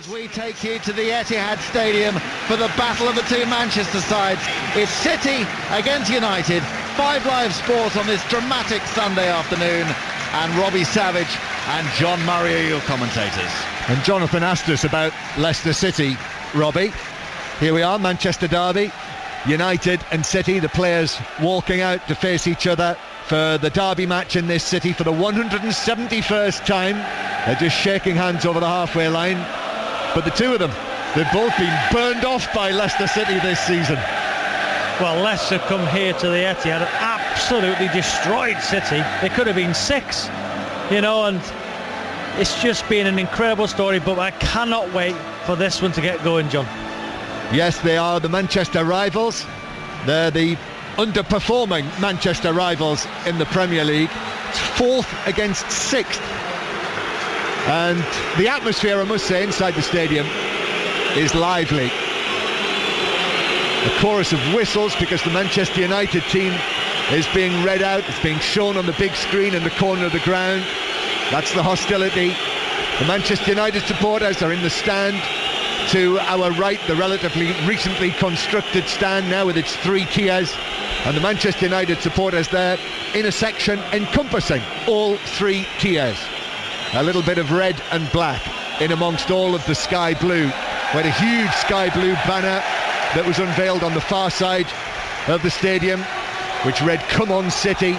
As we take you to the Etihad Stadium for the battle of the two Manchester sides, it's City against United. 5 Live Sports on this dramatic Sunday afternoon, and Robbie Savage and John Murray are your commentators. And Jonathan asked us about Leicester City, Robbie. Here we are, Manchester derby, United and City, the players walking out to face each other for the derby match in this city for the 171st time. They're just shaking hands over the halfway line. But the two of them, they've both been burned off by Leicester City this season. Well, Leicester come here to the Etihad and absolutely destroyed City. They could have been 6, and it's just been an incredible story, but I cannot wait for this one to get going, John. Yes, they are the Manchester rivals. They're the underperforming Manchester rivals in the Premier League. It's 4th against 6th. And the atmosphere, I must say, inside the stadium is lively. A chorus of whistles because the Manchester United team is being read out. It's being shown on the big screen in the corner of the ground. That's the hostility. The Manchester United supporters are in the stand to our right, the relatively recently constructed stand now with its 3 tiers, and the Manchester United supporters there in a section encompassing all 3 tiers. A little bit of red and black in amongst all of the sky blue. We had a huge sky blue banner that was unveiled on the far side of the stadium, which read "Come on City."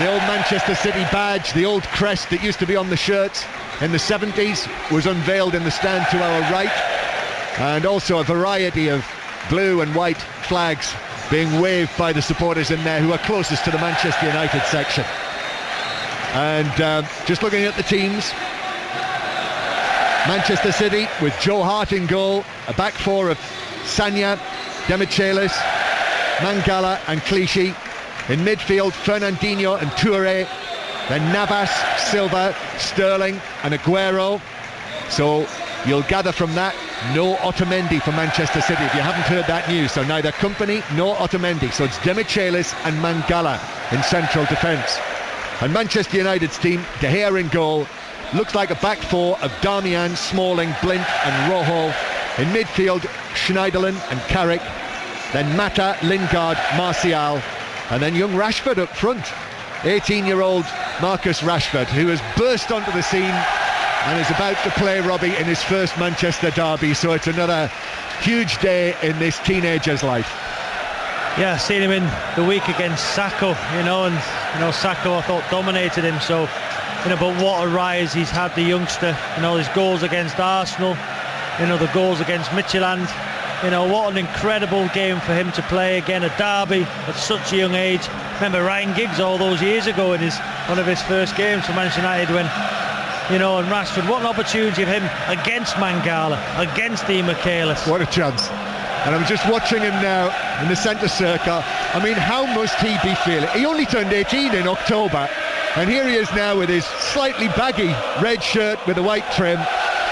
The old Manchester City badge, the old crest that used to be on the shirts in the 70s, was unveiled in the stand to our right, and also a variety of blue and white flags being waved by the supporters in there who are closest to the Manchester United section. And just looking at the teams, Manchester City with Joe Hart in goal, a back 4 of Sagna, Demichelis, Mangala and Clichy. In midfield, Fernandinho and Touré, then Navas, Silva, Sterling and Aguero. So you'll gather from that, no Otamendi for Manchester City, if you haven't heard that news. So neither Company nor Otamendi. So it's Demichelis and Mangala in central defence. And Manchester United's team, De Gea in goal, looks like a back 4 of Darmian, Smalling, Blint and Rojo. In midfield, Schneiderlin and Carrick, then Mata, Lingard, Martial, and then young Rashford up front. 18-year-old Marcus Rashford, who has burst onto the scene and is about to play, Robbie, in his first Manchester derby. So it's another huge day in this teenager's life. Yeah, seen him in the week against Sacco, and Sacco I thought dominated him. So, but what a rise he's had, the youngster. His goals against Arsenal, the goals against Midtjylland. What an incredible game for him to play again, a derby at such a young age. Remember Ryan Giggs all those years ago in one of his first games for Manchester United when, and Rashford, what an opportunity of him against Mangala, against Di Michaelis. What a chance. And I'm just watching him now in the centre circle. I mean, how must he be feeling? He only turned 18 in October, and here he is now with his slightly baggy red shirt with a white trim,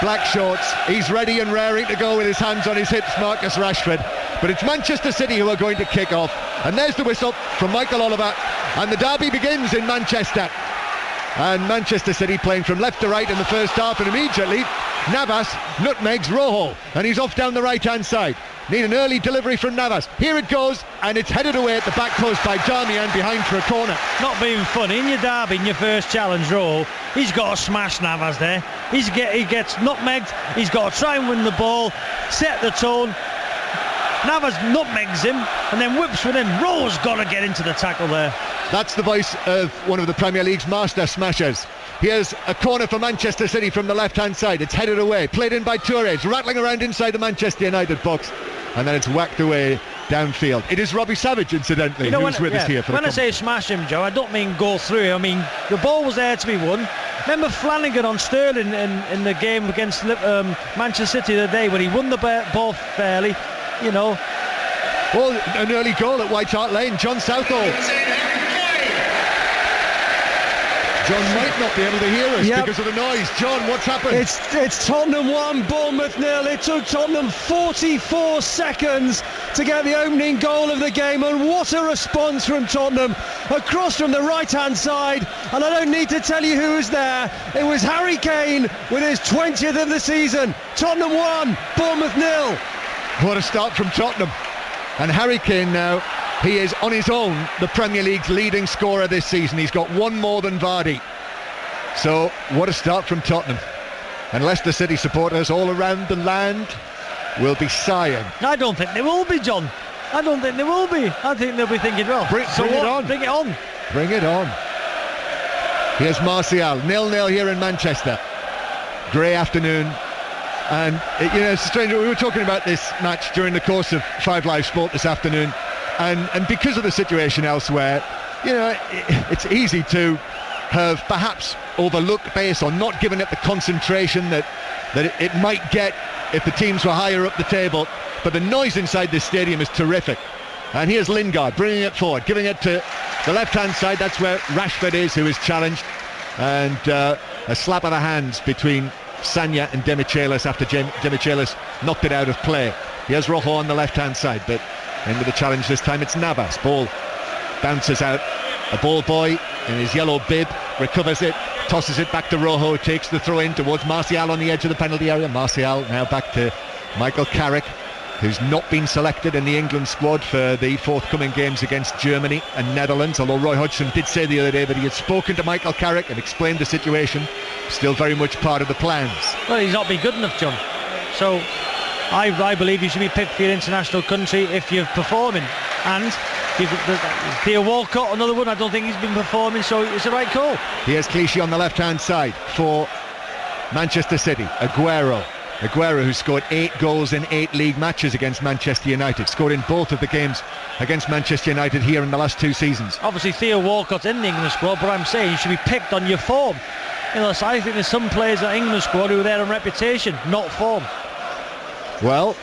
black shorts. He's ready and raring to go with his hands on his hips, Marcus Rashford. But it's Manchester City who are going to kick off. And there's the whistle from Michael Oliver. And the derby begins in Manchester. And Manchester City playing from left to right in the first half. And immediately, Navas nutmegs Rojo. And he's off down the right-hand side. Need an early delivery from Navas. Here it goes, and it's headed away at the back post by Darmian behind for a corner. Not being funny, in your derby, in your first challenge role, he's got to smash Navas there. He gets nutmegged, he's got to try and win the ball, set the tone. Navas nutmegs him, and then whips with him. Rowe's got to get into the tackle there. That's the voice of one of the Premier League's master smashers. Here's a corner for Manchester City from the left-hand side. It's headed away, played in by Touré. It's rattling around inside the Manchester United box. And then it's whacked away downfield. It is Robbie Savage, incidentally, who's with us here for when I say smash him, Joe, I don't mean go through. I mean, the ball was there to be won. Remember Flanagan on Sterling in the game against Manchester City the other day when he won the ball fairly, Well, an early goal at White Hart Lane, John Southall. John might not be able to hear us because of the noise. John, what's happened? It's Tottenham 1, Bournemouth 0. It took Tottenham 44 seconds to get the opening goal of the game, and what a response from Tottenham. across from the right-hand side, and I don't need to tell you who was there. It was Harry Kane with his 20th of the season. Tottenham 1, Bournemouth 0. What a start from Tottenham. And Harry Kane now, he is on his own the Premier League's leading scorer this season. He's got one more than Vardy. So what a start from Tottenham. And Leicester City supporters all around the land will be sighing. I don't think they will be, John. I don't think they will be. I think they'll be thinking, well, bring it on. Bring it on. Bring it on. Here's Martial, 0-0 here in Manchester. Grey afternoon. And, it's strange. We were talking about this match during the course of 5 Live Sport this afternoon. And because of the situation elsewhere, it's easy to have perhaps overlooked this or not given it the concentration that it might get if the teams were higher up the table. But the noise inside this stadium is terrific. And here's Lingard bringing it forward, giving it to the left-hand side. That's where Rashford is, who is challenged. And a slap of the hands between Sanya and Demichelis after Demichelis knocked it out of play. Here's Rojo on the left-hand side, but into the challenge this time it's Navas. Ball bounces out. A ball boy in his yellow bib recovers it, tosses it back to Rojo, takes the throw in towards Martial on the edge of the penalty area. Martial now back to Michael Carrick, who's not been selected in the England squad for the forthcoming games against Germany and Netherlands, although Roy Hodgson did say the other day that he had spoken to Michael Carrick and explained the situation. Still very much part of the plans. Well, he's not been good enough, John. So I believe you should be picked for your international country if you're performing. And Theo Walcott, another one, I don't think he's been performing, so it's the right call. Here's Clichy on the left-hand side for Manchester City. Aguero, who scored 8 goals in 8 league matches against Manchester United, scored in both of the games against Manchester United here in the last 2 seasons. Obviously Theo Walcott's in the England squad, but I'm saying you should be picked on your form. So I think there's some players at England squad who are there on reputation, not form. Well,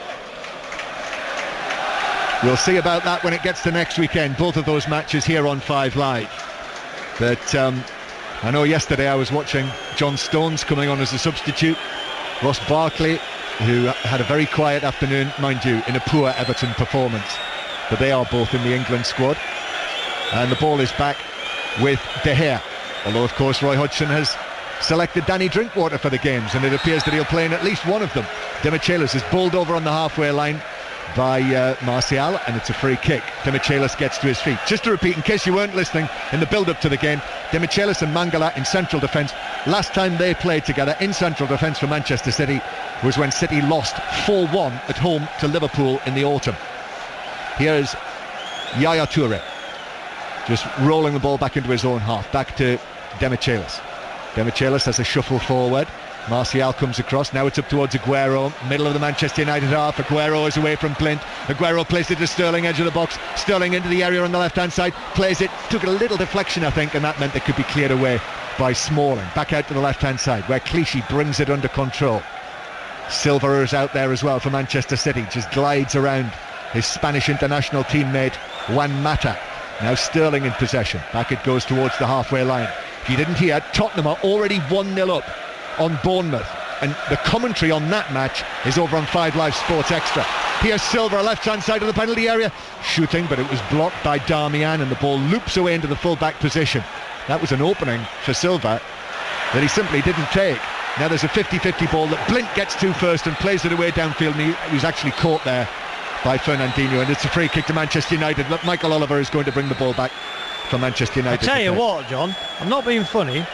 we'll see about that when it gets to next weekend. Both of those matches here on 5 Live. But I know yesterday I was watching John Stones coming on as a substitute. Ross Barkley, who had a very quiet afternoon, mind you, in a poor Everton performance. But they are both in the England squad. And the ball is back with De Gea. Although, of course, Roy Hodgson has selected Danny Drinkwater for the games, and it appears that he'll play in at least one of them. Demichelis is bowled over on the halfway line by Martial, and it's a free kick. Demichelis gets to his feet. Just to repeat, in case you weren't listening in the build-up to the game, Demichelis and Mangala in central defence. Last time they played together in central defence for Manchester City was when City lost 4-1 at home to Liverpool in the autumn. Here's Yaya Toure, just rolling the ball back into his own half, back to Demichelis. Demichelis has a shuffle forward. Martial comes across. Now it's up towards Aguero, middle of the Manchester United half. Aguero is away from Blind. Aguero plays it to Sterling, edge of the box. Sterling into the area on the left hand side, plays it, took a little deflection I think, and that meant it could be cleared away by Smalling. Back out to the left hand side where Clichy brings it under control. Silva is out there as well for Manchester City, just glides around his Spanish international teammate Juan Mata. Now Sterling in possession. Back it goes towards the halfway line. If you didn't hear, Tottenham are already 1-0 up on Bournemouth, and the commentary on that match is over on 5 Live Sports Extra. Here's Silva, left hand side of the penalty area, shooting, but it was blocked by Darmian, and the ball loops away into the full back position. That was an opening for Silva that he simply didn't take. Now there's a 50-50 ball that Blint gets to first and plays it away downfield, and he was actually caught there by Fernandinho, and it's a free kick to Manchester United. Look, Michael Oliver is going to bring the ball back for Manchester United. I tell you what, John, I'm not being funny.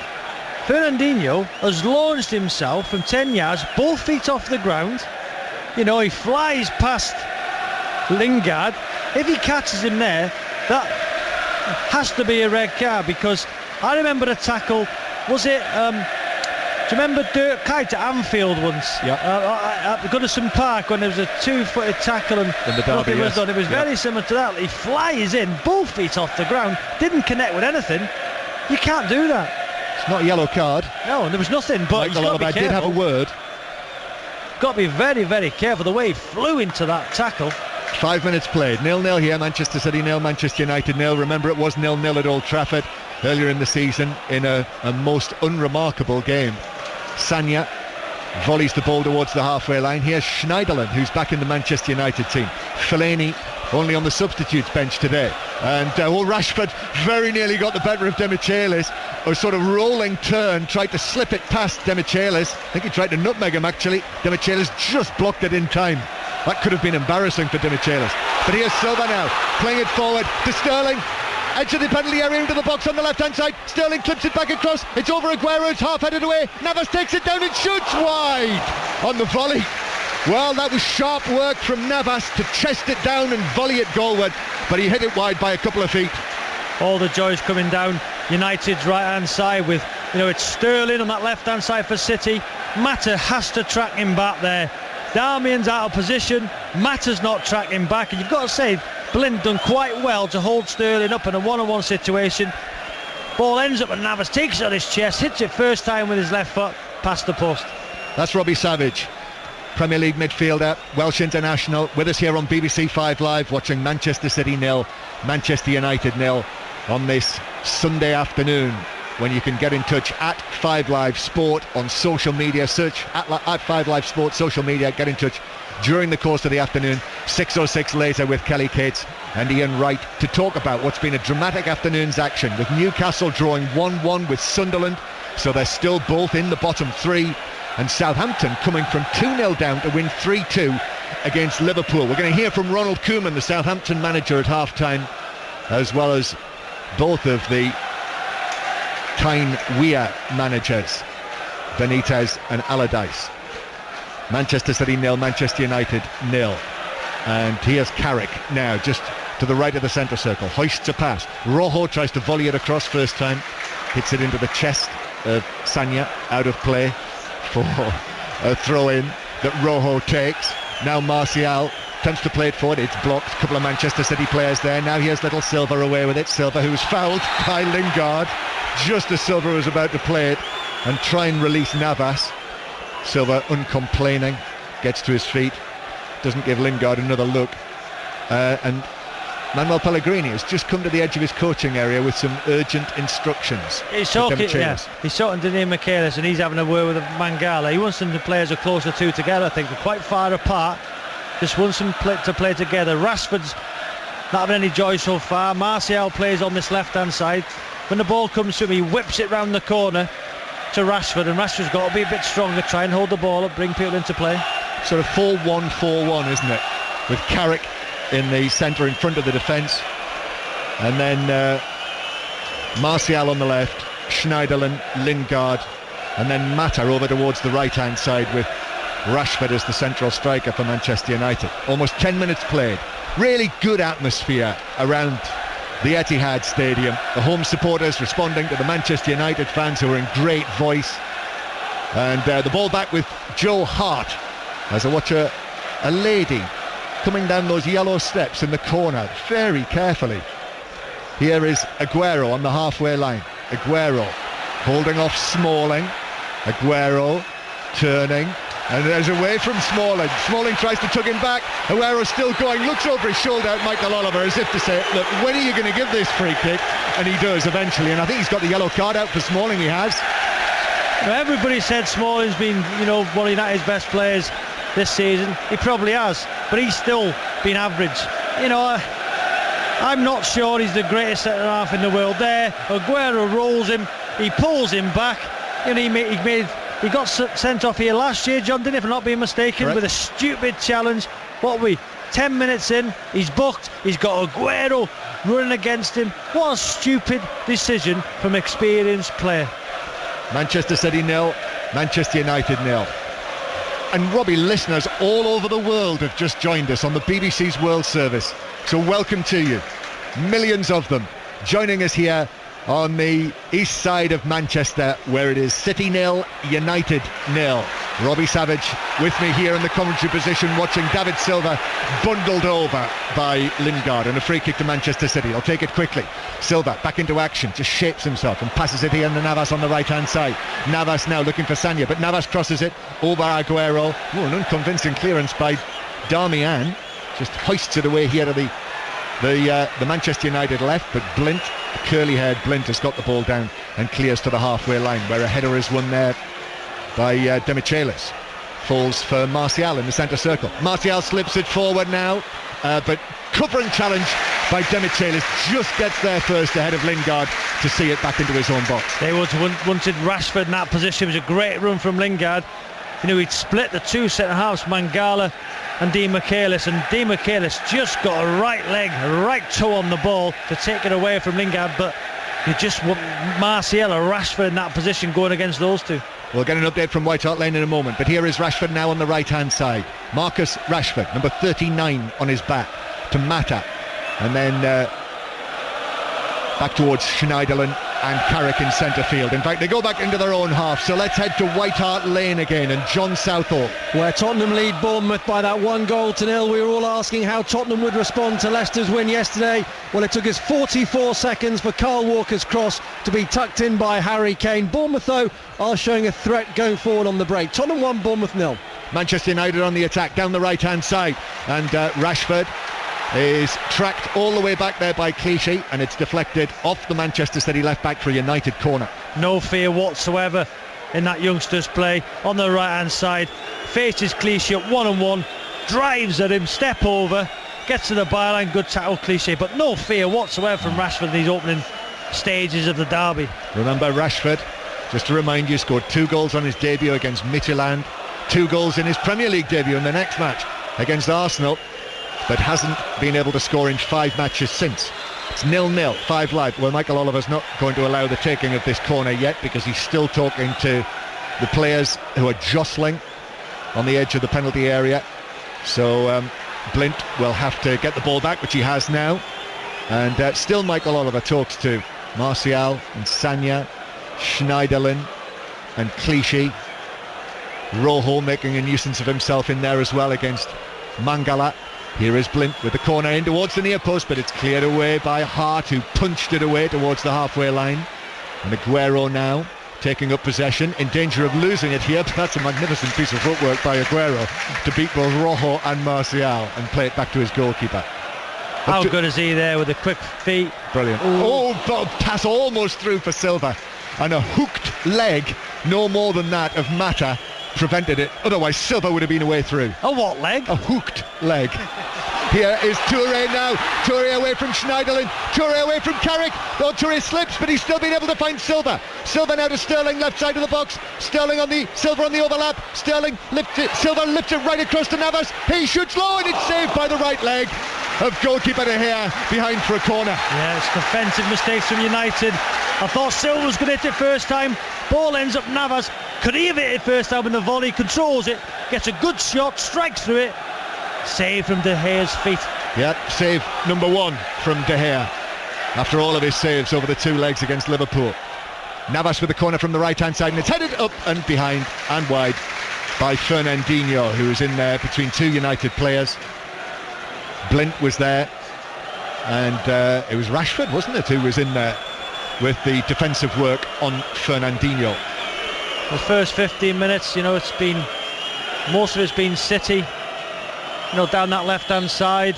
Fernandinho has launched himself from 10 yards, both feet off the ground. He flies past Lingard. If he catches him there, that has to be a red card, because I remember a tackle, was it, do you remember Dirk Kuyt at Anfield once? Yeah. At Goodison Park, when there was a 2-footed tackle and nothing was done. It was very similar to that. He flies in, both feet off the ground, didn't connect with anything. You can't do that. It's not a yellow card. No, and there was nothing, but Michael Oliver did have a word. Got to be very, very careful the way he flew into that tackle. 5 minutes played, 0-0 here, Manchester City 0, Manchester United 0. Remember, it was 0-0 at Old Trafford earlier in the season in a most unremarkable game. Sanya volleys the ball towards the halfway line. Here's Schneiderlin, who's back in the Manchester United team. Fellaini only on the substitutes bench today. And Rashford very nearly got the better of Demichelis. A sort of rolling turn, tried to slip it past Demichelis. I think he tried to nutmeg him actually. Demichelis just blocked it in time. That could have been embarrassing for Demichelis. But here's Silva now, playing it forward to Sterling. Edge of the penalty area into the box on the left-hand side. Sterling clips it back across. It's over Aguero. It's half-headed away. Navas takes it down and shoots wide on the volley. Well, that was sharp work from Navas to chest it down and volley it goalward. But he hit it wide by a couple of feet. All the joys coming down United's right-hand side with, it's Sterling on that left-hand side for City. Mata has to track him back there. Darmian's out of position. Mata's not tracking back. And you've got to say, Blind done quite well to hold Sterling up in a one-on-one situation. Ball ends up and Navas takes it on his chest, hits it first time with his left foot past the post. That's Robbie Savage, Premier League midfielder, Welsh international, with us here on BBC 5 Live, watching Manchester City 0, Manchester United 0 on this Sunday afternoon, when you can get in touch at 5 Live Sport on social media. Search at 5 Live Sport social media, get in touch during the course of the afternoon. 6:06 later with Kelly Cates and Ian Wright to talk about what's been a dramatic afternoon's action, with Newcastle drawing 1-1 with Sunderland, so they're still both in the bottom three, and Southampton coming from 2-0 down to win 3-2 against Liverpool. We're going to hear from Ronald Koeman, the Southampton manager, at half-time, as well as both of the Tyne Weir managers, Benitez and Allardyce. Manchester City 0, Manchester United 0. And here's Carrick now, just to the right of the centre circle, hoists a pass. Rojo tries to volley it across first time, hits it into the chest of Sagna, out of play for a throw-in that Rojo takes. Now Martial attempts to play it forward, it's blocked. A couple of Manchester City players there. Now here's little Silva away with it. Silva, who was fouled by Lingard just as Silva was about to play it and try and release Navas. Silva, uncomplaining, gets to his feet, doesn't give Lingard another look, and Manuel Pellegrini has just come to the edge of his coaching area with some urgent instructions. He's talking to Dean Michaelis, and he's having a word with Mangala. He wants them, the players are closer to together. I think they're quite far apart. Just wants them to play together. Rashford's not having any joy so far. Martial plays on this left-hand side. When the ball comes to him, he whips it round the corner to Rashford, and Rashford's got to be a bit stronger, try and hold the ball up, bring people into play. Sort of 4-1-4-1, isn't it? With Carrick in the centre in front of the defence, and then Martial on the left, Schneiderlin, Lingard, and then Mata over towards the right-hand side with Rashford as the central striker for Manchester United. Almost 10 minutes played. Really good atmosphere around the Etihad Stadium. The home supporters responding to the Manchester United fans, who are in great voice. And the ball back with Joe Hart, as I watch a lady coming down those yellow steps in the corner very carefully. Here is Aguero on the halfway line. Aguero holding off Smalling. Aguero turning, and there's away from Smalling. Smalling tries to tug him back. Aguero still going, looks over his shoulder at Michael Oliver as if to say, look, when are you going to give this free kick? And he does eventually, and I think he's got the yellow card out for Smalling. He has. Now, everybody said Smalling's been, one of United's best players this season. He probably has, but he's still been average. I'm not sure he's the greatest centre half in the world. There, Aguero rolls him, he pulls him back. He got sent off here last year, John, didn't he, if I'm not being mistaken, correct, with a stupid challenge. 10 minutes in, he's booked, he's got Aguero running against him. What a stupid decision from experienced player. Manchester City 0, Manchester United 0. And Robbie, listeners all over the world have just joined us on the BBC's World Service, so welcome to you. Millions of them joining us here on the east side of Manchester, where it is City 0, United 0. Robbie Savage with me here in the commentary position, watching David Silva bundled over by Lingard, and a free kick to Manchester City. I'll take it quickly. Silva back into action, just shapes himself and passes it here to Navas on the right hand side. Navas now looking for Sagna, but Navas crosses it over Aguero. An unconvincing clearance by Darmian, just hoists it away here to the Manchester United left, but Blint, the curly-haired Blint, has got the ball down and clears to the halfway line, where a header is won there by Demichelis. falls for Martial in the centre circle. Martial slips it forward now, but covering challenge by Demichelis, just gets there first ahead of Lingard to see it back into his own box. They wanted Rashford in that position. It was a great run from Lingard. He'd split the two centre-halves, Mangala and Di Michaelis, and Di Michaelis just got a right leg, a right toe on the ball to take it away from Lingard, but you just want Martial or Rashford in that position going against those two. We'll get an update from White Hart Lane in a moment, but here is Rashford now on the right-hand side. Marcus Rashford, number 39 on his back, to Mata, and then back towards Schneiderlin and Carrick in centre field. In fact, they go back into their own half, so let's head to White Hart Lane again and John Southall, where Tottenham lead Bournemouth by that 1-0. We were all asking how Tottenham would respond to Leicester's win yesterday. Well, it took us 44 seconds for Kyle Walker's cross to be tucked in by Harry Kane. Bournemouth, though, are showing a threat going forward on the break. Tottenham 1, Bournemouth 0. Manchester United on the attack down the right-hand side, and Rashford is tracked all the way back there by Clichy, and it's deflected off the Manchester City left back for a United corner. No fear whatsoever in that youngster's play on the right hand side. Faces Clichy at 1-on-1, drives at him, step over, gets to the byline, good tackle Clichy, but no fear whatsoever from Rashford in these opening stages of the derby. Remember, Rashford, just to remind you, scored 2 goals on his debut against Midtjylland, 2 goals in his Premier League debut in the next match against Arsenal, but hasn't been able to score in 5 matches since. It's 0-0, 5 live. Well, Michael Oliver's not going to allow the taking of this corner yet, because he's still talking to the players who are jostling on the edge of the penalty area. So Blint will have to get the ball back, which he has now. And still Michael Oliver talks to Martial and Sagna, Schneiderlin and Clichy. Rojo making a nuisance of himself in there as well against Mangala. Here is Blint with the corner in towards the near post, but it's cleared away by Hart, who punched it away towards the halfway line. And Aguero now taking up possession, in danger of losing it here, but that's a magnificent piece of footwork by Aguero to beat both Rojo and Martial and play it back to his goalkeeper. How good is he there with the quick feet? Brilliant. Oh, pass almost through for Silva, and a hooked leg, no more than that, of Mata prevented it. Otherwise Silva would have been away through. A what leg? A hooked leg. Here is Touré now. Touré away from Schneiderlin. Touré away from Carrick. Oh, Touré slips, but he's still been able to find Silva. Silva now to Sterling, left side of the box. Sterling on the Silva on the overlap. Sterling lifts it. Silva lifts it right across to Navas. He shoots low, and it's saved by the right leg of goalkeeper De Gea behind for a corner. Yeah, it's defensive mistakes from United. I thought Silva was going to hit it first time. Ball ends up Navas. Could he have hit it first time in the volley? Controls it, gets a good shot, strikes through it. Save from De Gea's feet. Yeah, save number 1 from De Gea after all of his saves over the 2 legs against Liverpool. Navas with the corner from the right hand side, and it's headed up and behind and wide by Fernandinho, who is in there between 2 United players. Blint was there, and it was Rashford, wasn't it, who was in there with the defensive work on Fernandinho. The first 15 minutes, it's been, most of it's been City, down that left hand side.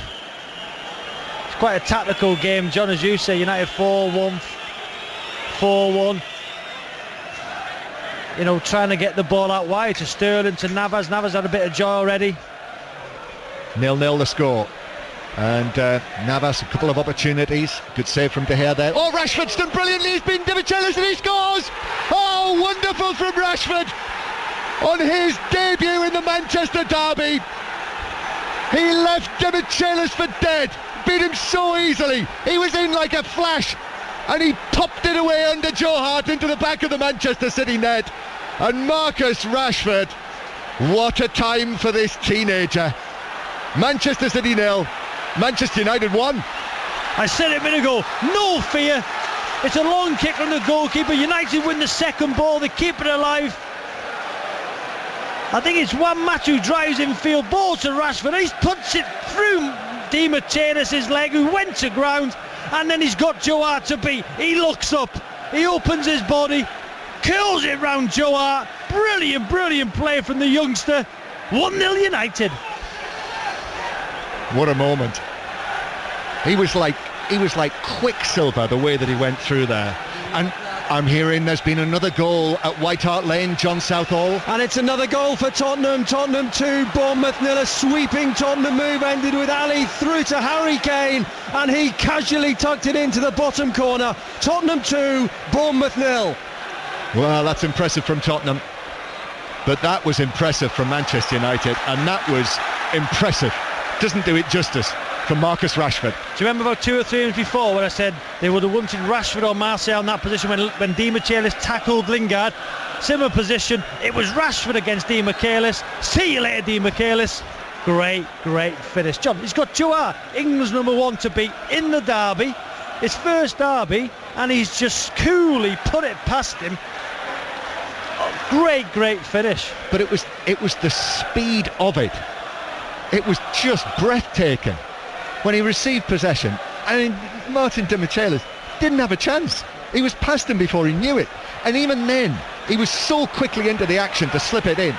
It's quite a tactical game, John, as you say. United 4-1, trying to get the ball out wide to Sterling, to Navas. Navas had a bit of joy already. 0-0 the score, and Navas a couple of opportunities. Good save from De Gea there. Oh, Rashford's done brilliantly. He's been Demichelis and he scores. Oh, wonderful from Rashford on his debut in the Manchester derby. He left Demichelis for dead, beat him so easily. He was in like a flash, and he popped it away under Joe Hart into the back of the Manchester City net. And Marcus Rashford, what a time for this teenager. Manchester City 0, Manchester United 1. I said it a minute ago, no fear. It's a long kick from the goalkeeper. United win the second ball, they keep it alive. I think it's Juan Mata who drives in field, ball to Rashford. He's puts it through Di Michaelis' leg, who went to ground, and then he's got Joe Hart to beat. He looks up, he opens his body, curls it round Joe Hart. Brilliant play from the youngster. 1-0 United. What a moment. He was like Quicksilver, the way that he went through there. And I'm hearing there's been another goal at White Hart Lane, John Southall. And it's another goal for Tottenham. Tottenham 2, Bournemouth 0. A sweeping Tottenham move ended with Ali through to Harry Kane, and he casually tucked it into the bottom corner. Tottenham 2, Bournemouth 0. Well, that's impressive from Tottenham, but that was impressive from Manchester United, and that was impressive, doesn't do it justice, from Marcus Rashford. Do you remember about 2 or 3 minutes before when I said they would have wanted Rashford or Martial in that position when Di Michelis tackled Lingard? Similar position. It was Rashford against Di Michelis. See you later, Di Michelis. Great finish. John, he's got 2 England's number 1 to beat in the derby. His first derby, and he's just coolly put it past him. Oh, great finish. But it was the speed of it. It was just breathtaking. When he received possession, I mean, Martin Di Michelis didn't have a chance. He was past him before he knew it, and even then he was so quickly into the action to slip it in.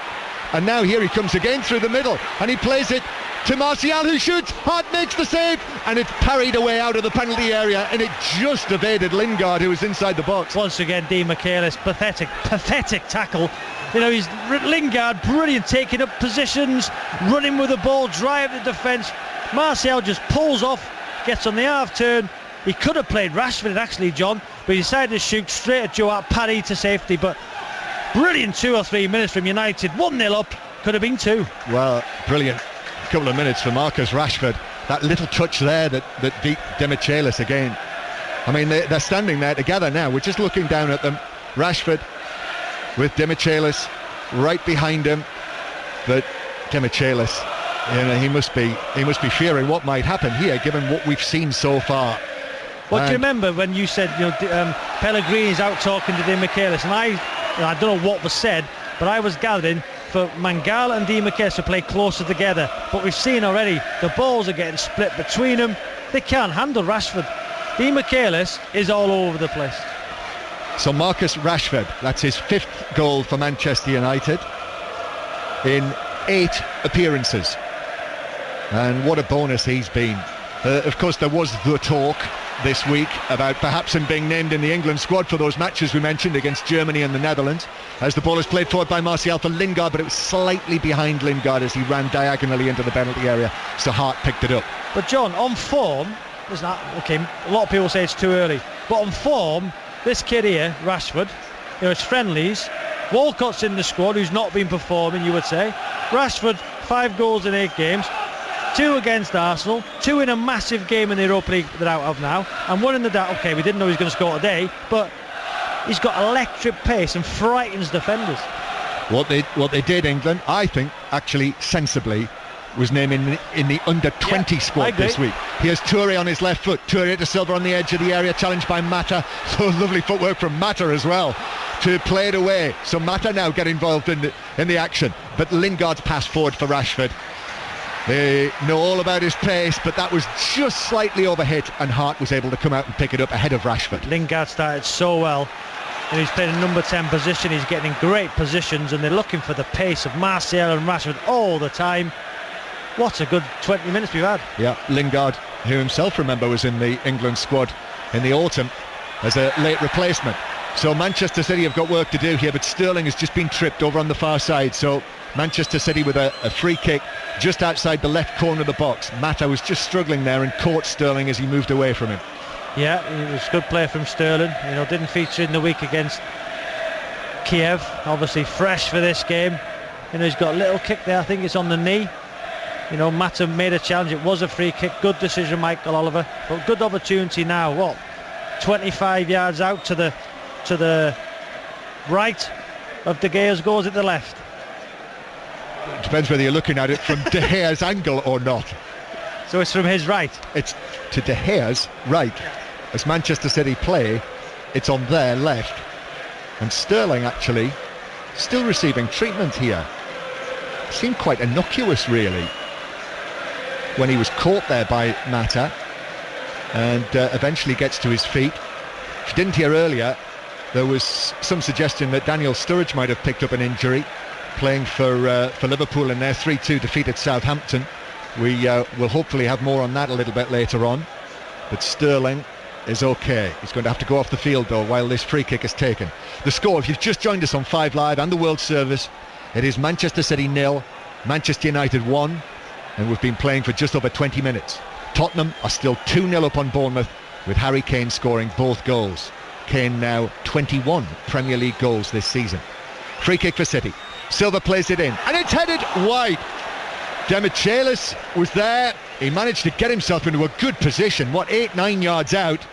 And now here he comes again through the middle, and he plays it to Martial, who shoots. Hart makes the save, and it's parried away out of the penalty area, and it just evaded Lingard, who was inside the box. Once again, Di Michelis, pathetic tackle. You know, he's Lingard, brilliant, taking up positions, running with the ball, driving the defence. Martial just pulls off, gets on the half turn. He could have played Rashford actually, John, but he decided to shoot straight at Joe Hart, parry to safety. But brilliant 2 or 3 minutes from United. 1-0 up, could have been 2. Well, brilliant couple of minutes for Marcus Rashford. That little touch there that beat Di Michelis again. I mean, they're standing there together now. We're just looking down at them. Rashford with Di Michelis right behind him, but Di Michelis, you know, he must be fearing what might happen here, given what we've seen so far. Well, do you remember when you said, you know, Pellegrini's out talking to Di Michelis, and I don't know what was said, but I was gathering for Mangala and Di Michelis to play closer together. But we've seen already the balls are getting split between them. They can't handle Rashford. Di Michelis is all over the place. So Marcus Rashford, that's his 5th goal for Manchester United in 8 appearances. And what a bonus he's been. Of course, there was the talk this week about perhaps him being named in the England squad for those matches we mentioned against Germany and the Netherlands, as the ball is played forward by Martial for Lingard, but it was slightly behind Lingard as he ran diagonally into the penalty area, so Hart picked it up. But John, on form, a lot of people say it's too early, but on form, this kid here, Rashford, you know, it's friendlies. Walcott's in the squad, who's not been performing, you would say. Rashford, 5 goals in 8 games, 2 against Arsenal, 2 in a massive game in the Europa League they're out of now, and 1 in the dark. Okay, we didn't know he was going to score today, but he's got electric pace and frightens defenders. What they did, England, I think, actually sensibly, was named in the under-20 squad this week. He has Toure on his left foot, Toure to Silva on the edge of the area, challenged by Mata. So lovely footwork from Mata as well to play it away. So Mata now get involved in the action, but Lingard's pass forward for Rashford. They know all about his pace, but that was just slightly overhit, and Hart was able to come out and pick it up ahead of Rashford. Lingard started so well, and he's playing a number 10 position. He's getting in great positions, and they're looking for the pace of Martial and Rashford all the time. What a good 20 minutes we've had. Yeah, Lingard, who himself, remember, was in the England squad in the autumn as a late replacement. So Manchester City have got work to do here, but Sterling has just been tripped over on the far side. So Manchester City with a free kick just outside the left corner of the box. Mata was just struggling there and caught Sterling as he moved away from him. Yeah, it was good play from Sterling. You know, didn't feature in the week against Kiev. Obviously fresh for this game. You know, he's got a little kick there. I think it's on the knee. You know, Mata made a challenge. It was a free kick. Good decision, Michael Oliver. But good opportunity now. What? 25 yards out to the right of De Gea's goals at the left. It depends whether you're looking at it from De Gea's angle or not. So it's from his right. It's to De Gea's right. As Manchester City play, it's on their left. And Sterling actually still receiving treatment here. Seemed quite innocuous, really, when he was caught there by Mata and eventually gets to his feet. If you didn't hear earlier, there was some suggestion that Daniel Sturridge might have picked up an injury playing for Liverpool in their 3-2 defeat at Southampton. We will hopefully have more on that a little bit later on. But Sterling is okay. He's going to have to go off the field though while this free kick is taken. The score, if you've just joined us on 5 Live and the World Service, it is Manchester City 0, Manchester United 1, and we've been playing for just over 20 minutes. Tottenham are still 2-0 up on Bournemouth, with Harry Kane scoring both goals. Kane now 21 Premier League goals this season. Free kick for City. Silva plays it in, and it's headed wide. Demichelis was there. He managed to get himself into a good position, 8-9 yards out,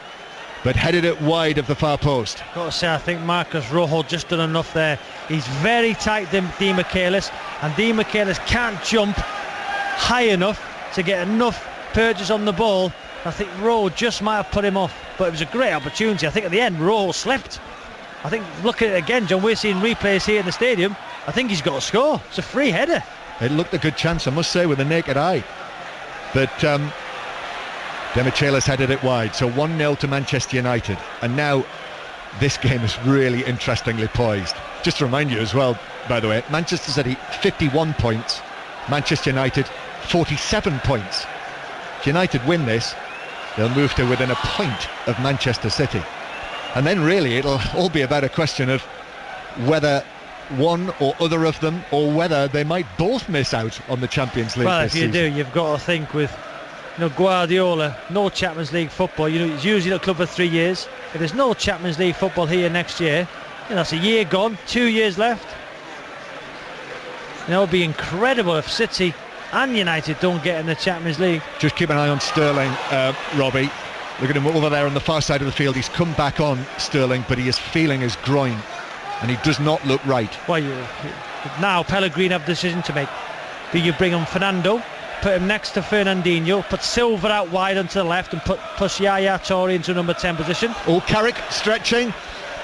but headed it wide of the far post. Got to say, I think Marcus Rojo just done enough there. He's very tight, Demichelis, and Demichelis can't jump high enough to get enough purchase on the ball. I think Rojo just might have put him off, but it was a great opportunity. I think at the end Rojo slipped. I think, look at it again, John, we're seeing replays here in the stadium. I think he's got to score. It's a free header. It looked a good chance, I must say, with the naked eye. But Demichelis headed it wide, so 1-0 to Manchester United. And now this game is really interestingly poised. Just to remind you as well, by the way, Manchester City 51 points, Manchester United 47 points. If United win this, they'll move to within a point of Manchester City. And then really it'll all be about a question of whether one or other of them, or whether they might both miss out on the Champions League well, this if you season. do, you've got to think with Guardiola, no Champions League football. He's usually at the club for 3 years. If there's no Champions League football here next year, that's a year gone, 2 years left. It would be incredible if City and United don't get in the Champions League. Just keep an eye on Sterling, Robbie. Look at him over there on the far side of the field. He's come back on, Sterling, but he is feeling his groin, and he does not look right. Well, now Pellegrini have a decision to make. Do you bring on Fernando, put him next to Fernandinho, put Silva out wide onto the left, and push Yaya Toure into number 10 position? Oh, Carrick stretching.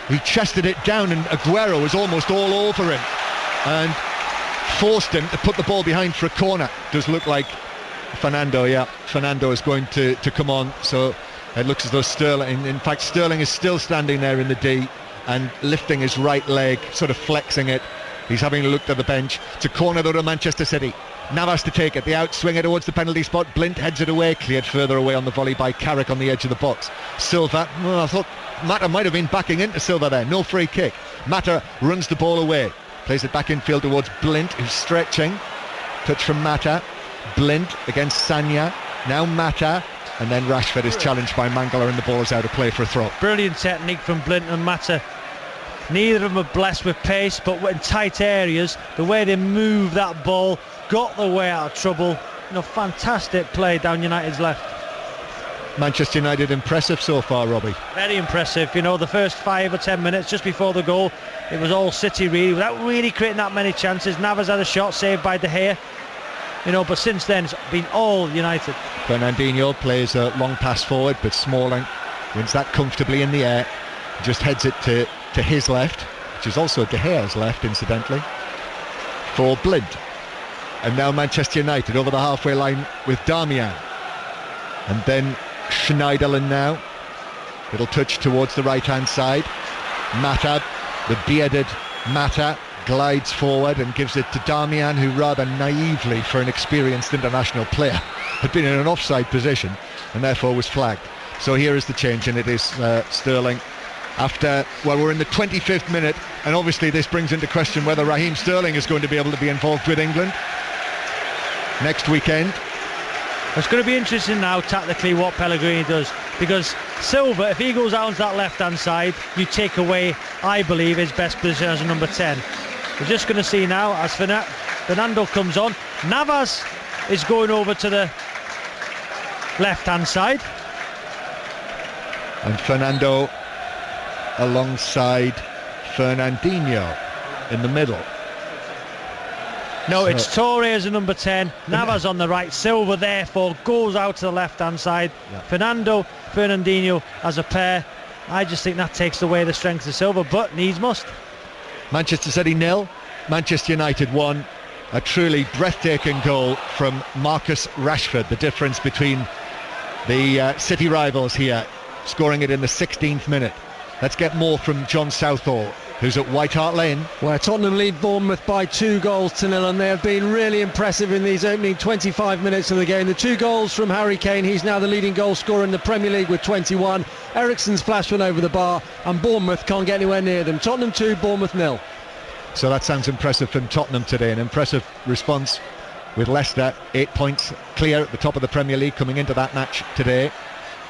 He chested it down, and Aguero was almost all over him and forced him to put the ball behind for a corner. Does look like Fernando is going to come on, so it looks as though Sterling, in fact Sterling is still standing there in the D and lifting his right leg, sort of flexing it. He's having a look at the bench. It's a corner though to Manchester City. Navas to take it, the outswinger towards the penalty spot. Blint heads it away, cleared further away on the volley by Carrick on the edge of the box. Silva, I thought Mata might have been backing into Silva there. No free kick. Mata runs the ball away, plays it back infield towards Blint, who's stretching. Touch from Mata. Blint against Sanya. Now Mata, and then Rashford is challenged by Mangala, and the ball is out of play for a throw. Brilliant technique from Blint and Mata. Neither of them are blessed with pace, but in tight areas, the way they move that ball, got the way out of trouble. Fantastic play down United's left. Manchester United impressive so far, Robbie. Very impressive. The first 5 or 10 minutes just before the goal, it was all City really, without really creating that many chances. Navas had a shot saved by De Gea. But since then it's been all United. Fernandinho plays a long pass forward, but Smalling wins that comfortably in the air, just heads it to his left, which is also De Gea's left incidentally, for Blint. And now Manchester United over the halfway line with Darmian, and then Schneiderlin now. Little touch towards the right hand side. Mata, the bearded Mata, glides forward and gives it to Darmian, who rather naively, for an experienced international player, had been in an offside position and therefore was flagged. So here is the change, and it is Sterling after, we're in the 25th minute, and obviously this brings into question whether Raheem Sterling is going to be able to be involved with England next weekend. It's going to be interesting now tactically what Pellegrini does, because Silva, if he goes out onto that left hand side, you take away, I believe, his best position as a number 10. We're just going to see now as Fernando comes on. Navas is going over to the left hand side, and Fernando alongside Fernandinho in the middle. No, it's Toure as a number 10, Navas on the right, Silva therefore goes out to the left hand side. Fernandinho as a pair. I just think that takes away the strength of Silva, but needs must. Manchester City 0, Manchester United 1. A truly breathtaking goal from Marcus Rashford. The difference between the City rivals here, scoring it in the 16th minute. Let's get more from John Southall who's at White Hart Lane. Where Tottenham lead Bournemouth by 2-0, and they have been really impressive in these opening 25 minutes of the game. The 2 goals from Harry Kane, he's now the leading goal scorer in the Premier League with 21. Eriksen's flashed one over the bar, and Bournemouth can't get anywhere near them. Tottenham 2, Bournemouth 0. So that sounds impressive from Tottenham today, an impressive response with Leicester, 8 points clear at the top of the Premier League coming into that match today.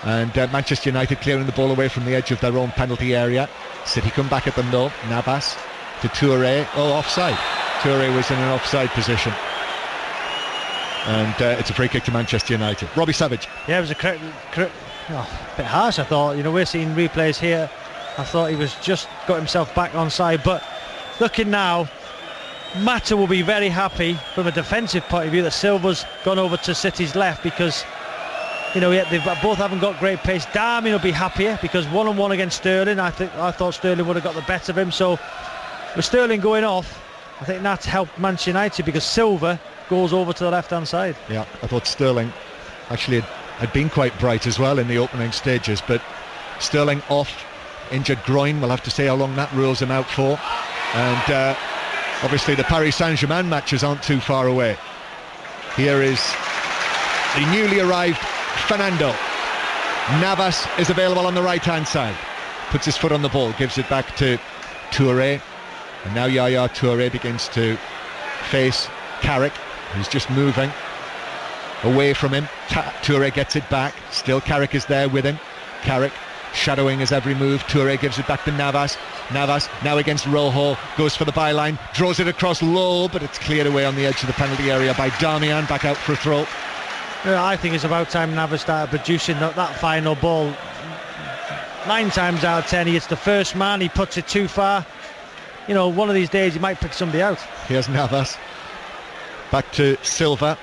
And Manchester United clearing the ball away from the edge of their own penalty area. City come back at them though. Navas to Touré. Oh, offside. Touré was in an offside position. And it's a free kick to Manchester United. Robbie Savage. Yeah, it was a bit harsh, I thought. You know, we're seeing replays here. I thought he was just got himself back onside. But looking now, Mata will be very happy from a defensive point of view that Silva's gone over to City's left, because you know, they both haven't got great pace. Darmian will be happier because 1-on-1 against Sterling. I thought Sterling would have got the better of him. So with Sterling going off, I think that's helped Manchester United because Silva goes over to the left-hand side. Yeah, I thought Sterling actually had been quite bright as well in the opening stages, but Sterling off, injured groin. We'll have to see how long that rules him out for. And obviously the Paris Saint-Germain matches aren't too far away. Here is the newly arrived Fernando. Navas is available on the right hand side, puts his foot on the ball, gives it back to Touré, and now Yaya Touré begins to face Carrick, who's just moving away from him. Touré gets it back, still Carrick is there with him. Carrick shadowing his every move. Touré gives it back to Navas. Navas now against Rojo, goes for the byline, draws it across low, but it's cleared away on the edge of the penalty area by Darmian. Back out for a throw. Yeah, I think it's about time Navas started producing that final ball. 9 times out of 10 he hits the first man, he puts it too far. You know, one of these days he might pick somebody out. Here's Navas, back to Silva,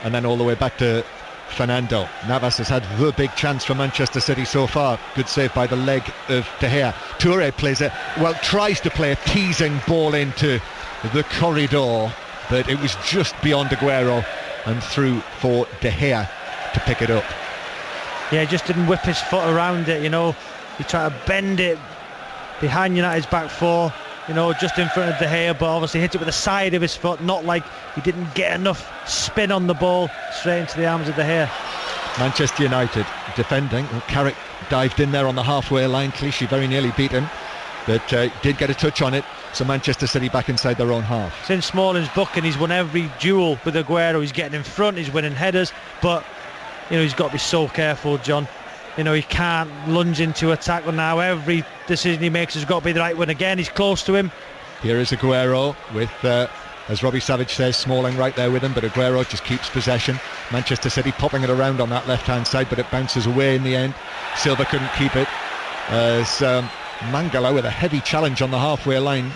and then all the way back to Fernando. Navas has had the big chance for Manchester City so far. Good save by the leg of De Gea. Touré tries to play a teasing ball into the corridor, but it was just beyond Aguero and through for De Gea to pick it up. Yeah, he just didn't whip his foot around it, you know. He tried to bend it behind United's back four, you know, just in front of De Gea, but obviously hit it with the side of his foot, not like he didn't get enough spin on the ball straight into the arms of De Gea. Manchester United defending. Carrick dived in there on the halfway line. Clichy very nearly beat him, but did get a touch on it. So Manchester City back inside their own half. Since Smalling's booking, he's won every duel with Aguero. He's getting in front, he's winning headers, but you know, he's got to be so careful, John. You know, he can't lunge into attack, but now every decision he makes has got to be the right one. Again, he's close to him. Here is Aguero with, as Robbie Savage says, Smalling right there with him, but Aguero just keeps possession. Manchester City popping it around on that left-hand side, but it bounces away in the end. Silva couldn't keep it, as Mangala with a heavy challenge on the halfway line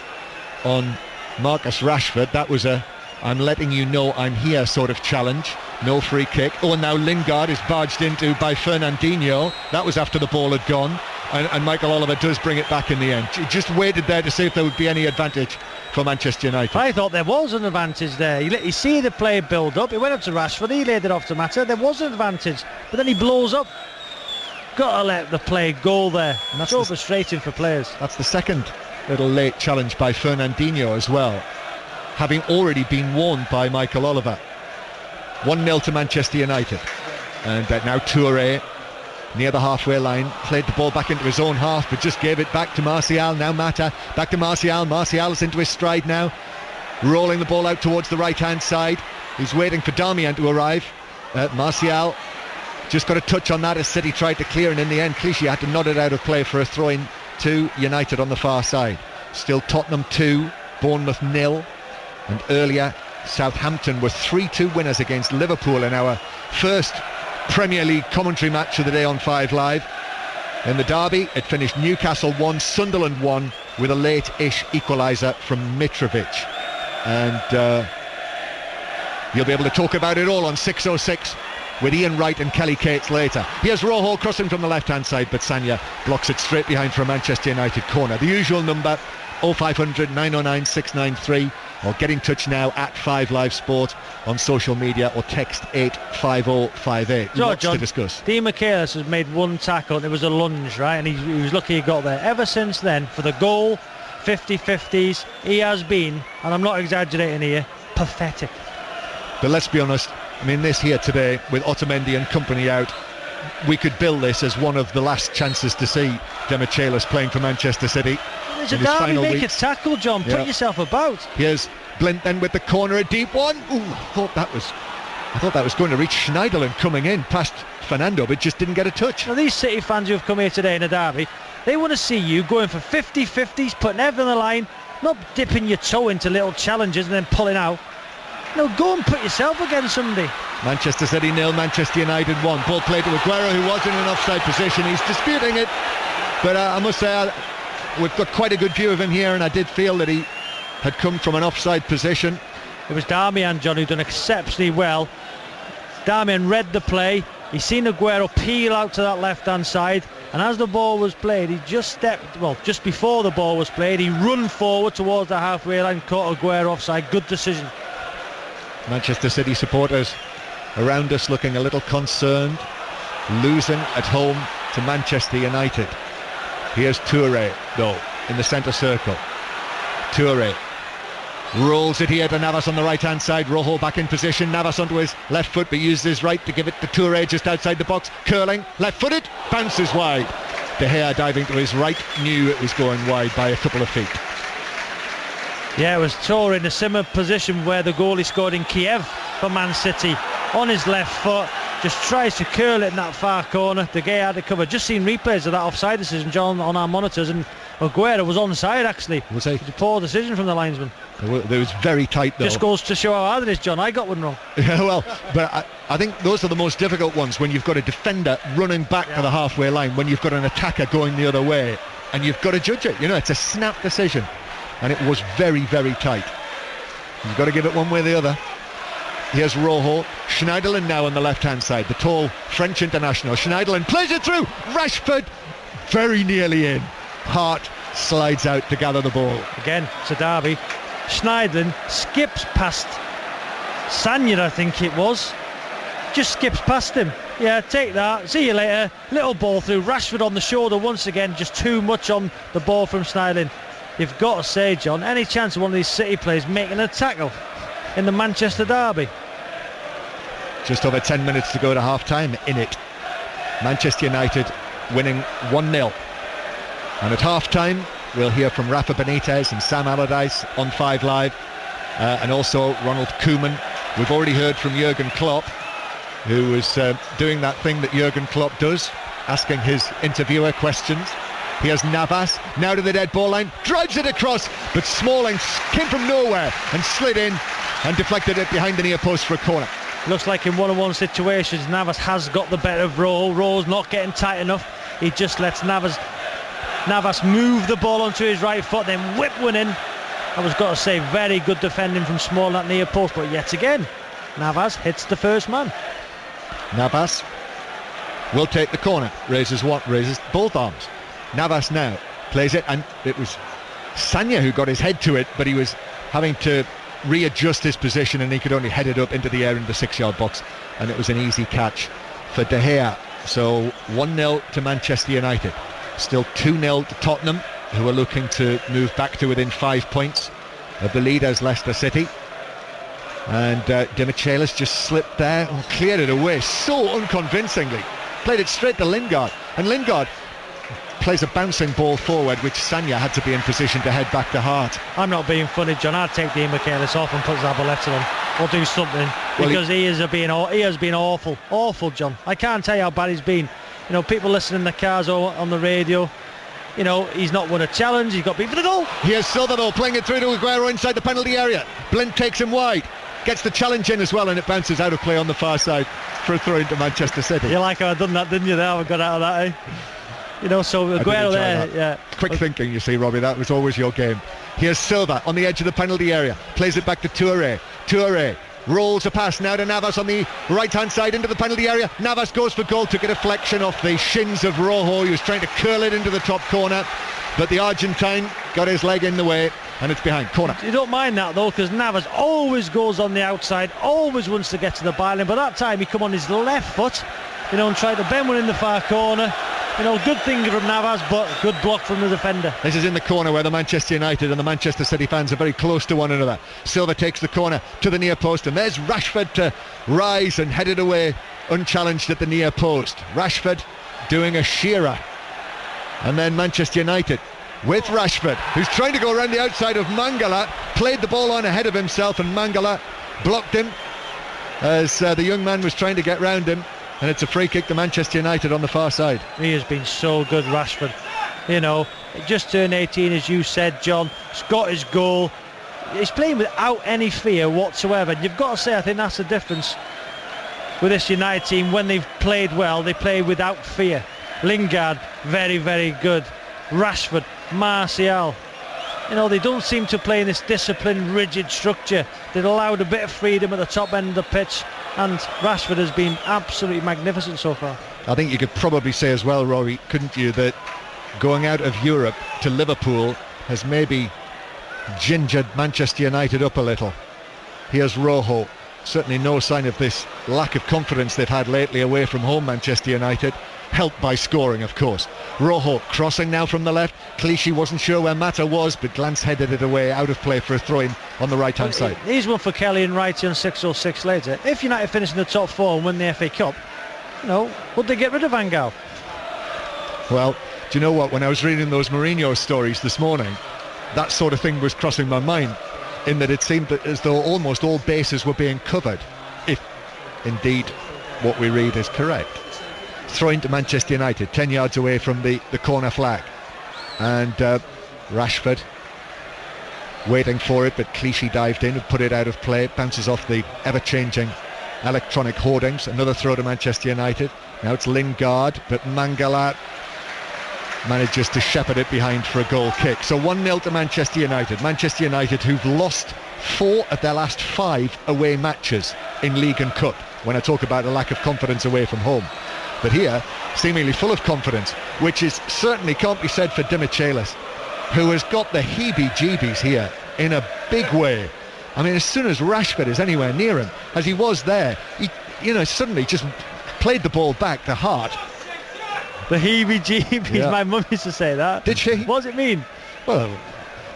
on Marcus Rashford. That was a I'm letting you know I'm here sort of challenge. No free kick. Oh, and now Lingard is barged into by Fernandinho. That was after the ball had gone, and Michael Oliver does bring it back in the end. He just waited there to see if there would be any advantage for Manchester United. I thought there was an advantage there. You see the play build up, it went up to Rashford, he laid it off to Mata. There was an advantage, but then he blows up. Got to let the play go there, and that's so frustrating for players. That's the second little late challenge by Fernandinho as well, having already been warned by Michael Oliver. 1-0 to Manchester United, and now Touré near the halfway line, played the ball back into his own half, but just gave it back to Martial. Now Mata, back to Martial. Martial is into his stride now, rolling the ball out towards the right hand side. He's waiting for Darmian to arrive. Martial just got a touch on that as City tried to clear, and in the end Clichy had to nod it out of play for a throw-in to United on the far side. Still Tottenham 2, Bournemouth 0, and earlier Southampton were 3-2 winners against Liverpool in our first Premier League commentary match of the day on 5 Live. In the derby, it finished Newcastle 1, Sunderland 1, with a late-ish equaliser from Mitrovic. And you'll be able to talk about it all on 606 with Ian Wright and Kelly Cates later. Here's Rojo crossing from the left-hand side, but Sanya blocks it straight behind for a Manchester United corner. The usual number, 0500 909 693, or get in touch now at 5 Live Sport on social media, or text 85058. Lots to discuss. Dean Michaelis has made one tackle, and it was a lunge, right? And he was lucky he got there. Ever since then, for the goal, 50-50s. He has been, and I'm not exaggerating here, pathetic. But let's be honest, I mean, this here today, with Otamendi and company out, we could bill this as one of the last chances to see Demichelis playing for Manchester City. There's a derby, make a tackle, John. Put yourself about. Here's Blint then with the corner, a deep one. Ooh, I thought that was going to reach Schneiderlin coming in past Fernando, but just didn't get a touch. Now, these City fans who have come here today in a derby, they want to see you going for 50-50s, putting everything on the line, not dipping your toe into little challenges and then pulling out. No, go and put yourself against somebody. Manchester City 0, Manchester United 1. Ball played to Aguero, who was in an offside position. He's disputing it, but I must say we've got quite a good view of him here, and I did feel that he had come from an offside position. It was Darmian, John, who done exceptionally well. Darmian read the play. He seen Aguero peel out to that left-hand side, and as the ball was played, he just just before the ball was played, he run forward towards the halfway line, caught Aguero offside. Good decision. Manchester City supporters around us looking a little concerned, losing at home to Manchester United. Here's Touré, though, in the centre circle. Touré rolls it here to Navas on the right-hand side. Rojo back in position. Navas onto his left foot, but uses his right to give it to Touré just outside the box. Curling, left-footed, bounces wide. De Gea diving to his right, knew it was going wide by a couple of feet. Yeah, it was Touré in a similar position where the goalie scored in Kiev for Man City. On his left foot, just tries to curl it in that far corner. De Gea had to cover. Just seen replays of that offside decision, John, on our monitors, and Aguero was onside actually. Was he? It was a poor decision from the linesman. It was very tight though. Just goes to show how hard it is, John. I got one wrong. Yeah, well, but I think those are the most difficult ones, when you've got a defender running back to the halfway line, when you've got an attacker going the other way, and you've got to judge it. You know, it's a snap decision, and it was very, very tight. You've got to give it one way or the other. Here's Rojo. Schneiderlin now on the left-hand side, the tall French international. Schneiderlin plays it through. Rashford very nearly in. Hart slides out to gather the ball. Again, it's a derby. Schneiderlin skips past Sagna, I think it was. Just skips past him. Yeah, take that. See you later. Little ball through. Rashford on the shoulder once again. Just too much on the ball from Schneiderlin. You've got to say, John, any chance of one of these City players making a tackle in the Manchester derby? Just over 10 minutes to go to half-time in it. Manchester United winning 1-0. And at half-time, we'll hear from Rafa Benitez and Sam Allardyce on 5 Live, and also Ronald Koeman. We've already heard from Jurgen Klopp, who was doing that thing that Jurgen Klopp does, asking his interviewer questions. Here's Navas, now to the dead ball line, drives it across, but Smalling came from nowhere and slid in and deflected it behind the near post for a corner. Looks like in one-on-one situations, Navas has got the better of Rojo. Rojo's not getting tight enough. He just lets Navas move the ball onto his right foot, then whip one in. I was got to say, very good defending from Smalling at near post, but yet again, Navas hits the first man. Navas will take the corner, raises both arms. Navas now plays it, and it was Sagna who got his head to it, but he was having to readjust his position, and he could only head it up into the air in the 6-yard box, and it was an easy catch for De Gea. So 1-0 to Manchester United. Still 2-0 to Tottenham, who are looking to move back to within 5 points of the leaders, Leicester City. And Demichelis just slipped there and cleared it away so unconvincingly. Played it straight to Lingard, and Lingard plays a bouncing ball forward, which Sagna had to be in position to head back to Hart. I'm not being funny, John. I'd take Demichelis off and put Zabaleta on, or do something, because he has been awful, John. I can't tell you how bad he's been. You know, people listening in the cars or on the radio, you know, he's not won a challenge. He's got beat for the goal. Here's Silva, though, playing it through to Aguero inside the penalty area. Blint takes him wide, gets the challenge in as well, and it bounces out of play on the far side for a throw into Manchester City. You like how I done that, didn't you? There, I got out of that, eh? You know, so Aguero there, yeah. Quick thinking, you see, Robbie, that was always your game. Here's Silva on the edge of the penalty area, plays it back to Touré. Touré rolls a pass now to Navas on the right-hand side into the penalty area. Navas goes for goal, took a deflection off the shins of Rojo. He was trying to curl it into the top corner, but the Argentine got his leg in the way, and it's behind. Corner. You don't mind that, though, because Navas always goes on the outside, always wants to get to the byline, but that time he come on his left foot, you know, and tried to bend one in the far corner. Good thing from Navas, but good block from the defender. This is in the corner where the Manchester United and the Manchester City fans are very close to one another. Silva takes the corner to the near post, and there's Rashford to rise and head it away unchallenged at the near post. Rashford doing a Shearer, and then Manchester United with Rashford, who's trying to go around the outside of Mangala, played the ball on ahead of himself, and Mangala blocked him as the young man was trying to get round him, and it's a free kick to Manchester United on the far side. He has been so good, Rashford. Just turned 18, as you said, John. He's got his goal. He's playing without any fear whatsoever. And you've got to say, I think that's the difference with this United team. When they've played well, they play without fear. Lingard, very, very good. Rashford, Martial. They don't seem to play in this disciplined, rigid structure. They've allowed a bit of freedom at the top end of the pitch, and Rashford has been absolutely magnificent so far. I think you could probably say as well, Robbie, couldn't you, that going out of Europe to Liverpool has maybe gingered Manchester United up a little. Here's Rojo. Certainly no sign of this lack of confidence they've had lately away from home, Manchester United. Helped by scoring, of course. Rojo crossing now from the left. Clichy wasn't sure where Mata was, but Glance headed it away out of play for a throw-in on the right-hand side. Here's one for Kelly and Wrighty on 6:06 later. If United finish in the top four and win the FA Cup, would they get rid of Van Gaal? Well, do you know what? When I was reading those Mourinho stories this morning, that sort of thing was crossing my mind, in that it seemed as though almost all bases were being covered, if indeed what we read is correct. Throw to Manchester United, 10 yards away from the corner flag, and Rashford waiting for it, but Clichy dived in and put it out of play. Bounces off the ever-changing electronic hoardings. Another throw to Manchester United. Now it's Lingard, but Mangala manages to shepherd it behind for a goal kick. So 1-0 to Manchester United. Manchester United, who've lost 4 of their last 5 away matches in League and Cup, when I talk about a lack of confidence away from home. But here, seemingly full of confidence, which is certainly can't be said for Dimichelis, who has got the heebie-jeebies here in a big way. I mean, as soon as Rashford is anywhere near him, as he was there, he suddenly just played the ball back to Hart. The heebie-jeebies, yeah. My mum used to say that. Did she? What does it mean? Well,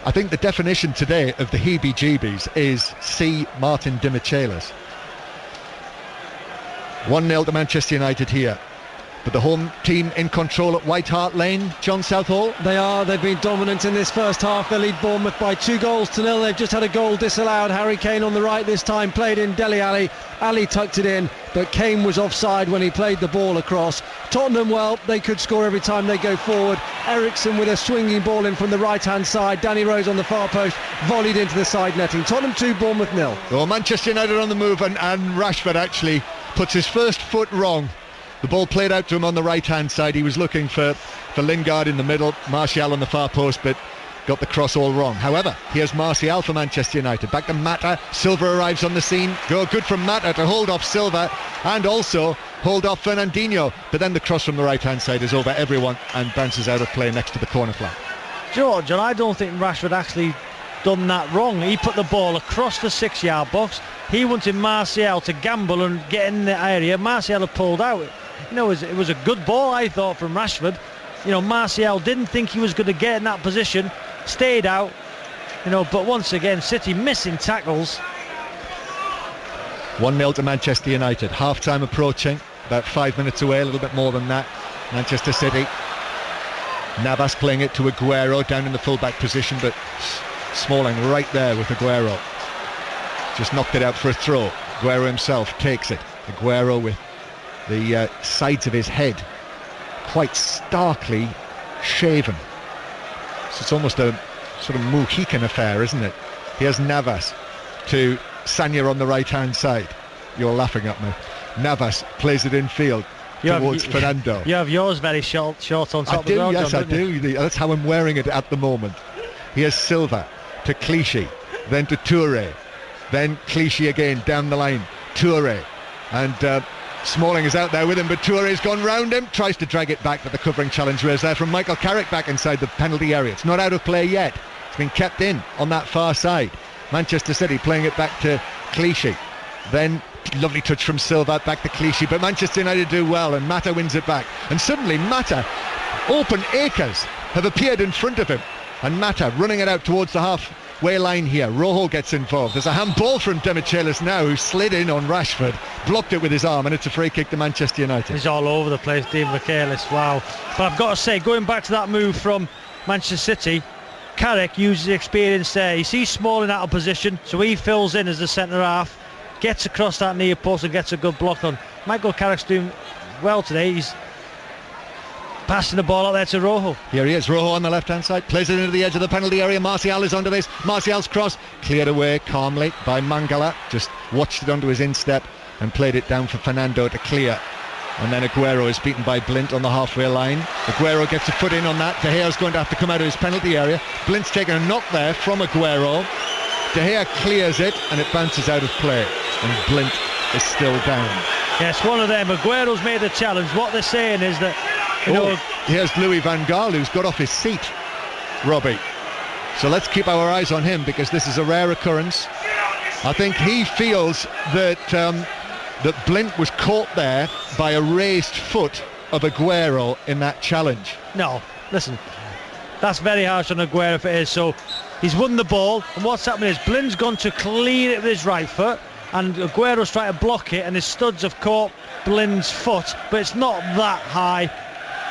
I think the definition today of the heebie-jeebies is see Martin Dimichelis. 1-0 to Manchester United here. But the home team in control at White Hart Lane, John Southall. They are. They've been dominant in this first half. They lead Bournemouth by 2-0. They've just had a goal disallowed. Harry Kane on the right this time, played in Dele Alli. Ali tucked it in, but Kane was offside when he played the ball across. Tottenham, well, they could score every time they go forward. Eriksson with a swinging ball in from the right-hand side. Danny Rose on the far post, volleyed into the side netting. Tottenham 2, Bournemouth 0. Well, Manchester United on the move, and Rashford actually puts his first foot wrong. The ball played out to him on the right-hand side. He was looking for Lingard in the middle, Martial on the far post, but got the cross all wrong. However, here's Martial for Manchester United. Back to Mata. Silva arrives on the scene. Good from Mata to hold off Silva and also hold off Fernandinho. But then the cross from the right-hand side is over everyone and bounces out of play next to the corner flag. John, I don't think Rashford actually done that wrong. He put the ball across the 6-yard box. He wanted Martial to gamble and get in the area. Martial had pulled out. It was a good ball, I thought, from Rashford. Martial didn't think he was going to get in that position, stayed out, but once again, City missing tackles. 1-0 to Manchester United. Half-time approaching, about 5 minutes away, a little bit more than that. Manchester City. Navas playing it to Aguero down in the full-back position, but Smalling right there with Aguero. Just knocked it out for a throw. Aguero himself takes it. Aguero with the sides of his head quite starkly shaven. So it's almost a sort of Mohican affair, isn't it? Here's Navas to Sanya on the right-hand side. You're laughing at me. Navas plays it in field towards Fernando. You have yours very short on top as well, John, yes, I do. That's how I'm wearing it at the moment. Here's Silva to Clichy, then to Touré, then Clichy again down the line. Touré and Smalling is out there with him, but Touré's gone round him, tries to drag it back, but the covering challenge was there from Michael Carrick back inside the penalty area. It's not out of play yet. It's been kept in on that far side. Manchester City playing it back to Clichy. Then Lovely touch from Silva, back to Clichy, but Manchester United do well, and Mata wins it back. And suddenly Mata, open acres have appeared in front of him, and Mata running it out towards the halfway line here. Rojo gets involved. There's a handball from Demichelis now, who slid in on Rashford, blocked it with his arm, and it's a free kick to Manchester United. He's all over the place, Demichelis, wow. But I've got to say, going back to that move from Manchester City, Carrick uses experience there. He sees Smalling out of position, so he fills in as the centre half, gets across that near post and gets a good block on. Michael Carrick's doing well today. He's passing the ball out there to Rojo. Here he is, Rojo on the left-hand side, plays it into the edge of the penalty area. Martial is onto this. Martial's cross cleared away calmly by Mangala. Just watched it onto his instep and played it down for Fernando to clear. And then Aguero is beaten by Blint on the halfway line. Aguero gets a foot in on that. De Gea's going to have to come out of his penalty area. Blint's taking a knock there from Aguero. De Gea clears it and it bounces out of play. And Blint is still down. Yes, one of them. Aguero's made the challenge. What they're saying is that, here's Louis van Gaal, who's got off his seat, Robbie. So let's keep our eyes on him, because this is a rare occurrence. I think he feels that that Blint was caught there by a raised foot of Aguero in that challenge. No, listen, that's very harsh on Aguero if it is. So he's won the ball, and what's happening is Blint's gone to clean it with his right foot, and Aguero's trying to block it, and his studs have caught Blint's foot, but it's not that high.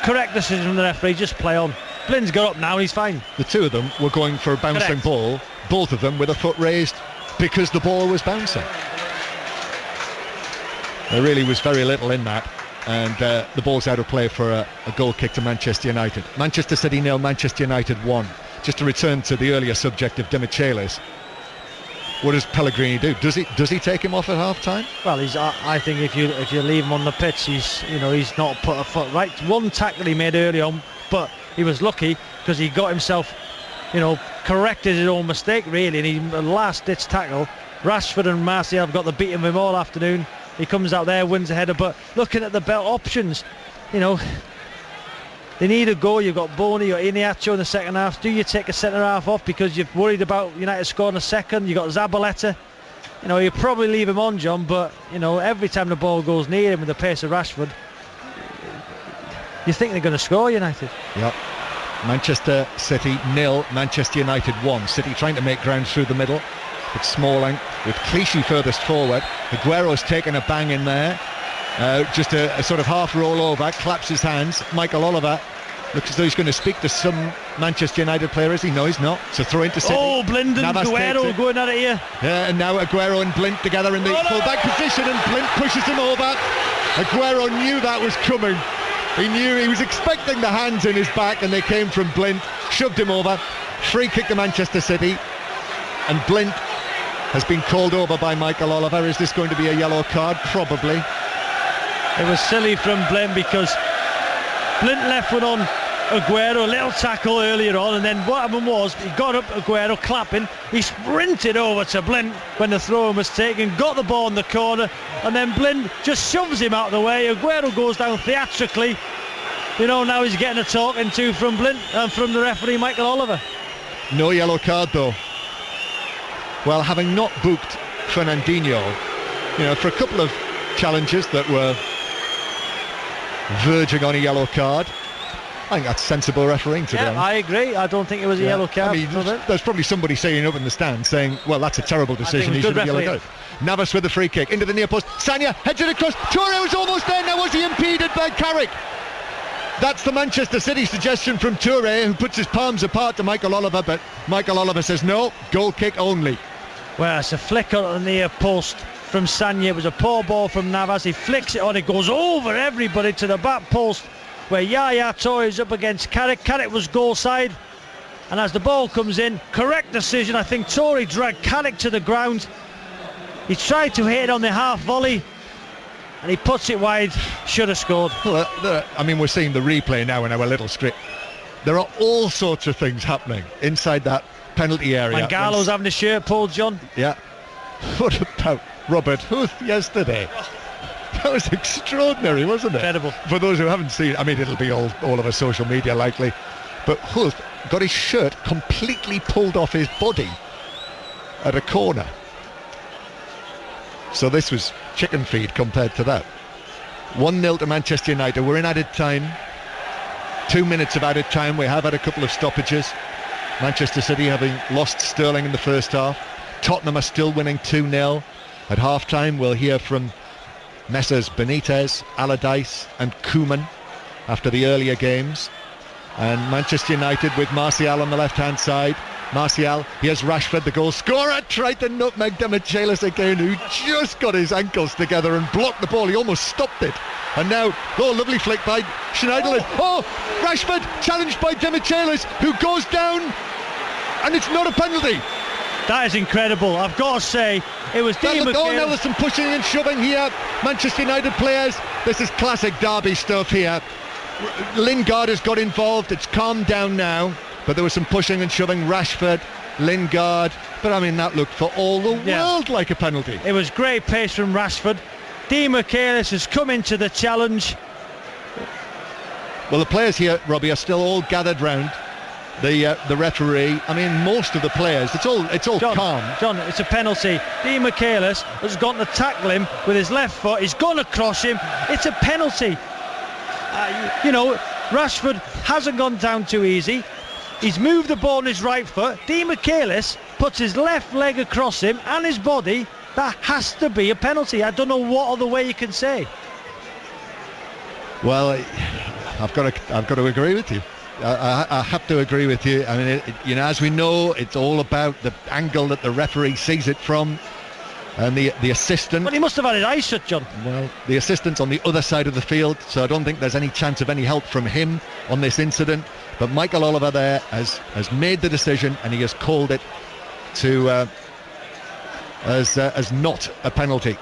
Correct decision from the referee, just play on. Blint's got up now and he's fine. The two of them were going for a bouncing ball, both of them with a foot raised because the ball was bouncing. There really was very little in that, and the ball's out of play for a goal kick to Manchester United. Manchester City 0, Manchester United 1. Just to return to the earlier subject of Demichelis, what does Pellegrini do? Does he take him off at half time? Well, I think if you leave him on the pitch, he's not put a foot right. One tackle he made early on, but he was lucky because he got himself, corrected his own mistake really, and he last ditch tackle. Rashford and Martial have got the beat of him all afternoon. He comes out there, wins a header, but looking at the belt options, they need a goal. You've got Boni or Iheanacho in the second half. Do you take a centre half off because you're worried about United scoring a second? You've got Zabaleta. You probably leave him on, John, but every time the ball goes near him with the pace of Rashford, you think they're going to score, United. Yep. Manchester City 0, Manchester United 1. City trying to make ground through the middle. It's Smalling with Clichy furthest forward. Aguero's taken a bang in there. Just a sort of half roll over, claps his hands. Michael Oliver looks as though he's going to speak to some Manchester United player. Is he? No, he's not. So throw into City. Oh, Blind and Aguero going at it here. Yeah, and now Aguero and Blint together in the full-back position, and Blint pushes him over. Aguero knew that was coming. He was expecting the hands in his back, and they came from Blint. Shoved him over. Free kick to Manchester City. And Blint has been called over by Michael Oliver. Is this going to be a yellow card? Probably. It was silly from Blint because Blint left one on Aguero, a little tackle earlier on, and then what happened was he got up, Aguero clapping, he sprinted over to Blint when the throw was taken, got the ball in the corner, and then Blint just shoves him out of the way. Aguero goes down theatrically. Now he's getting a talking to from Blint and from the referee Michael Oliver. No yellow card though. Well, having not booked Fernandinho, for a couple of challenges that were verging on a yellow card, I think that's sensible refereeing, to be honest. I agree. I don't think it was a yellow card. There's probably somebody saying up in the stand saying, well, that's a terrible decision, he should be yellowed out. Navas with the free kick into the near post. Sanya heads it across. Toure was almost there. Now was he impeded by Carrick? That's the Manchester City suggestion from Toure, who puts his palms apart to Michael Oliver, but Michael Oliver says no, goal kick only. Well, it's a flick on the near post from Sanya. It was a poor ball from Navas. He flicks it on, it goes over everybody to the back post where Yaya Toure is up against Carrick. Carrick was goal side, and as the ball comes in, correct decision. I think Toure dragged Carrick to the ground. He tried to hit it on the half volley and he puts it wide. Should have scored. Well, we're seeing the replay now in our little script. There are all sorts of things happening inside that penalty area. Gallo's having his shirt pulled, John. Yeah. What about Robert Huth yesterday? That was extraordinary, wasn't it? Incredible. For those who haven't seen it, it'll be all over social media likely, but Huth got his shirt completely pulled off his body at a corner. So this was chicken feed compared to that. 1-0 to Manchester United. We're in added time. 2 minutes of added time. We have had a couple of stoppages. Manchester City having lost Sterling in the first half. Tottenham are still winning 2-0. At half-time, we'll hear from Messrs Benitez, Allardyce and Koeman after the earlier games. And Manchester United with Martial on the left-hand side. Martial, here's Rashford, the goal scorer, tried to nutmeg Demichelis again, who just got his ankles together and blocked the ball. He almost stopped it. And now, lovely flick by Schneiderlin. Rashford challenged by Demichelis, who goes down, and it's not a penalty. That is incredible. I've got to say, it was Dean McHale. Now there's some pushing and shoving here. Manchester United players, this is classic derby stuff here. Lingard has got involved. It's calmed down now, but there was some pushing and shoving. Rashford, Lingard, but I mean that looked for all the world like a penalty. It was great pace from Rashford. Dean McHale has come into the challenge. Well, the players here, Robbie, are still all gathered round the referee. I mean, most of the players, it's all calm. John, it's a penalty. Dean McHale has gone to tackle him with his left foot. He's gone across him. It's a penalty. Rashford hasn't gone down too easy. He's moved the ball on his right foot. Dean McHale puts his left leg across him and his body. That has to be a penalty. I don't know what other way you can say. Well, I've got to agree with you. I have to agree with you. I mean, as we know, it's all about the angle that the referee sees it from, and the assistant. But he must have had his eyes shut, John. Well, the assistant's on the other side of the field, so I don't think there's any chance of any help from him on this incident. But Michael Oliver there has made the decision, and he has called it to as not a penalty.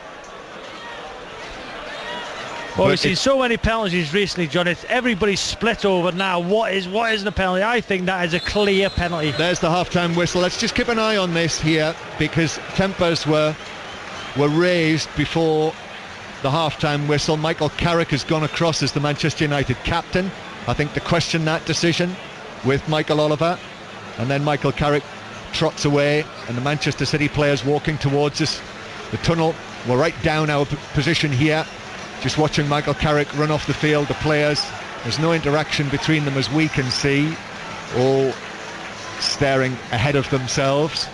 Well, we've seen so many penalties recently, John. It's everybody's split over now. What isn't a penalty? I think that is a clear penalty. There's the half-time whistle. Let's just keep an eye on this here, because tempers were raised before the half-time whistle. Michael Carrick has gone across as the Manchester United captain, I think, to question that decision with Michael Oliver. And then Michael Carrick trots away, and the Manchester City players walking towards us. The tunnel, we're right down our position here. Just watching Michael Carrick run off the field. The players, there's no interaction between them as we can see, all staring ahead of themselves,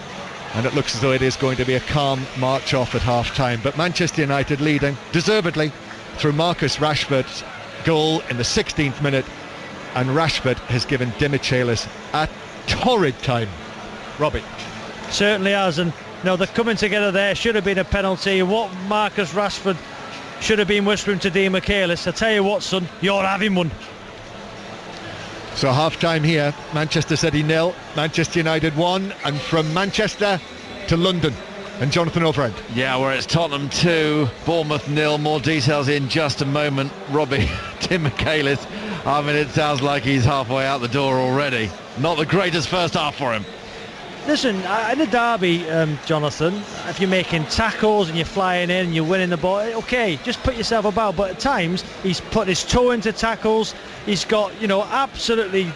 and it looks as though it is going to be a calm march off at half-time. But Manchester United leading, deservedly, through Marcus Rashford's goal in the 16th minute, and Rashford has given Demichelis a torrid time. Robbie. Certainly has, and they're coming together there. Should have been a penalty. What Marcus Rashford should have been whispering to Dean McHale. I tell you what, son, you're having one. So half-time here, Manchester City 0, Manchester United 1, and from Manchester to London. And Jonathan Overend. Yeah, where it's Tottenham 2, Bournemouth 0. More details in just a moment. Robbie, Tim McHale, I mean, it sounds like he's halfway out the door already. Not the greatest first half for him. Listen, in a derby, Jonathan, if you're making tackles and you're flying in and you're winning the ball, okay, just put yourself about. But at times, he's put his toe into tackles. He's got, absolutely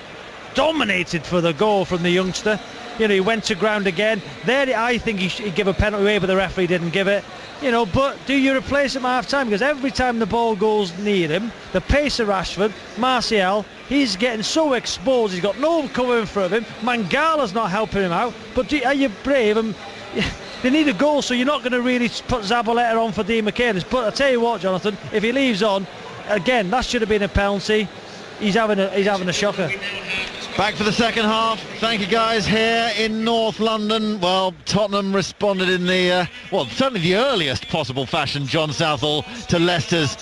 dominated for the goal from the youngster. He went to ground again. There, I think he'd give a penalty away, but the referee didn't give it. But do you replace him at half-time? Because every time the ball goes near him, the pace of Rashford, Martial, he's getting so exposed. He's got no cover in front of him. Mangala's not helping him out. But are you brave? They need a goal, so you're not going to really put Zabaleta on for Dean McHale. But I tell you what, Jonathan, if he leaves on, again, that should have been a penalty. He's having a shocker. Back for the second half. Thank you, guys. Here in North London, well, Tottenham responded in the certainly the earliest possible fashion, John Southall, to Leicester's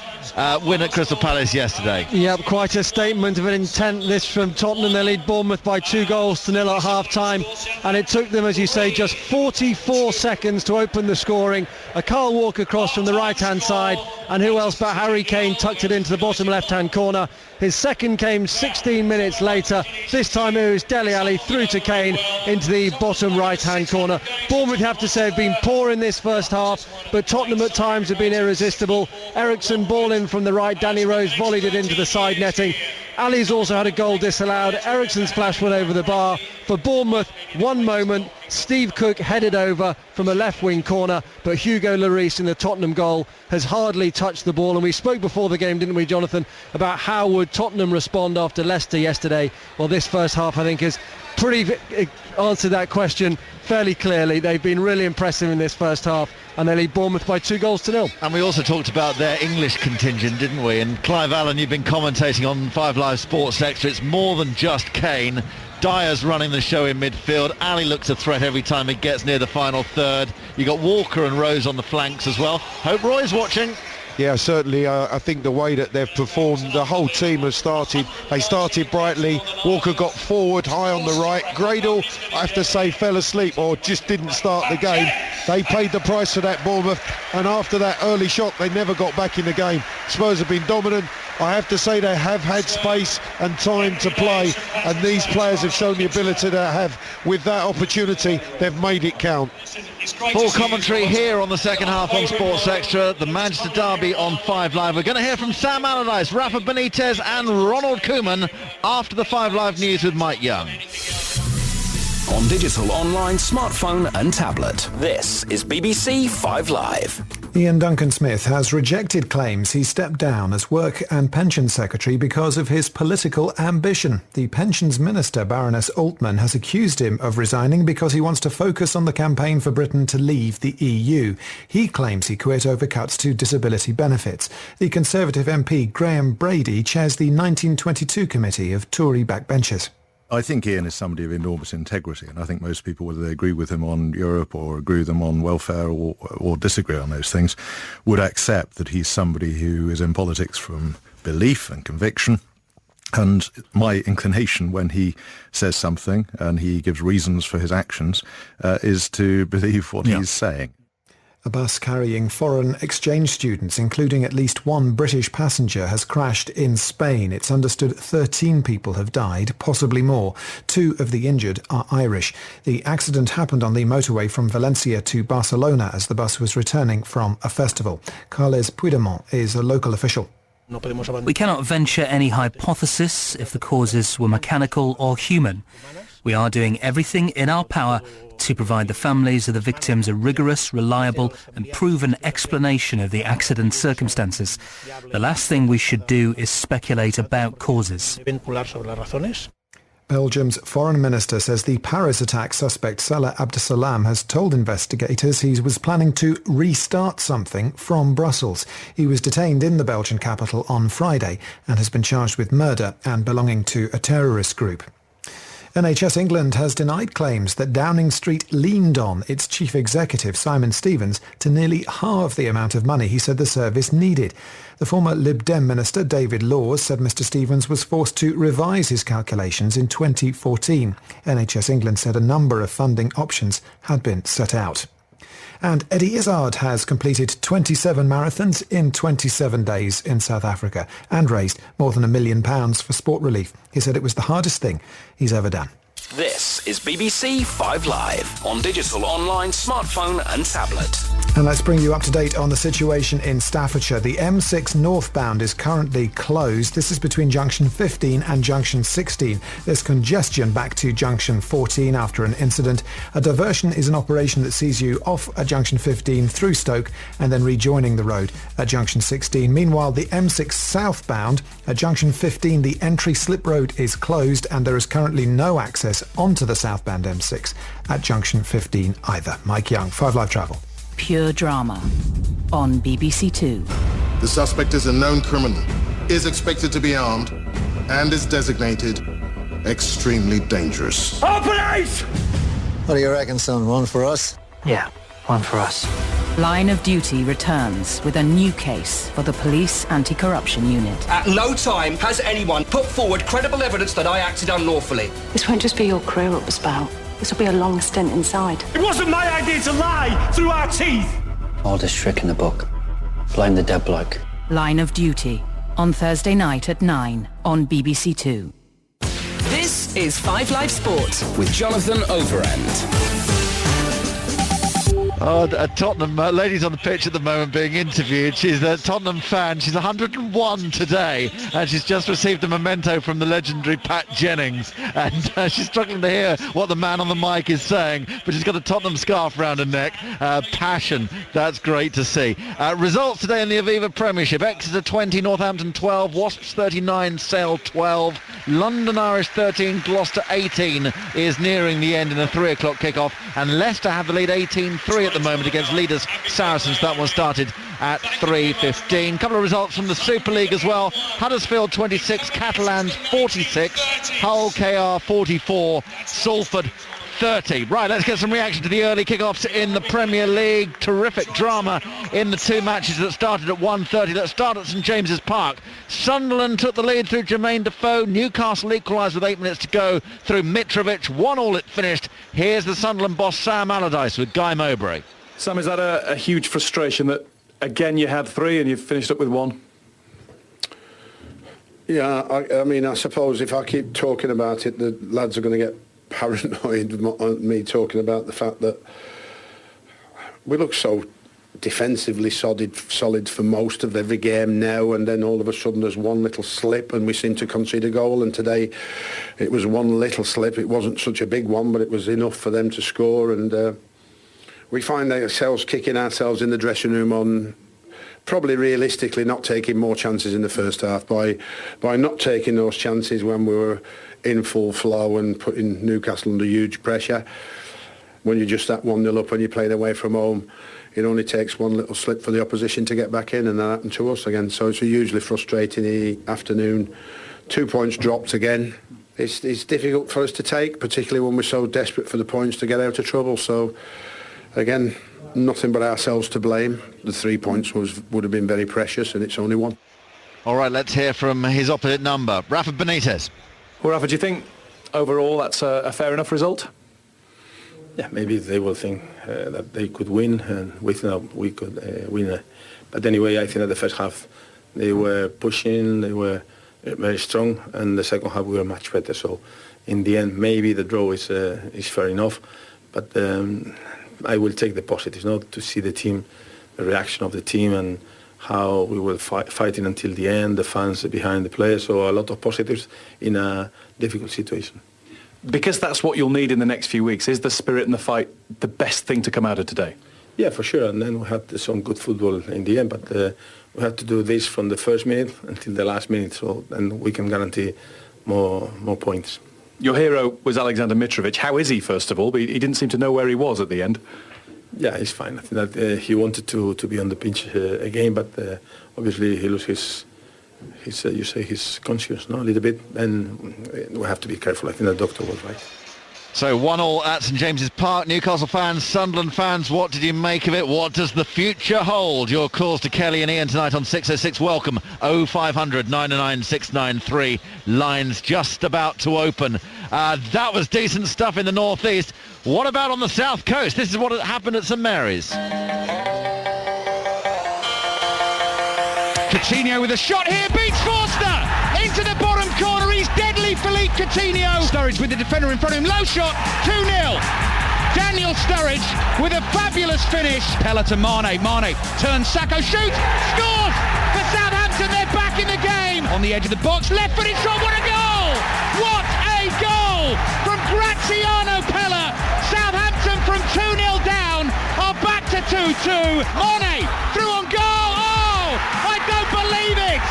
win at Crystal Palace yesterday. Yep, quite a statement of an intent, this from Tottenham. They lead Bournemouth by 2-0 at half-time, and it took them, as you say, just 44 seconds to open the scoring. A Kyle Walker cross from the right-hand side, and who else but Harry Kane tucked it into the bottom left-hand corner. His second came 16 minutes later. This time it was Dele Alli through to Kane into the bottom right-hand corner. Bournemouth, have to say, have been poor in this first half, but Tottenham at times have been irresistible. Eriksson ball in from the right. Danny Rose volleyed it into the side netting. Ali's also had a goal disallowed. Eriksen's flash went over the bar. For Bournemouth, one moment, Steve Cook headed over from a left wing corner, but Hugo Lloris in the Tottenham goal has hardly touched the ball. And we spoke before the game, didn't we, Jonathan, about how would Tottenham respond after Leicester yesterday. Well, this first half, I think, has answered that question fairly clearly. They've been really impressive in this first half, and they lead Bournemouth by 2-0. And we also talked about their English contingent, didn't we? And Clive Allen, you've been commentating on 5 Live Sports Extra. It's more than just Kane. Dyer's running the show in midfield. Ali looks a threat every time he gets near the final third. You got Walker and Rose on the flanks as well. Hope Roy's watching. Yeah, certainly. I think the way that they've performed, the whole team has started. They started brightly. Walker got forward high on the right. Gradle, I have to say, fell asleep or just didn't start the game. They paid the price for that, Bournemouth, and after that early shock, they never got back in the game. Spurs have been dominant. I have to say they have had space and time to play, and these players have shown the ability to have, with that opportunity, they've made it count. Full commentary here on the second half on Sports Extra, the Manchester Derby on 5 Live. We're going to hear from Sam Allardyce, Rafa Benitez and Ronald Koeman after the 5 Live news with Mike Young. On digital, online, smartphone and tablet. This is BBC 5 Live. Ian Duncan-Smith has rejected claims he stepped down as Work and Pensions Secretary because of his political ambition. The Pensions Minister, Baroness Altman, has accused him of resigning because he wants to focus on the campaign for Britain to leave the EU. He claims he quit over cuts to disability benefits. The Conservative MP Graham Brady chairs the 1922 committee of Tory backbenchers. I think Ian is somebody of enormous integrity, and I think most people, whether they agree with him on Europe or agree with him on welfare or disagree on those things, would accept that he's somebody who is in politics from belief and conviction. And my inclination when he says something and he gives reasons for his actions is to believe what he's saying. A bus carrying foreign exchange students, including at least one British passenger, has crashed in Spain. It's understood 13 people have died, possibly more. 2 of the injured are Irish. The accident happened on the motorway from Valencia to Barcelona as the bus was returning from a festival. Carles Puigdemont is a local official. We cannot venture any hypothesis if the causes were mechanical or human. We are doing everything in our power to provide the families of the victims a rigorous, reliable and proven explanation of the accident's circumstances. The last thing we should do is speculate about causes. Belgium's foreign minister says the Paris attack suspect Salah Abdeslam has told investigators he was planning to restart something from Brussels. He was detained in the Belgian capital on Friday and has been charged with murder and belonging to a terrorist group. NHS England has denied claims that Downing Street leaned on its chief executive, Simon Stevens, to nearly halve the amount of money he said the service needed. The former Lib Dem minister, David Laws, said Mr Stevens was forced to revise his calculations in 2014. NHS England said a number of funding options had been set out. And Eddie Izzard has completed 27 marathons in 27 days in South Africa and raised more than £1 million for sport relief. He said it was the hardest thing he's ever done. This is BBC 5 Live. On digital, online, smartphone and tablet. And let's bring you up to date on the situation in Staffordshire. The M6 northbound is currently closed. This is between junction 15 and junction 16. There's congestion back to junction 14 after an incident. A diversion is an operation that sees you off at junction 15 through Stoke and then rejoining the road at junction 16. Meanwhile, the M6 southbound at junction 15, the entry slip road is closed and there is currently no access onto the southbound M6 at junction 15 either. Mike Young, 5 Live Travel. Pure drama on BBC Two. The suspect is a known criminal, is expected to be armed, and is designated extremely dangerous. Oh, police! What do you reckon, son? One for us? Yeah, one for us. Line of Duty returns with a new case for the Police Anti-Corruption Unit. At no time has anyone put forward credible evidence that I acted unlawfully. This won't just be your career up the spout. This will be a long stint inside. It wasn't my idea to lie through our teeth. Oldest trick in the book. Blame the dead bloke. Line of Duty on Thursday night at 9 on BBC Two. This is 5 Live Sport with Jonathan Overend. Oh, a Tottenham lady's on the pitch at the moment being interviewed. She's a Tottenham fan. She's 101 today, and she's just received a memento from the legendary Pat Jennings. And she's struggling to hear what the man on the mic is saying, but she's got a Tottenham scarf around her neck. Passion. That's great to see. Results today in the Aviva Premiership: Exeter 20, Northampton 12, Wasps 39, Sale 12, London Irish 13, Gloucester 18 is nearing the end in a 3 o'clock kickoff, and Leicester have the lead 18-3 at the moment against leaders Saracens. That one started at 3:15. Couple of results from the Super League as well. Huddersfield 26, Catalans 46, Hull KR 44, Salford 30. Right, let's get some reaction to the early kickoffs in the Premier League. Terrific drama in the two matches that started at 1:30. Let's start at St James's Park. Sunderland took the lead through Jermaine Defoe. Newcastle equalised with 8 minutes to go through Mitrovic. 1-1 it finished. Here's the Sunderland boss Sam Allardyce with Guy Mowbray. Sam, is that a huge frustration that again you had 3 and you've finished up with 1? Yeah, I mean, I suppose if I keep talking about it, the lads are going to get paranoid on me talking about the fact that we look so defensively solid for most of every game now, and then all of a sudden there's one little slip and we seem to concede a goal. And today it was one little slip. It wasn't such a big one, but it was enough for them to score. And we find ourselves kicking ourselves in the dressing room on probably realistically not taking more chances in the first half by not taking those chances when we were in full flow and putting Newcastle under huge pressure. When you're just at 1-0 up and you're playing away from home, it only takes one little slip for the opposition to get back in, and that happened to us again. So it's a hugely frustrating afternoon. 2 points dropped again. It's difficult for us to take, particularly when we're so desperate for the points to get out of trouble. So again, nothing but ourselves to blame. The 3 points would have been very precious, and it's only 1. All right, let's hear from his opposite number, Rafa Benitez. Well, Rafa, do you think overall that's a fair enough result? Yeah, maybe they will think that they could win, and we could win. But anyway, I think that the first half they were pushing, they were very strong, and the second half we were much better. So in the end, maybe the draw is fair enough. But I will take the positives, to see the team, the reaction of the team, and how we were fighting until the end, the fans behind the players. So a lot of positives in a difficult situation. Because that's what you'll need in the next few weeks. Is the spirit and the fight the best thing to come out of today? Yeah, for sure. And then we had some good football in the end, but we had to do this from the first minute until the last minute, so then we can guarantee more points. Your hero was Alexander Mitrovic. How is he, first of all? But he didn't seem to know where he was at the end. Yeah, he's fine. I think that he wanted to be on the pitch again, but obviously he lost his conscience, a little bit. Then we have to be careful. I think the doctor was right. So 1-1 at St James's Park. Newcastle fans, Sunderland fans, what did you make of it? What does the future hold? Your calls to Kelly and Ian tonight on 606. Welcome. 0500 999 693. Lines just about to open. That was decent stuff in the northeast. What about on the south coast? This is what happened at St Mary's. Coutinho with a shot here, beats Forster into the bottom corner. He's deadly, Philippe Coutinho. Sturridge with the defender in front of him, low shot, 2-0. Daniel Sturridge with a fabulous finish. Pella to Mane, turns, Sacco shoots, scores for Southampton. They're back in the game. On the edge of the box, left-footed shot, what a goal! What a goal from Graziano Pella. Southampton from 2-0 down are back to 2-2. Mane through on goal. I don't believe it!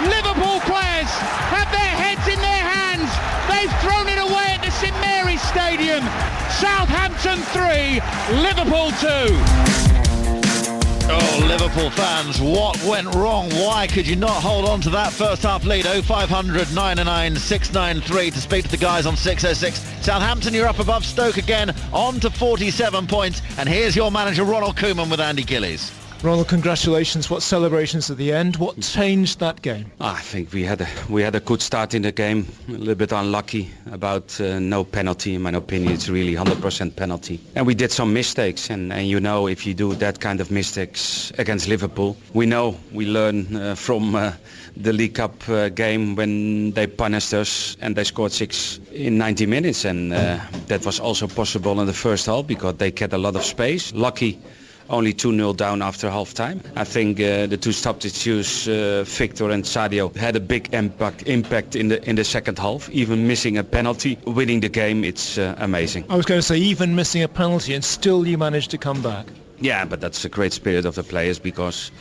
Liverpool players have their heads in their hands. They've thrown it away at the St Mary's Stadium. Southampton 3, Liverpool 2. Oh, Liverpool fans, what went wrong? Why could you not hold on to that first half lead? 0500 999 693 to speak to the guys on 606. Southampton, you're up above Stoke again, on to 47 points. And here's your manager, Ronald Koeman, with Andy Gillies. Ronald, congratulations. What celebrations at the end? What changed that game? I think we had a good start in the game. A little bit unlucky about no penalty. In my opinion, it's really 100% penalty. And we did some mistakes. And you know, if you do that kind of mistakes against Liverpool, we learn from the League Cup game when they punished us and they scored 6 in 90 minutes. And that was also possible in the first half because they get a lot of space. Lucky. Only 2-0 down after half-time. I think the two substitutes, Victor and Sadio, had a big impact in the second half. Even missing a penalty, winning the game, it's amazing. I was going to say, even missing a penalty and still you managed to come back. Yeah, but that's a great spirit of the players because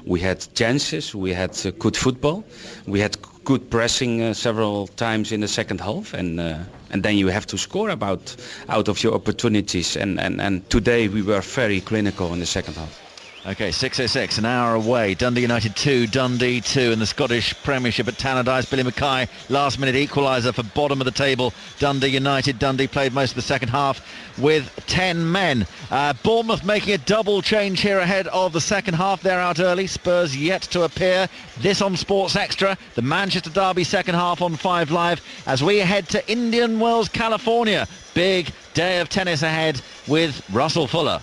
we had chances, we had good football, we had good pressing several times in the second half, and then you have to score out of your opportunities. And today we were very clinical in the second half. Okay, 6:06, an hour away. Dundee United 2, Dundee 2 in the Scottish Premiership at Tannadice. Billy Mackay, last-minute equaliser for bottom of the table. Dundee United. Dundee played most of the second half with 10 men. Bournemouth making a double change here ahead of the second half. They're out early. Spurs yet to appear. This on Sports Extra. The Manchester Derby second half on 5 Live as we head to Indian Wells, California. Big day of tennis ahead with Russell Fuller.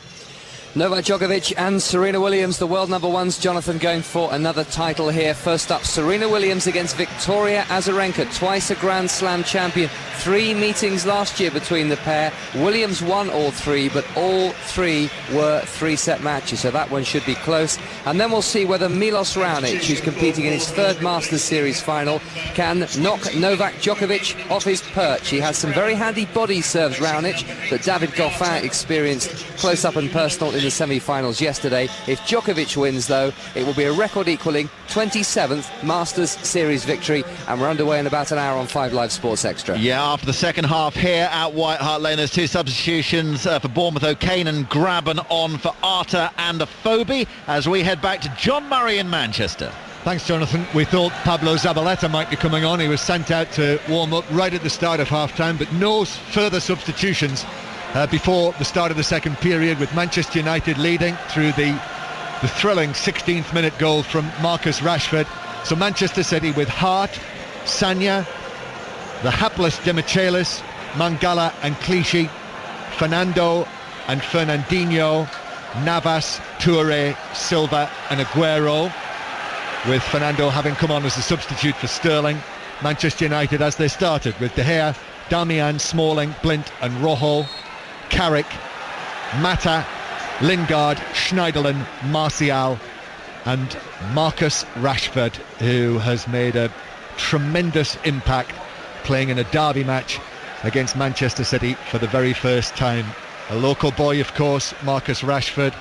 Novak Djokovic and Serena Williams, the world number ones, Jonathan, going for another title here. First up, Serena Williams against Victoria Azarenka, twice a Grand Slam champion. 3 meetings last year between the pair. Williams won all 3, but all 3 were 3-set matches, so that one should be close. And then we'll see whether Milos Raonic, who's competing in his 3rd Masters Series final, can knock Novak Djokovic off his perch. He has some very handy body serves, Raonic, that David Goffin experienced close up and personal in the semi-finals yesterday. If Djokovic wins, though, it will be a record-equalling 27th Masters Series victory, and we're underway in about an hour on 5 Live Sports Extra. Yeah, after the second half here at White Hart Lane, there's 2 substitutions for Bournemouth. O'Kane and Graben on for Arter and Afobe as we head back to John Murray in Manchester. Thanks, Jonathan. We thought Pablo Zabaleta might be coming on. He was sent out to warm up right at the start of half-time, but no further substitutions before the start of the second period, with Manchester United leading through the thrilling 16th minute goal from Marcus Rashford. So Manchester City with Hart, Sanya, the hapless Demichelis, Mangala and Clichy, Fernando and Fernandinho, Navas, Touré, Silva and Aguero, with Fernando having come on as a substitute for Sterling. Manchester United as they started with De Gea, Darmian, Smalling, Blint and Rojo, Carrick, Mata, Lingard, Schneiderlin, Martial and Marcus Rashford, who has made a tremendous impact playing in a derby match against Manchester City for the very first time. A local boy, of course, Marcus Rashford,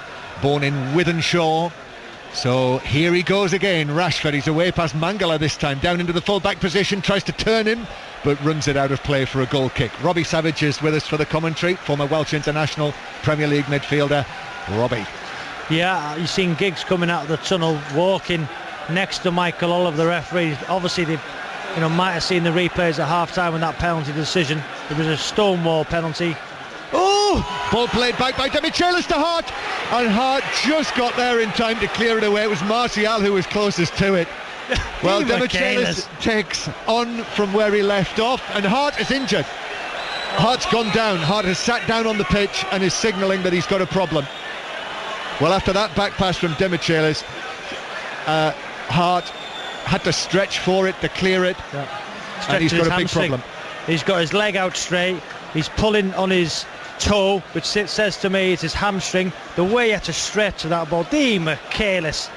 born in Wythenshawe. So here he goes again, Rashford. He's away past Mangala this time, down into the full-back position, tries to turn him, but runs it out of play for a goal kick. Robbie Savage is with us for the commentary, former Welsh international, Premier League midfielder. Robbie. Yeah, you've seen Giggs coming out of the tunnel, walking next to Michael Oliver, the referee. Obviously, they might have seen the replays at half-time when that penalty decision. It was a stonewall penalty. Oh! Ball played back by Demichelis to Hart, and Hart just got there in time to clear it away. It was Martial who was closest to it. Well, Demichelis takes on from where he left off, and Hart is injured. Hart's gone down. Hart has sat down on the pitch and is signalling that he's got a problem. Well, after that back pass from Demichelis, Hart had to stretch for it to clear it, and he's got a big problem. He's got his leg out straight, he's pulling on his toe, which says to me it's his hamstring. The way he had to stretch to that ball, Di Michaelis,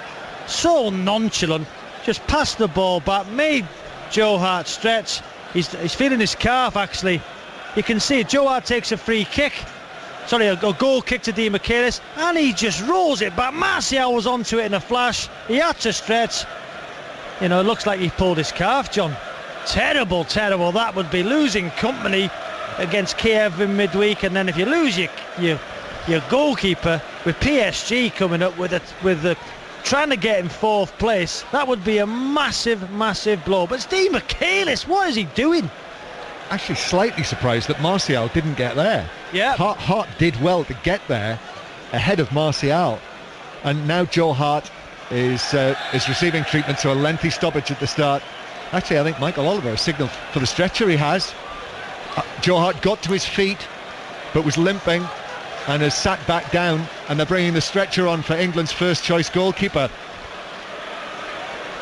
so nonchalant, just passed the ball back, made Joe Hart stretch. He's feeling his calf, actually. You can see it. Joe Hart takes a free kick, a goal kick to Di Michaelis, and he just rolls it back. Martial was onto it in a flash. He had to stretch. It looks like he pulled his calf, John. Terrible. That would be losing company against Kiev in midweek, and then if you lose your goalkeeper with PSG coming up with the trying to get in 4th place, that would be a massive blow. But it's Di Michaelis, what is he doing? Actually slightly surprised that Martial didn't get there. Yeah, Hart did well to get there ahead of Martial, And now Joe Hart is receiving treatment, so a lengthy stoppage at the start. Actually, I think Michael Oliver has signalled for the stretcher. He has. Joe Hart got to his feet, but was limping and has sat back down, and they're bringing the stretcher on for England's first choice goalkeeper.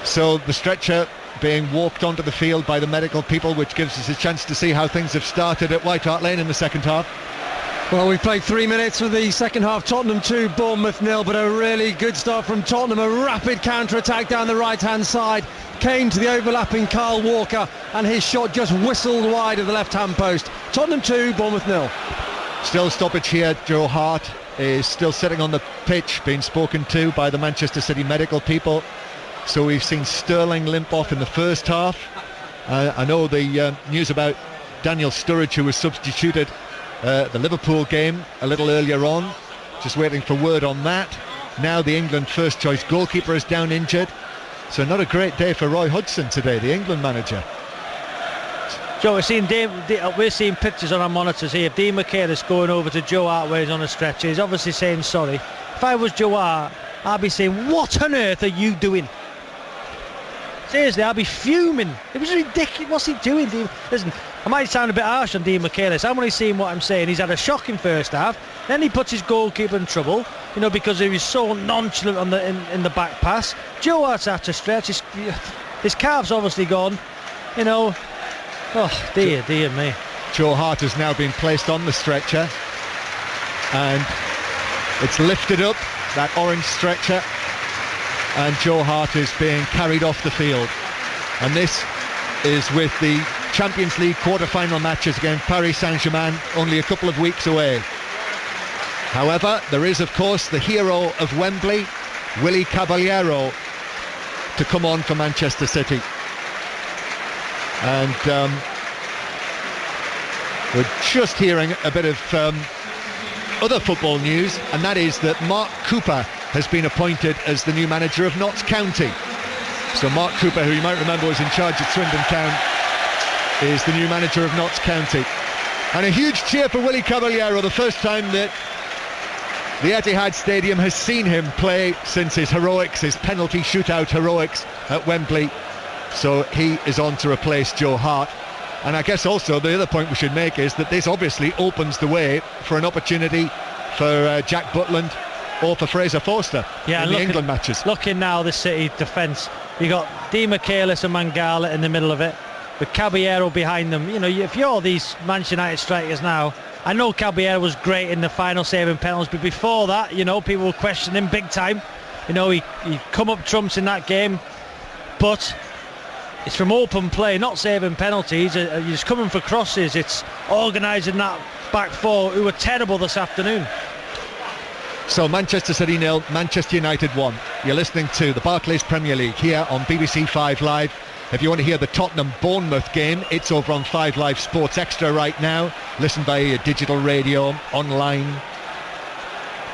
So the stretcher being walked onto the field by the medical people, which gives us a chance to see how things have started at White Hart Lane in the second half. Well, we've played 3 minutes of the second half. Tottenham 2, Bournemouth 0, but a really good start from Tottenham. A rapid counter-attack down the right-hand side. Came to the overlapping Kyle Walker, and his shot just whistled wide of the left-hand post. Tottenham 2, Bournemouth 0. Still stoppage here. Joe Hart is still sitting on the pitch, being spoken to by the Manchester City medical people. So we've seen Sterling limp off in the first half. I know the news about Daniel Sturridge, who was substituted the Liverpool game a little earlier on. Just waiting for word on that. Now the England first choice goalkeeper is down injured. So not a great day for Roy Hodgson today, the England manager. Joe, we're seeing pictures on our monitors here. Dean Michaelis going over to Joe Hart where he's on a stretcher. He's obviously saying sorry. If I was Joe Hart, I'd be saying, what on earth are you doing? Seriously, I'd be fuming. It was ridiculous. What's he doing? Listen, I might sound a bit harsh on Dean Michaelis. I'm only seeing what I'm saying. He's had a shocking first half. Then he puts his goalkeeper in trouble, because he was so nonchalant on in the back pass. Joe Hart's had to stretch. His calf's obviously gone. Oh, dear me. Joe Hart has now been placed on the stretcher, and it's lifted up, that orange stretcher, and Joe Hart is being carried off the field. And this is with the Champions League quarter-final matches against Paris Saint-Germain only a couple of weeks away. However, there is, of course, the hero of Wembley, Willy Caballero, to come on for Manchester City. And we're just hearing a bit of other football news, and that is that Mark Cooper has been appointed as the new manager of Notts County. So Mark Cooper, who you might remember was in charge at Swindon Town, is the new manager of Notts County. And a huge cheer for Willy Caballero, the first time that the Etihad Stadium has seen him play since his penalty shootout heroics at Wembley. So he is on to replace Joe Hart. And I guess also the other point we should make is that this obviously opens the way for an opportunity for Jack Butland or for Fraser Forster in the England matches. Looking now, the City defence, you got Dean Michaelis and Mangala in the middle of it, with Caballero behind them. If you're these Manchester United strikers now, I know Caballero was great in the final saving penalties, but before that, people were questioning him big time. He come up trumps in that game, but it's from open play, not saving penalties. He's coming for crosses. It's organising that back four, who were terrible this afternoon. So Manchester City 0, Manchester United 1. You're listening to the Barclays Premier League here on BBC 5 Live. If you want to hear the Tottenham-Bournemouth game, it's over on 5 Live Sports Extra right now. Listen via digital radio, online,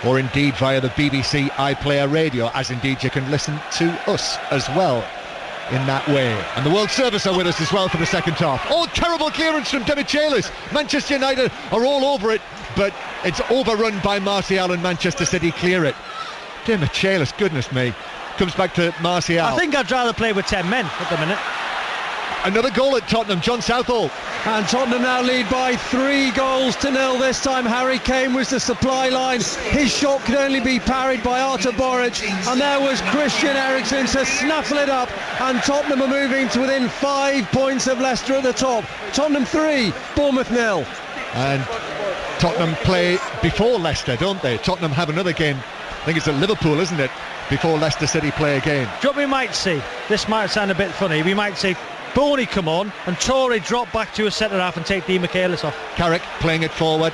or indeed via the BBC iPlayer radio, as indeed you can listen to us as well in that way. And the World Service are with us as well for the second half. Oh, terrible clearance from Demichelis. Manchester United are all over it, but it's overrun by Martial, and Manchester City clear it. Demichelis, goodness me. Comes back to Martial. I think I'd rather play with 10 men at the minute. Another goal at Tottenham, John Southall. And Tottenham now lead by 3-0 this time. Harry Kane was the supply line. His shot could only be parried by Artur Boruc, and there was Christian Eriksen to snaffle it up, and Tottenham are moving to within 5 points of Leicester at the top. Tottenham 3, Bournemouth 0. And Tottenham play before Leicester, don't they? Tottenham have another game, I think it's at Liverpool, isn't it, before Leicester City play again. Do you know what we might see? This might sound a bit funny. We might see Boney come on and Torre drop back to a centre-half and take Dean Michaelis off. Carrick playing it forward.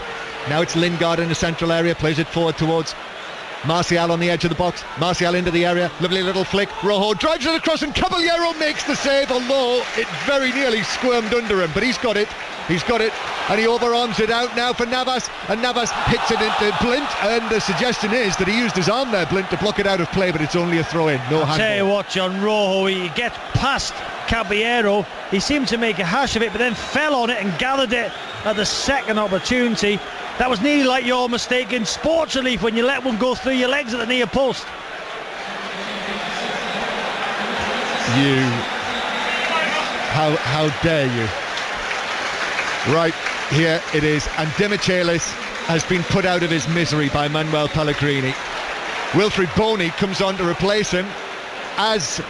Now it's Lingard in the central area, plays it forward towards Martial on the edge of the box. Martial into the area, lovely little flick. Rojo drives it across and Caballero makes the save, although it very nearly squirmed under him, but he's got it. He's got it, and he overarms it out now for Navas, and Navas hits it into Blint, and the suggestion is that he used his arm there, Blint, to block it out of play, but it's only a throw-in, no handball. I'll tell you what, John, Rojo, he gets past Caballero, he seemed to make a hash of it, but then fell on it and gathered it at the second opportunity. That was nearly like your mistake in Sports Relief when you let one go through your legs at the near post. How dare you? Right, here it is, and Demichelis has been put out of his misery by Manuel Pellegrini. Wilfried Boney comes on to replace him, as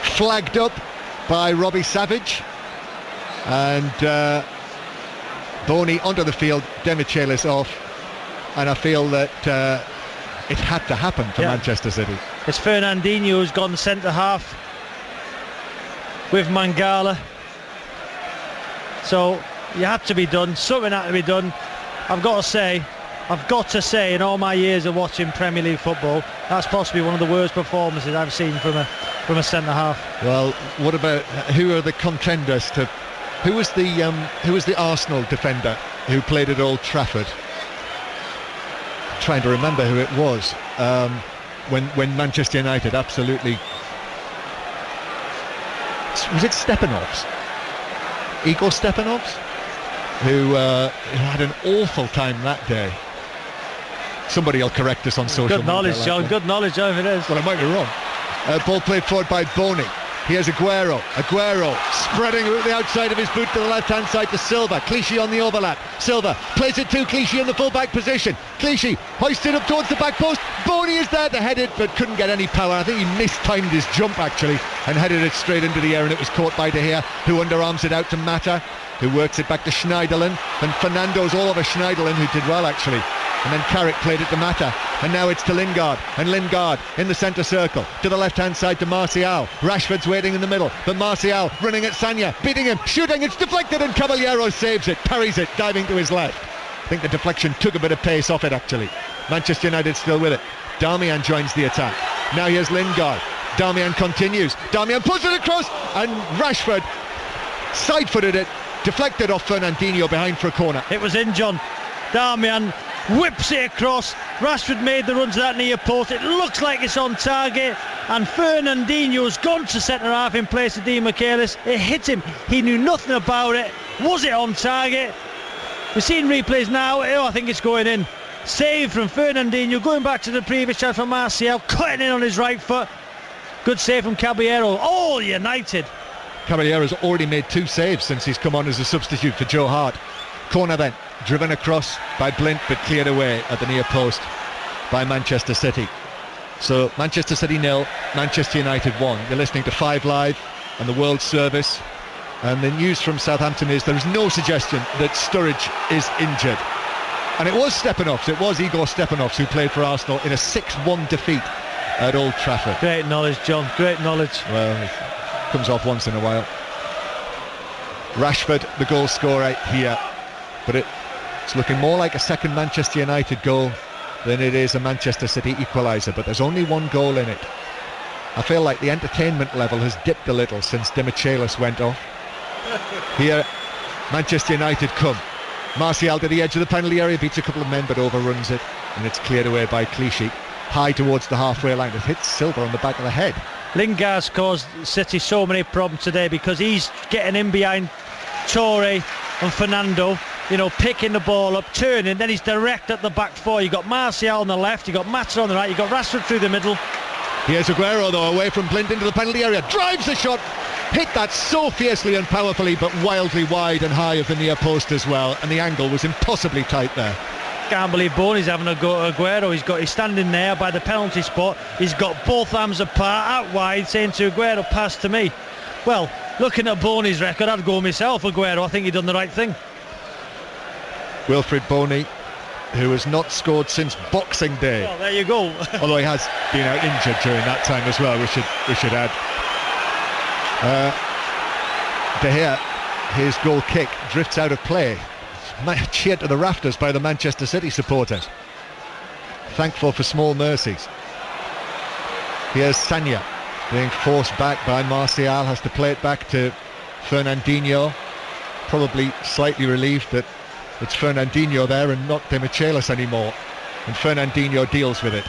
flagged up by Robbie Savage, and Boney onto the field, Demichelis off, and I feel that it had to happen for Manchester City. It's Fernandinho who's gone centre half with Mangala, so you had to be done, something had to be done. I've got to say, in all my years of watching Premier League football, that's possibly one of the worst performances I've seen from a centre half. Well, what about who are the contenders to? Who was the Arsenal defender who played at Old Trafford? I'm trying to remember who it was when Manchester United absolutely. Was it Stepanovs? Igor Stepanovs, who had an awful time that day. Somebody will correct us on social media. Good knowledge, John. Good knowledge, John, if it is. Well, I might be wrong. Ball played forward by Boney. Here's Aguero spreading with the outside of his boot to the left-hand side to Silva. Clichy on the overlap. Silva plays it to Clichy in the full-back position. Clichy hoisted up towards the back post. Boney is there to head it, but couldn't get any power. I think he mistimed his jump, actually, and headed it straight into the air, and it was caught by De Gea, who underarms it out to Mata, who works it back to Schneiderlin, and Fernando's all over Schneiderlin, who did well, actually. And then Carrick played it to Mata, and now it's to Lingard, and Lingard in the centre circle, to the left-hand side to Martial. Rashford's waiting in the middle, but Martial running at Sagna, beating him, shooting, it's deflected, and Caballero saves it, parries it, diving to his left. I think the deflection took a bit of pace off it, actually. Manchester United still with it. Darmian joins the attack. Now here's Lingard. Darmian continues. Darmian puts it across, and Rashford side-footed it, deflected off Fernandinho behind for a corner. It was in, John. Darmian whips it across. Rashford made the run to that near post. It looks like it's on target, and Fernandinho's gone to centre half in place of Di Michaelis. It hit him. He knew nothing about it. Was it on target? We're seeing replays now. I think it's going in. Save from Fernandinho, going back to the previous chance from Martial, cutting in on his right foot. Good save from Caballero. All United. Caballero's already made 2 saves since he's come on as a substitute for Joe Hart. Corner then, driven across by Blint, but cleared away at the near post by Manchester City. So Manchester City 0, Manchester United 1. You're listening to 5 Live and the World Service, and the news from Southampton is there is no suggestion that Sturridge is injured. And it was Igor Stepanovs who played for Arsenal in a 6-1 defeat at Old Trafford. Great knowledge, John, great knowledge. Well, it comes off once in a while. Rashford, the goal scorer here, but it's looking more like a second Manchester United goal than it is a Manchester City equaliser, but there's only 1 goal in it. I feel like the entertainment level has dipped a little since Demichelis went off. Here, Manchester United come. Martial to the edge of the penalty area, beats a couple of men but overruns it, and it's cleared away by Clichy. High towards the halfway line. It hits Silva on the back of the head. Lingard's caused City so many problems today because he's getting in behind Torre and Fernando, picking the ball up, turning, then he's direct at the back 4. You've got Martial on the left, you've got Mata on the right, you've got Rashford through the middle. Here's Aguero though, away from Blint into the penalty area, drives the shot, hit that so fiercely and powerfully, but wildly wide and high of the near post as well, and the angle was impossibly tight there. Can't believe Boney's having a go at Aguero. He's standing there by the penalty spot, he's got both arms apart out wide, saying to Aguero, pass to me. Well, looking at Boney's record, I'd go myself, Aguero. I think he'd done the right thing. Wilfried Boney, who has not scored since Boxing Day. Well, there you go. Although he has been out injured during that time as well, we should add. De Gea, his goal kick drifts out of play. Cheered to the rafters by the Manchester City supporters. Thankful for small mercies. Here's Sagna being forced back by Martial, has to play it back to Fernandinho. probably slightly relieved that it's Fernandinho there and not De Michelis anymore, and Fernandinho deals with it.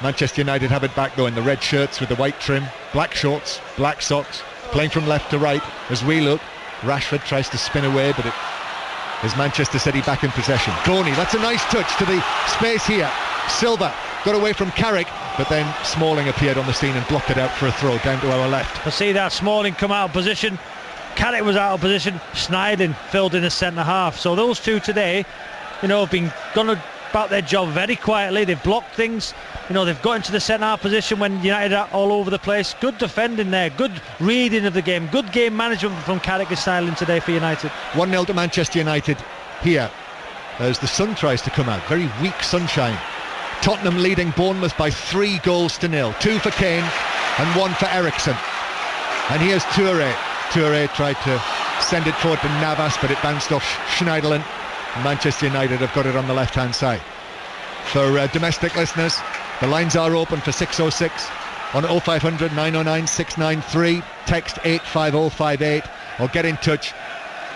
Manchester United have it back though in the red shirts with the white trim, black shorts, black socks, playing from left to right as we look. Rashford tries to spin away, but it is Manchester City back in possession. Boney, that's a nice touch to the space here. Silva got away from Carrick, but then Smalling appeared on the scene and blocked it out for a throw down to our left. I see that Smalling come out of position. Carrick was out of position. Schneidlin filled in the centre half. So those two today, have been gone about their job very quietly. They've blocked things. They've got into the centre half position when United are all over the place. Good defending there. Good reading of the game. Good game management from Carrick and Schneidlin today for United. 1-0 to Manchester United here as the sun tries to come out. Very weak sunshine. Tottenham leading Bournemouth by 3 goals to 0. 2 for Kane and 1 for Eriksen. And here's Touré. Touré tried to send it forward to Navas, but it bounced off Schneiderlin. Manchester United have got it on the left-hand side. For domestic listeners, the lines are open for 606 on 0500 909 693. Text 85058 or get in touch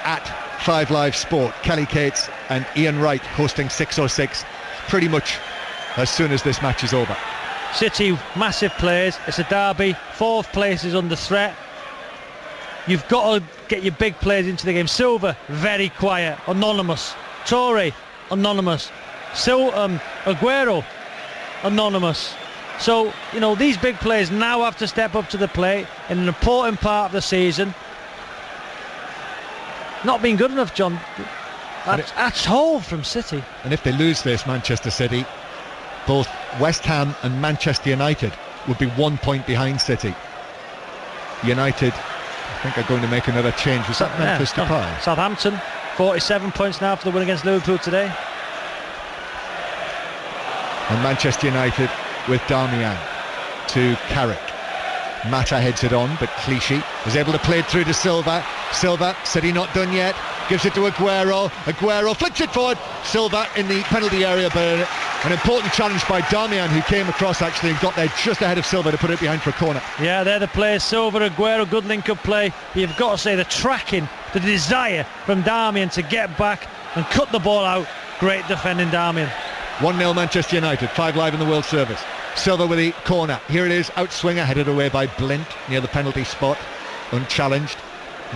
at 5 Live Sport. Kelly Cates and Ian Wright hosting 606 pretty much as soon as this match is over. City, massive players. It's a derby. 4th place is under threat. You've got to get your big players into the game. Silva, very quiet, anonymous. Torre, anonymous. Aguero, anonymous. So, these big players now have to step up to the plate in an important part of the season. Not been good enough, John. That's whole from City. And if they lose this, Manchester City, both West Ham and Manchester United would be 1 point behind City. United, I think, are going to make another change. Was that Memphis Depay? Southampton, 47 points now for the win against Liverpool today. And Manchester United with Darmian to Carrick. Mata heads it on, but Clichy is able to play it through to Silva. Silva, City not done yet, gives it to Aguero. Aguero flicks it forward. Silva in the penalty area, but an important challenge by Darmian, who came across actually and got there just ahead of Silva to put it behind for a corner. Yeah, they're the players. Silva, Aguero, good link-up play. You've got to say the tracking, the desire from Darmian to get back and cut the ball out. Great defending, Darmian. 1-0 Manchester United, 5 Live in the World Service. Silva with the corner. Here it is, outswinger, headed away by Blint near the penalty spot, unchallenged.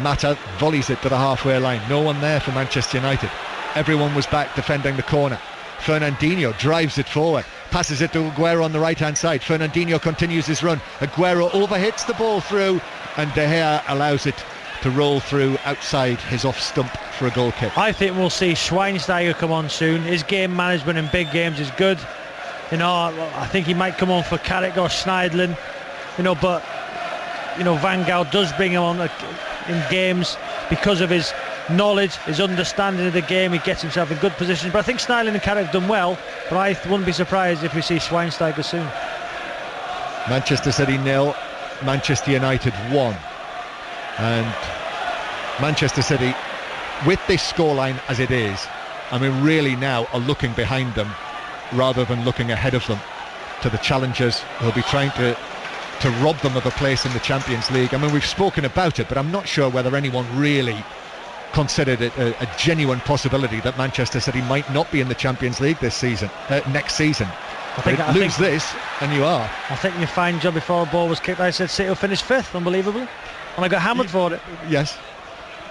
Mata volleys it to the halfway line. No one there for Manchester United. Everyone was back defending the corner. Fernandinho drives it forward, passes it to Aguero on the right-hand side. Fernandinho continues his run. Aguero overhits the ball through, and De Gea allows it to roll through outside his off stump for a goal kick. I think we'll see Schweinsteiger come on soon. His game management in big games is good. I think he might come on for Carrick or Schneidlin. But Van Gaal does bring him on in games because of his knowledge, his understanding of the game. He gets himself in good positions. But I think Schneidlin and Carrick have done well. But I wouldn't be surprised if we see Schweinsteiger soon. Manchester City 0, Manchester United 1. And Manchester City, with this scoreline as it is, really now are looking behind them rather than looking ahead of them to the challengers who'll be trying to rob them of a place in the Champions League. We've spoken about it, but I'm not sure whether anyone really considered it a genuine possibility that Manchester City might not be in the Champions League this season, next season. I think this and you are. I think you find, John, before the ball was kicked, I said City will finish 5th, unbelievably. And I got hammered for it. Yes.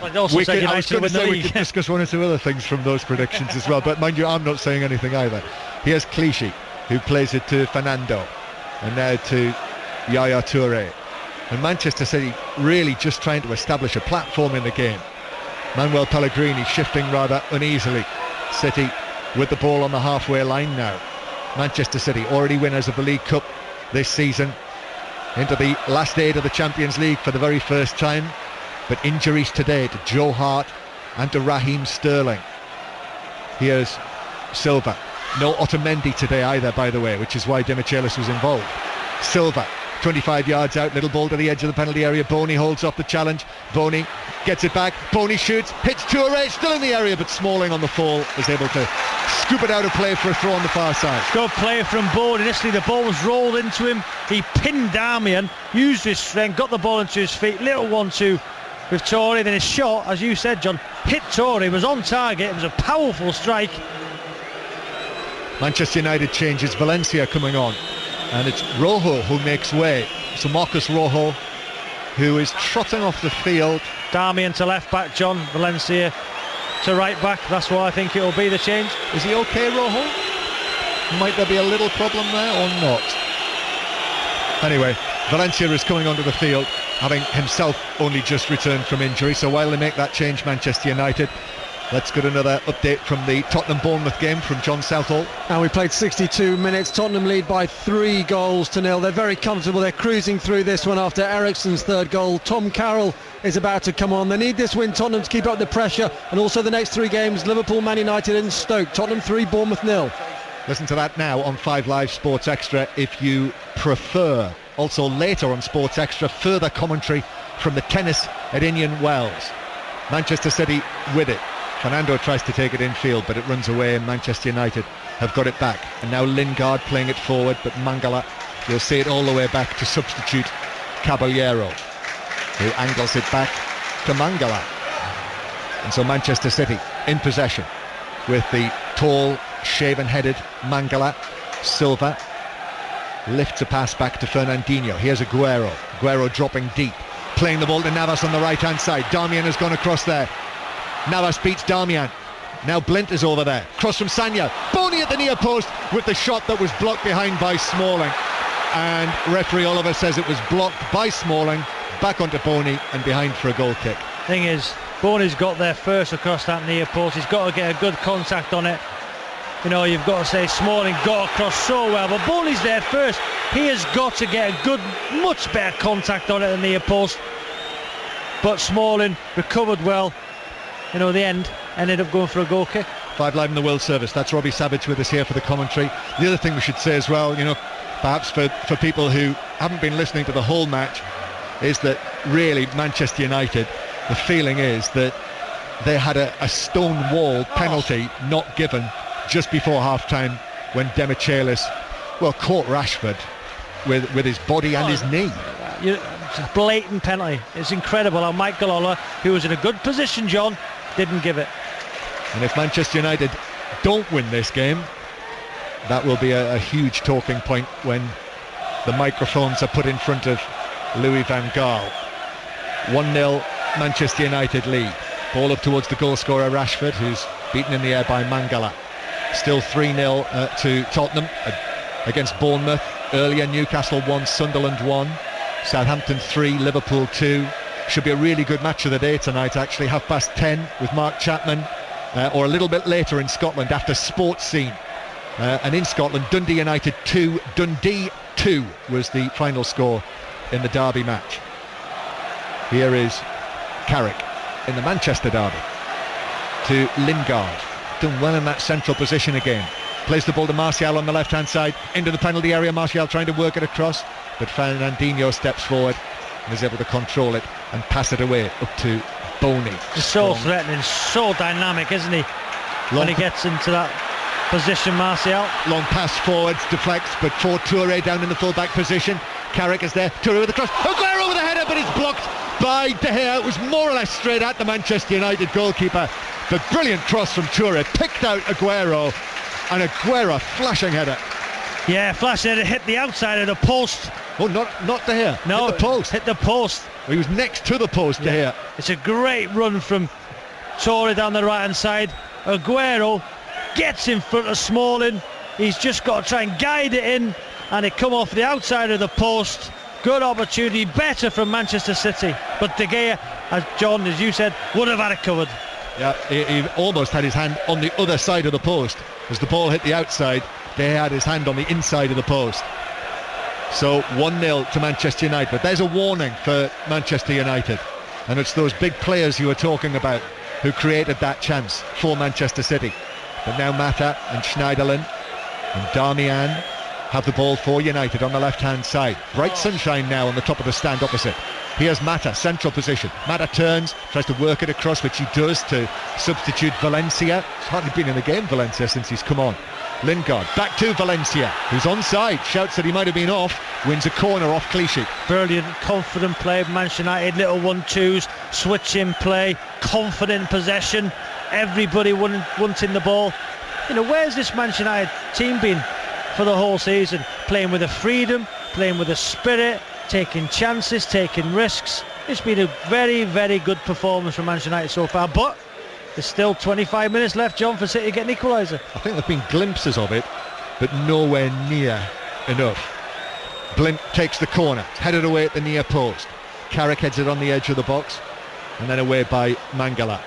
I was going to say we could discuss one or two other things from those predictions as well, but mind you, I'm not saying anything either. Here's Clichy, who plays it to Fernando, and now to Yaya Touré. And Manchester City really just trying to establish a platform in the game. Manuel Pellegrini shifting rather uneasily. City with the ball on the halfway line now. Manchester City already winners of the League Cup this season, into the last 8 of the Champions League for the very first time, but injuries today to Joe Hart and to Raheem Sterling. Here's Silva. No Otamendi today either, by the way, which is why De Michelis was involved. Silva, 25 yards out, little ball to the edge of the penalty area. Boney holds off the challenge. Boney gets it back. Boney shoots, hits Touré, still in the area, but Smalling on the fall is able to scoop it out of play for a throw on the far side. Good play from Boney. Initially the ball was rolled into him. He pinned Darmian, used his strength, got the ball into his feet. Little 1-2 with Touré. Then his shot, as you said, John, hit Torre, was on target, it was a powerful strike. Manchester United changes, Valencia coming on, and it's Rojo who makes way. So Marcus Rojo, who is trotting off the field. Darmian to left back, John. Valencia to right back. That's what I think it will be, the change. Is he okay, Rojo? Might there be a little problem there or not? Anyway, Valencia is coming onto the field, having himself only just returned from injury. So while they make that change, Manchester United, let's get another update from the Tottenham-Bournemouth game from John Southall. And we played 62 minutes. Tottenham lead by 3-0. They're very comfortable. They're cruising through this one after Eriksen's third goal. Tom Carroll is about to come on. They need this win, Tottenham, to keep up the pressure. And also the next 3 games, Liverpool, Man United and Stoke. Tottenham 3, Bournemouth 0. Listen to that now on 5 Live Sports Extra if you prefer. Also later on Sports Extra, further commentary from the tennis at Indian Wells. Manchester City with it. Fernando tries to take it infield, but it runs away, and Manchester United have got it back. And now Lingard playing it forward, but Mangala, you'll see it all the way back to substitute Caballero, who angles it back to Mangala. And so Manchester City in possession with the tall, shaven-headed Mangala. Silva lifts a pass back to Fernandinho. Here's Aguero. Aguero dropping deep, playing the ball to Navas on the right-hand side. Darmian has gone across there. Navas beats Darmian. Now Blint is over there. Cross from Sanya. Boney at the near post with the shot that was blocked behind by Smalling. And referee Oliver says it was blocked by Smalling. Back onto Boney and behind for a goal kick. Thing is, Boney's got there first across that near post. He's got to get a good contact on it. You know, you've got to say Smalling got across so well, but Boney's there first. He has got to get a good, much better contact on it than the near post. But Smalling recovered well. You know, the end ended up going for a goal kick. 5 Live in the World Service. That's Robbie Savage with us here for the commentary. The other thing we should say as well, you know, perhaps for people who haven't been listening to the whole match, is that really Manchester United, the feeling is that they had a stone wall penalty not given just before half-time when Demichelis, caught Rashford with his body and his knee. It's a blatant penalty. It's incredible how Michael Ola, who was in a good position, John, didn't give it. And if Manchester United don't win this game, that will be a huge talking point when the microphones are put in front of Louis van Gaal. 1-0 Manchester United lead. Ball up towards the goal scorer Rashford, who's beaten in the air by Mangala. Still 3-0 to Tottenham against Bournemouth. Earlier Newcastle 1, Sunderland 1, Southampton 3, Liverpool 2. Should be a really good match of the day tonight, actually. 10:30 with Mark Chapman, or a little bit later in Scotland after Sports Scene. And in Scotland, Dundee United 2, Dundee 2 was the final score in the Derby match. Here is Carrick in the Manchester Derby to Lingard. Done well in that central position again. Plays the ball to Martial on the left-hand side into the penalty area. Martial trying to work it across, but Fernandinho steps forward and is able to control it and pass it away up to Boney. So threatening, so dynamic, isn't he? When he gets into that position, Martial. Long pass forwards, deflects, but for Toure down in the full-back position. Carrick is there, Toure with the cross. Aguero with the header, but it's blocked by De Gea. It was more or less straight at the Manchester United goalkeeper. But brilliant cross from Toure, picked out Aguero, and Aguero flashing header. Yeah, flashing header, hit the outside of the post. Oh, not De Gea. No, hit the post. Hit the post. He was next to the post, De Gea. It's a great run from Toure down the right-hand side. Aguero gets in front of Smalling. He's just got to try and guide it in, and it come off the outside of the post. Good opportunity, better from Manchester City. But De Gea, as John, as you said, would have had it covered. Yeah, he almost had his hand on the other side of the post. As the ball hit the outside, De Gea had his hand on the inside of the post. So 1-0 to Manchester United. But there's a warning for Manchester United. And it's those big players you were talking about who created that chance for Manchester City. But now Mata and Schneiderlin and Darmian have the ball for United on the left-hand side. Bright sunshine now on the top of the stand opposite. Here's Mata, central position. Mata turns, tries to work it across, which he does to substitute Valencia. He's hardly been in the game, Valencia, since he's come on. Lingard, back to Valencia, who's onside, shouts that he might have been off, wins a corner off Clichy. Brilliant, confident play, Manchester United, little 1-2s, switching play, confident possession, everybody wanting the ball. You know, where's this Manchester United team been for the whole season? Playing with a freedom, playing with a spirit, taking chances, taking risks. It's been a very, very good performance from Manchester United so far, but there's still 25 minutes left, John, for City to get an equaliser. I think there've been glimpses of it, but nowhere near enough. Blint takes the corner, headed away at the near post. Carrick heads it on the edge of the box, and then away by Mangala.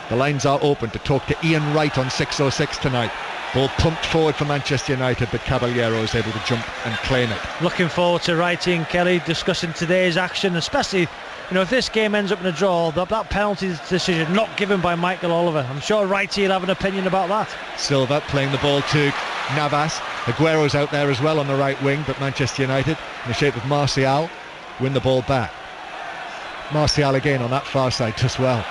The lines are open to talk to Ian Wright on 6:06 tonight. Ball pumped forward for Manchester United, but Caballero is able to jump and claim it. Looking forward to Wrighty and Kelly discussing today's action, especially, you know, if this game ends up in a draw, that penalty decision not given by Michael Oliver. I'm sure Wrighty will have an opinion about that. Silva playing the ball to Navas. Aguero's out there as well on the right wing, but Manchester United, in the shape of Martial, win the ball back. Martial again on that far side does well.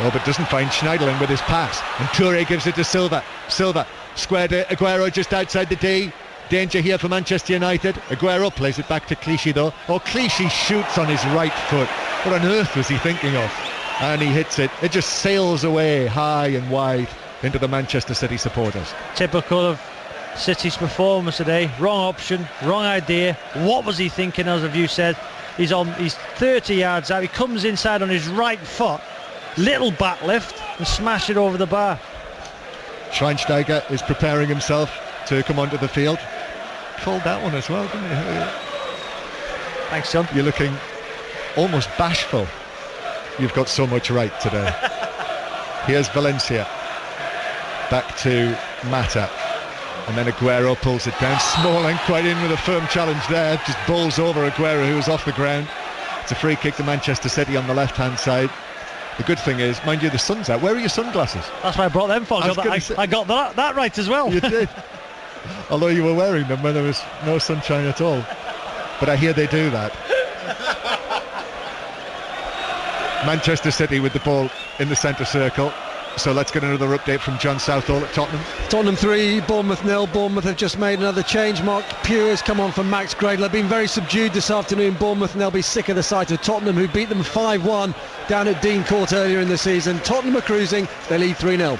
Oh, but doesn't find Schneiderlin with his pass. And Touré gives it to Silva. Silva, square to Aguero just outside the D. Danger here for Manchester United. Aguero plays it back to Clichy though. Oh, Clichy shoots on his right foot. What on earth was he thinking of? And he hits it. It just sails away high and wide into the Manchester City supporters. Typical of City's performance today. Wrong option, wrong idea. What was he thinking, as you said? He's 30 yards out. He comes inside on his right foot. Little back lift and smash it over the bar. Schweinsteiger is preparing himself to come onto the field. Called that one as well, didn't he? Thanks, John. You're looking almost bashful. You've got so much right today. Here's Valencia. Back to Mata. And then Aguero pulls it down. Smalling quite in with a firm challenge there. Just bowls over Aguero, who was off the ground. It's a free kick to Manchester City on the left-hand side. The good thing is, mind you, the sun's out. Where are your sunglasses? That's why I brought them for. I got that right as well. You did. Although you were wearing them when there was no sunshine at all. But I hear they do that. Manchester City with the ball in the centre circle. So let's get another update from John Southall at Tottenham. Tottenham 3, Bournemouth 0. Bournemouth have just made another change. Mark Pugh has come on for Max Gradel. They've been very subdued this afternoon, Bournemouth, and they'll be sick of the sight of Tottenham, who beat them 5-1 down at Dean Court earlier in the season. Tottenham are cruising. They lead 3-0.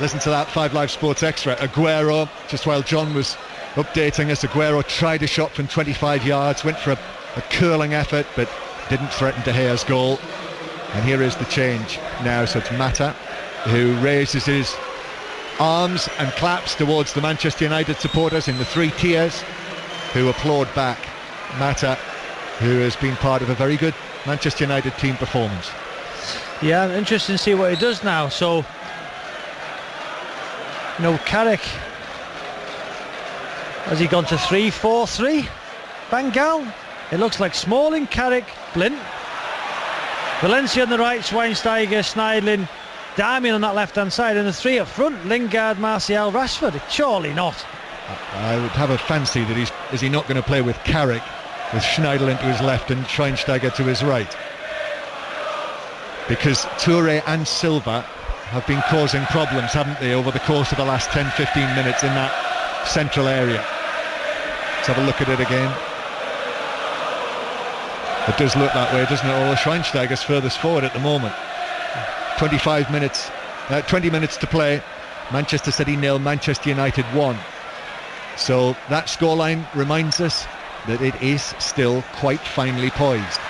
Listen to that 5 Live Sports Extra. Aguero, just while John was updating us, Aguero tried a shot from 25 yards, went for a curling effort, but didn't threaten De Gea's goal. And here is the change now. So it's Mata, who raises his arms and claps towards the Manchester United supporters in the 3 tiers, who applaud back. Mata, who has been part of a very good Manchester United team performance. Yeah, interesting to see what he does now. So, you know, Carrick, has he gone to 3-4-3? Bengal? It looks like Smalling, Carrick, Blint. Valencia on the right, Schweinsteiger, Schneiderlin, Darmian on that left-hand side, and the 3 up front, Lingard, Martial, Rashford. Surely not. I would have a fancy that is he not going to play with Carrick, with Schneiderlin to his left and Schweinsteiger to his right? Because Touré and Silva have been causing problems, haven't they, over the course of the last 10-15 minutes in that central area. Let's have a look at it again. It does look that way, doesn't it? Although Schweinsteiger's furthest forward at the moment. 20 minutes to play. Manchester City 0, Manchester United 1. So that scoreline reminds us that it is still quite finely poised.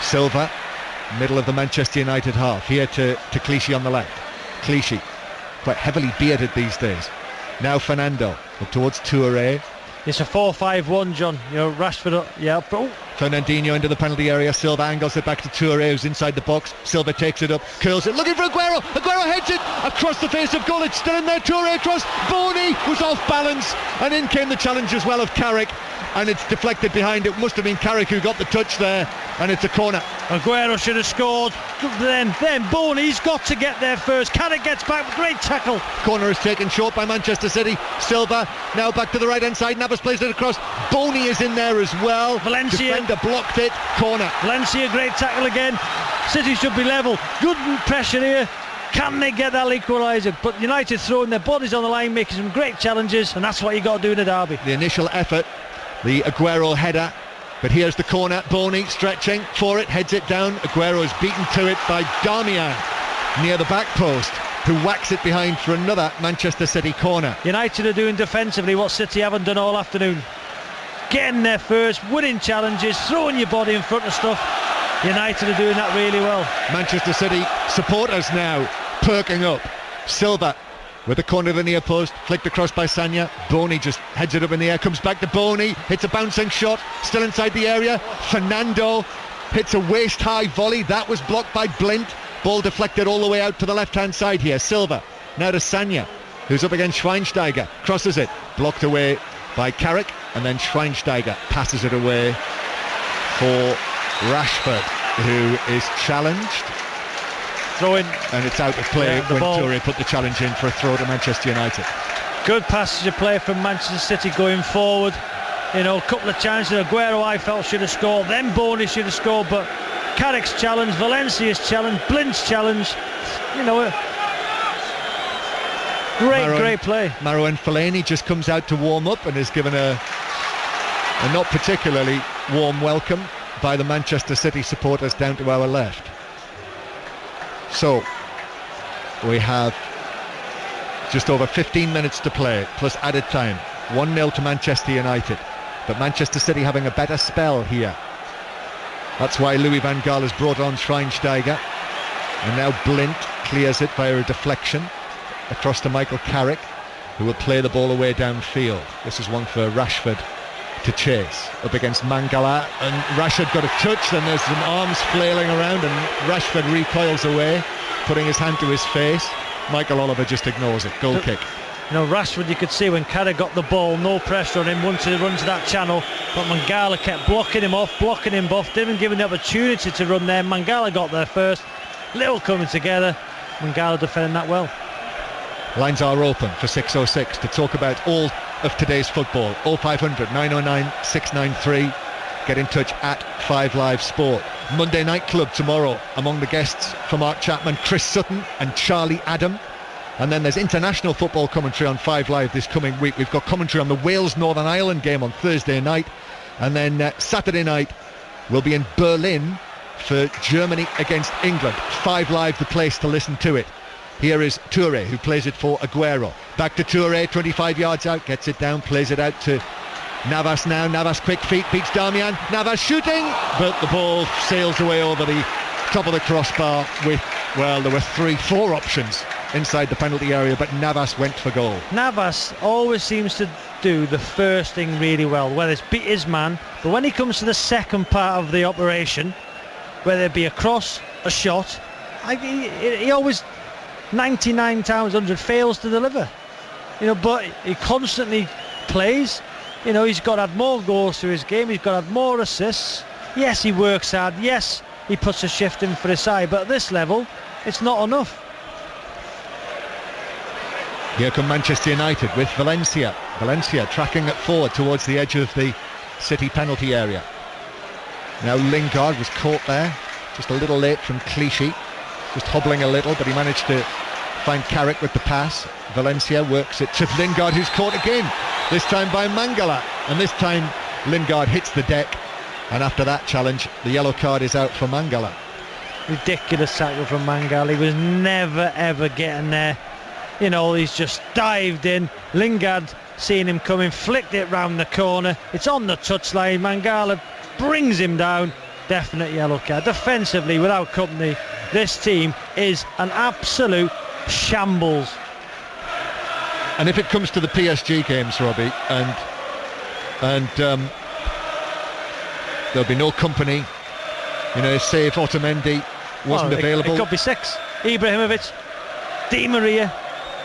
Silva, middle of the Manchester United half. Here to Clichy on the left. Clichy, quite heavily bearded these days. Now Fernando, up towards Touré. It's a 4-5-1, John. You know, Rashford, yeah. Oh. Fernandinho into the penalty area. Silva angles it back to Touré, who's inside the box. Silva takes it up, curls it, looking for Aguero. Aguero heads it across the face of goal. It's still in there. Touré across. Boney was off balance, and in came the challenge as well of Carrick, and it's deflected behind. It must have been Carrick who got the touch there, and it's a corner. Aguero should have scored. Then Boney's got to get there first. Carrick gets back. Great tackle. Corner is taken short by Manchester City. Silva now back to the right hand side. Navas plays it across. Boney is in there as well. Valencia. Defender blocked it. Corner. Valencia, great tackle again. City should be level. Good pressure here. Can they get that equaliser? But United throwing their bodies on the line, making some great challenges, and that's what you got to do in a derby. The initial effort, the Aguero header, but here's the corner. Boney stretching for it, heads it down. Aguero is beaten to it by Darmian near the back post, who whacks it behind for another Manchester City corner. United are doing defensively what City haven't done all afternoon. Getting there first, winning challenges, throwing your body in front of stuff. United are doing that really well. Manchester City supporters now perking up. Silva with the corner of the near post, flicked across by Sanya. Boney just heads it up in the air, comes back to Boney, hits a bouncing shot, still inside the area. Fernando hits a waist-high volley, that was blocked by Blint. Ball deflected all the way out to the left-hand side here. Silva now to Sanya, who's up against Schweinsteiger, crosses it, blocked away by Carrick, and then Schweinsteiger passes it away for Rashford, who is challenged. Throw in. And it's out of play when Toure put the challenge in for a throw to Manchester United. Good passage of play from Manchester City going forward. You know, a couple of chances. Aguero, I felt, should have scored. Then Boney should have scored, but Carrick's challenge, Valencia's challenge, Blint's challenge. You know, great play. Marouane Fellaini just comes out to warm up and is given a not particularly warm welcome by the Manchester City supporters down to our left. So we have just over 15 minutes to play plus added time. 1-0 to Manchester United, but Manchester City having a better spell here. That's why Louis van Gaal has brought on Schweinsteiger, and now Blint clears it via a deflection across to Michael Carrick, who will play the ball away downfield. This is one for Rashford to chase up against Mangala, and Rashford got a touch, then there's some arms flailing around and Rashford recoils away, putting his hand to his face. Michael Oliver just ignores it. Goal kick. You know, Rashford, you could see when Carrick got the ball, no pressure on him, wanted to run to that channel, but Mangala kept blocking him off, didn't give him the opportunity to run there. Mangala got there first, little coming together, Mangala defending that well. Lines are open for 606 to talk about all of today's football. 0500 909 693. Get in touch at 5 Live Sport. Monday Night Club tomorrow. Among the guests for Mark Chapman, Chris Sutton and Charlie Adam. And then there's international football commentary on 5 Live this coming week. We've got commentary on the Wales-Northern Ireland game on Thursday night. And then Saturday night we'll be in Berlin for Germany against England. 5 Live, the place to listen to it. Here is Toure, who plays it for Aguero. Back to Toure, 25 yards out, gets it down, plays it out to Navas now. Navas, quick feet, beats Darmian. Navas shooting, but the ball sails away over the top of the crossbar with, well, there were 3-4 options inside the penalty area, but Navas went for goal. Navas always seems to do the first thing really well, whether it's beat his man, but when he comes to the second part of the operation, whether it be a cross, a shot, he always 99 times 100 fails to deliver, you know, but he constantly plays. You know, he's got to add more goals to his game, he's got to add more assists. Yes, he works hard, yes, he puts a shift in for his side, but at this level it's not enough. Here come Manchester United with Valencia tracking it forward towards the edge of the City penalty area. Now Lingard was caught there just a little late from Clichy, just hobbling a little, but he managed to find Carrick with the pass. Valencia works it to Lingard, who's caught again, this time by Mangala, and this time Lingard hits the deck, and after that challenge the yellow card is out for Mangala. Ridiculous tackle from Mangala. He was never ever getting there. You know, he's just dived in. Lingard, seeing him coming, flicked it round the corner. It's on the touchline. Mangala brings him down. Definite yellow card. Defensively, without company, this team is an absolute shambles. And if it comes to the PSG games, Robbie, and there'll be no company, you know, say if Otamendi wasn't available. It could be 6. Ibrahimovic, Di Maria,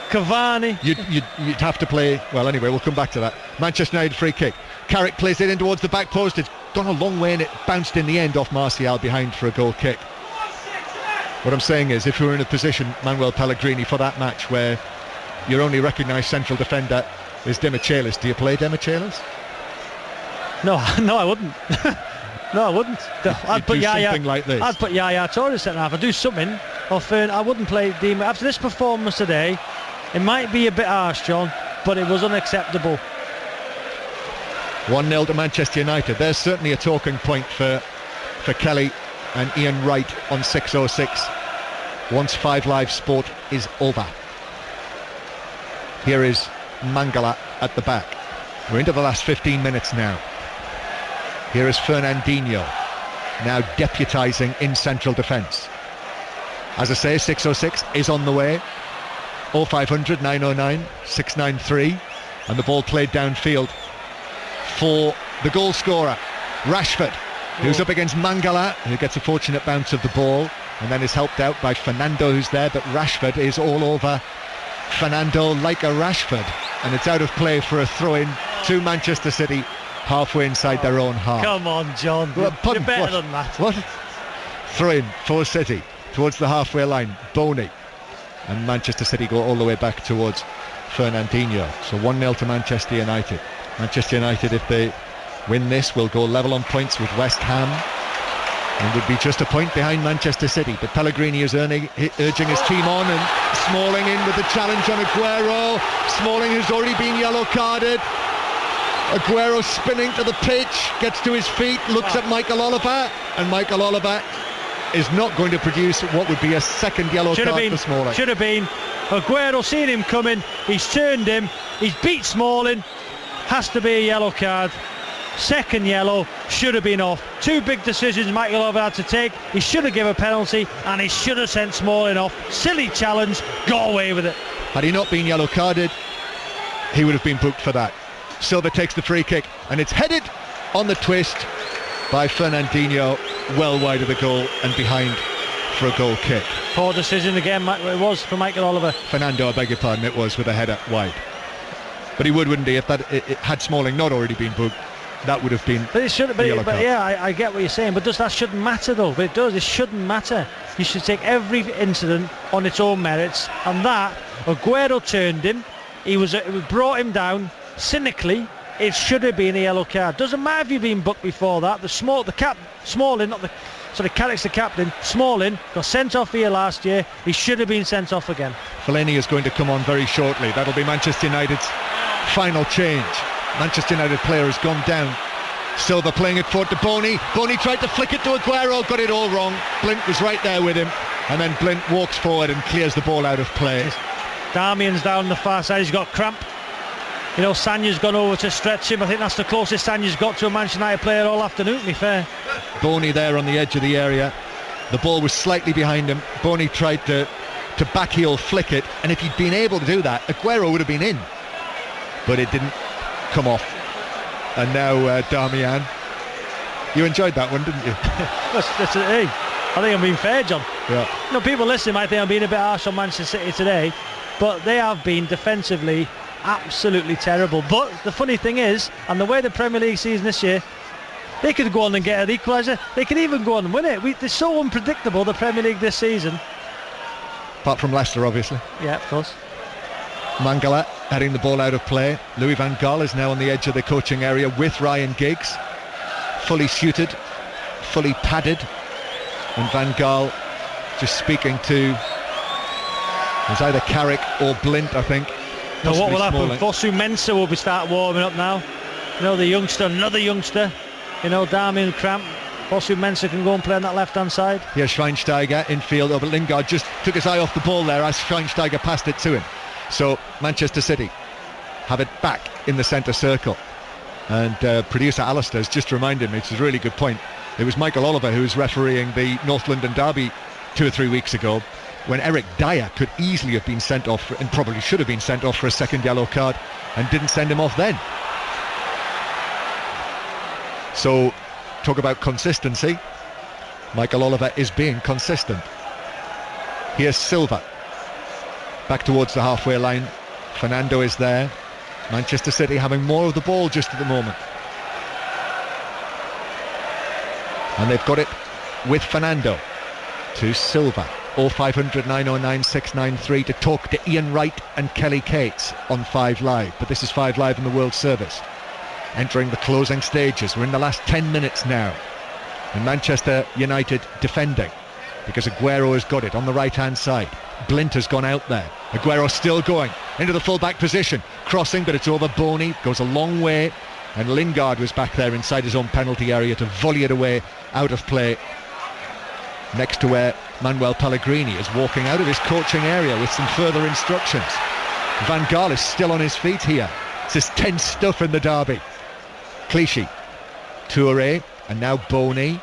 Cavani. You'd have to play, well anyway, we'll come back to that. Manchester United free kick. Carrick plays it in towards the back post. It's gone a long way and it bounced in the end off Martial behind for a goal kick. What I'm saying is, if we were in a position, Manuel Pellegrini, for that match where your only recognised central defender is Demichelis, do you play Demichelis? No, I wouldn't. No, I wouldn't. I'd put Yaya. Something like this. I'd put Yaya Toure centre half. I'd do something. I wouldn't play Di Maria. After this performance today, it might be a bit harsh, John, but it was unacceptable. 1-0 to Manchester United. There's certainly a talking point for Kelly and Ian Wright on 606 once 5 Live Sport is over. Here is Mangala at the back. We're into the last 15 minutes now. Here is Fernandinho, now deputising in central defence. As I say, 606 is on the way. 0500 909 693, and the ball played downfield for the goal scorer, Rashford, who's up against Mangala, who gets a fortunate bounce of the ball and then is helped out by Fernando, who's there, but Rashford is all over Fernando like a Rashford, and it's out of play for a throw-in to Manchester City halfway inside their own half. Come on, John. You're better than that. What? Throw-in for City towards the halfway line. Boney. And Manchester City go all the way back towards Fernandinho. So 1-0 to Manchester United. Manchester United, if they win this, will go level on points with West Ham and would be just a point behind Manchester City. But Pellegrini is urging his team on, and Smalling in with the challenge on Aguero. Smalling, who's already been yellow carded. Aguero spinning to the pitch, gets to his feet, looks at Michael Oliver, and Michael Oliver is not going to produce what would be a second yellow card for Smalling. Should have been. Aguero seen him coming, he's turned him, he's beat Smalling, has to be a yellow card. Second yellow, should have been off. 2 big decisions Michael Oliver had to take. He should have given a penalty and he should have sent Smalling off. Silly challenge, got away with it. Had he not been yellow carded, he would have been booked for that. Silva takes the free kick and it's headed on the twist by Fernandinho, well wide of the goal and behind for a goal kick. Poor decision again, it was for Michael Oliver. Fernando, I beg your pardon, it was with a header wide. But he would, wouldn't he, if that had Smalling not already been booked, that would have been. But it should. But yeah, I get what you're saying. But that shouldn't matter though. But it does. It shouldn't matter. You should take every incident on its own merits. And that Aguero turned him. It brought him down cynically. It should have been a yellow card. Doesn't matter if you've been booked before that. Smalling, not the. Sorry, Carrick's the captain. Smalling got sent off here last year. He should have been sent off again. Fellaini is going to come on very shortly. That'll be Manchester United's final change. Manchester United player has gone down. Silva playing it forward to Boney. Boney tried to flick it to Aguero, got it all wrong. Blint was right there with him, and then Blint walks forward and clears the ball out of play. Darmian's down the far side, he's got cramp. You know, Sanya's gone over to stretch him. I think that's the closest Sanya's got to a Manchester United player all afternoon, to be fair. Boney there on the edge of the area. The ball was slightly behind him. Boney tried to backheel flick it, and if he'd been able to do that, Aguero would have been in. But it didn't come off. And now Darmian, you enjoyed that one, didn't you? that's it. Hey, I think I'm being fair, John. Yeah. You know, people listening might think I'm being a bit harsh on Manchester City today, but they have been defensively absolutely terrible. But the funny thing is, and the way the Premier League season this year, they could go on and get an equaliser. They could even go on and win it. They're so unpredictable, the Premier League this season. Apart from Leicester, obviously. Yeah, of course. Mangala heading the ball out of play. Louis van Gaal is now on the edge of the coaching area with Ryan Giggs, fully suited, fully padded, and Van Gaal just speaking to, it's either Carrick or Blint, I think. Now what will happen? Fosu Mensah will start warming up now. You know, the youngster, another youngster. You know, Darmian cramp. Fosu Mensah can go and play on that left-hand side. Here's Schweinsteiger infield, but Lingard just took his eye off the ball there as Schweinsteiger passed it to him. So Manchester City have it back in the centre circle, and producer Alistair has just reminded me, it's a really good point, it was Michael Oliver who was refereeing the North London derby 2 or 3 weeks ago when Eric Dyer could easily have been sent off, and probably should have been sent off for a second yellow card, and didn't send him off then. So talk about consistency. Michael Oliver is being consistent. Here's Silva back towards the halfway line. Fernando is there. Manchester City having more of the ball just at the moment, and they've got it with Fernando to Silva. 0500 909 693 to talk to Ian Wright and Kelly Cates on 5 Live, but this is 5 Live in the World Service. entering the closing stages. We're in the last 10 minutes now. And Manchester United defending, because Aguero has got it on the right-hand side. Blint has gone out there. Aguero still going into the full-back position. Crossing, but it's over Boney. Goes a long way. And Lingard was back there inside his own penalty area to volley it away out of play. Next to where Manuel Pellegrini is walking out of his coaching area with some further instructions. Van Gaal is still on his feet here. It's this tense stuff in the derby. Clichy, Touré, and now Boney.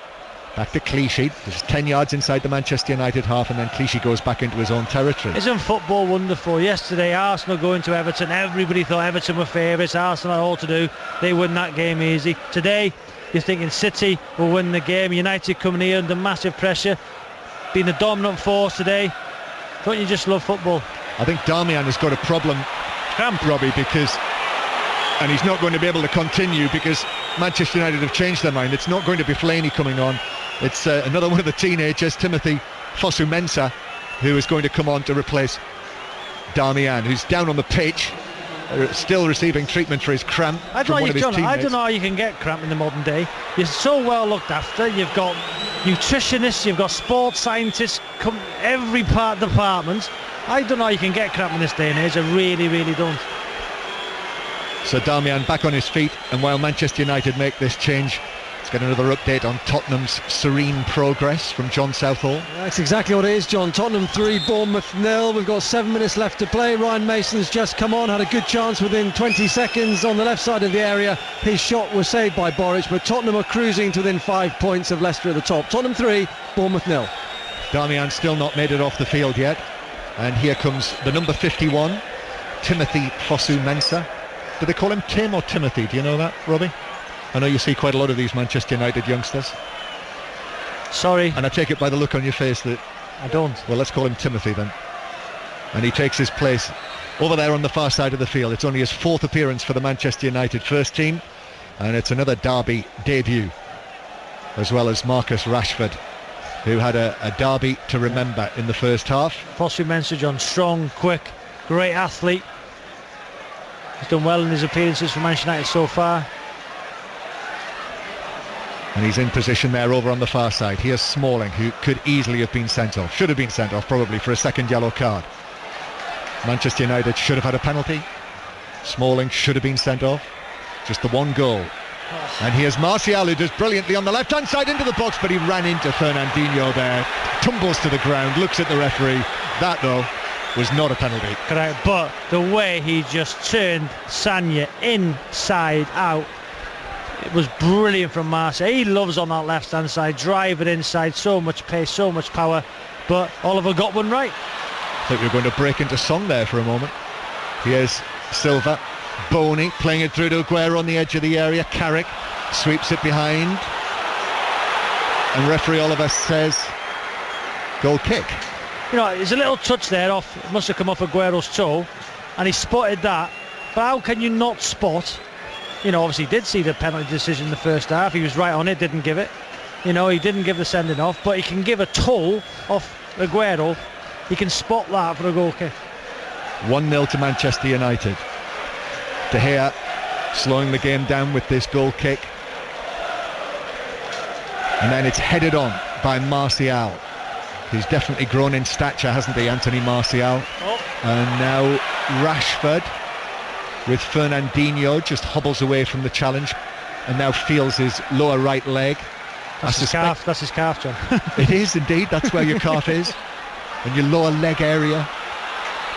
Back to Clichy. There's 10 yards inside the Manchester United half, and then Clichy goes back into his own territory. Isn't football wonderful? Yesterday, Arsenal going to Everton. Everybody thought Everton were favourites. Arsenal had all to do. They win that game easy. Today, you're thinking City will win the game. United coming here under massive pressure, being the dominant force today. Don't you just love football? I think Darmian has got a problem, Robbie, because, and he's not going to be able to continue because Manchester United have changed their mind. It's not going to be Fellaini coming on. It's another one of the teenagers, Timothy Fosu-Mensah, who is going to come on to replace Darmian, who's down on the pitch, still receiving treatment for his cramp from one of his teammates. I don't know how you can get cramp in the modern day. You're so well looked after. You've got nutritionists, you've got sports scientists, every department. I don't know how you can get cramp in this day and age. I really, really don't. So Darmian back on his feet, and while Manchester United make this change, let's get another update on Tottenham's serene progress from John Southall. That's exactly what it is, John. Tottenham 3, Bournemouth 0. We've got 7 minutes left to play. Ryan Mason's just come on, had a good chance within 20 seconds on the left side of the area. His shot was saved by Boric, but Tottenham are cruising to within 5 points of Leicester at the top. Tottenham 3, Bournemouth 0. Darmian still not made it off the field yet, and here comes the number 51, Timothy Fosu-Mensah. Do they call him Tim or Timothy? Do you know that, Robbie? I know you see quite a lot of these Manchester United youngsters. Sorry. And I take it by the look on your face that... I don't. Well, let's call him Timothy then. And he takes his place over there on the far side of the field. It's only his 4th appearance for the Manchester United first team, and it's another derby debut, as well as Marcus Rashford, who had a derby to remember in the first half. Fosu-Mensah, John, strong, quick, great athlete. He's done well in his appearances for Manchester United so far. And he's in position there over on the far side. Here's Smalling, who could easily have been sent off. Should have been sent off probably for a second yellow card. Manchester United should have had a penalty. Smalling should have been sent off. Just the one goal. And here's Martial, who does brilliantly on the left-hand side into the box, but he ran into Fernandinho there. Tumbles to the ground, looks at the referee. That, though, was not a penalty. Correct, but the way he just turned Sanya inside out, it was brilliant from Martial. He loves on that left hand side, drive it inside, so much pace, so much power, but Oliver got one right. I thought we were going to break into song there for a moment. Here's Silva, Boney playing it through to Aguero on the edge of the area. Carrick sweeps it behind, and referee Oliver says goal kick. You know, there's a little touch there off, it must have come off Aguero's toe, and he spotted that. But how can you not spot? You know, obviously he did see the penalty decision in the first half. He was right on it, didn't give it. You know, he didn't give the sending off, but he can give a toe off Aguero. He can spot that for a goal kick. 1-0 to Manchester United. De Gea slowing the game down with this goal kick. And then it's headed on by Martial. He's definitely grown in stature, hasn't he, Anthony Martial? Oh. And now Rashford with Fernandinho just hobbles away from the challenge and now feels his lower right leg. That's his calf, John. It is indeed, that's where your calf is, and your lower leg area.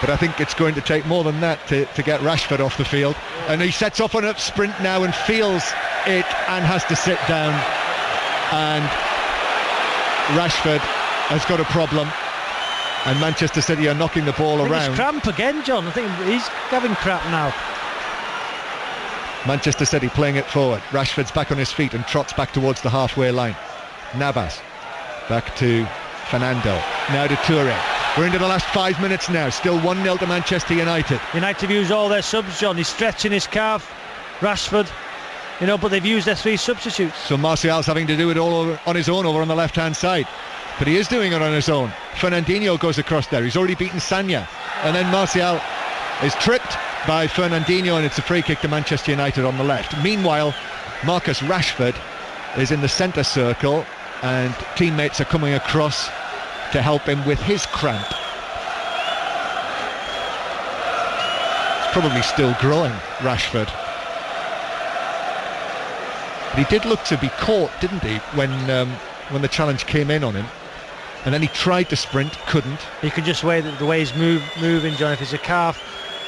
But I think it's going to take more than that to get Rashford off the field. And he sets off on a sprint now and feels it and has to sit down. And Rashford has got a problem, and Manchester City are knocking the ball around. He's cramp again, John. I think he's having cramp now. Manchester City playing it forward. Rashford's back on his feet and trots back towards the halfway line. Navas back to Fernando, now to Touré. We're into the last 5 minutes now, still 1-0 to Manchester United. United have used all their subs, John. He's stretching his calf, Rashford, you know, but they've used their 3 substitutes. So Martial's having to do it all on his own over on the left hand side, but he is doing it on his own. Fernandinho goes across there, he's already beaten Sanya, and then Martial is tripped by Fernandinho, and it's a free kick to Manchester United on the left. Meanwhile, Marcus Rashford is in the centre circle, and teammates are coming across to help him with his cramp. It's probably still growing, Rashford. But he did look to be caught, didn't he, when the challenge came in on him. And then he tried to sprint, couldn't. You can just weigh the way he's moving, John. If it's a calf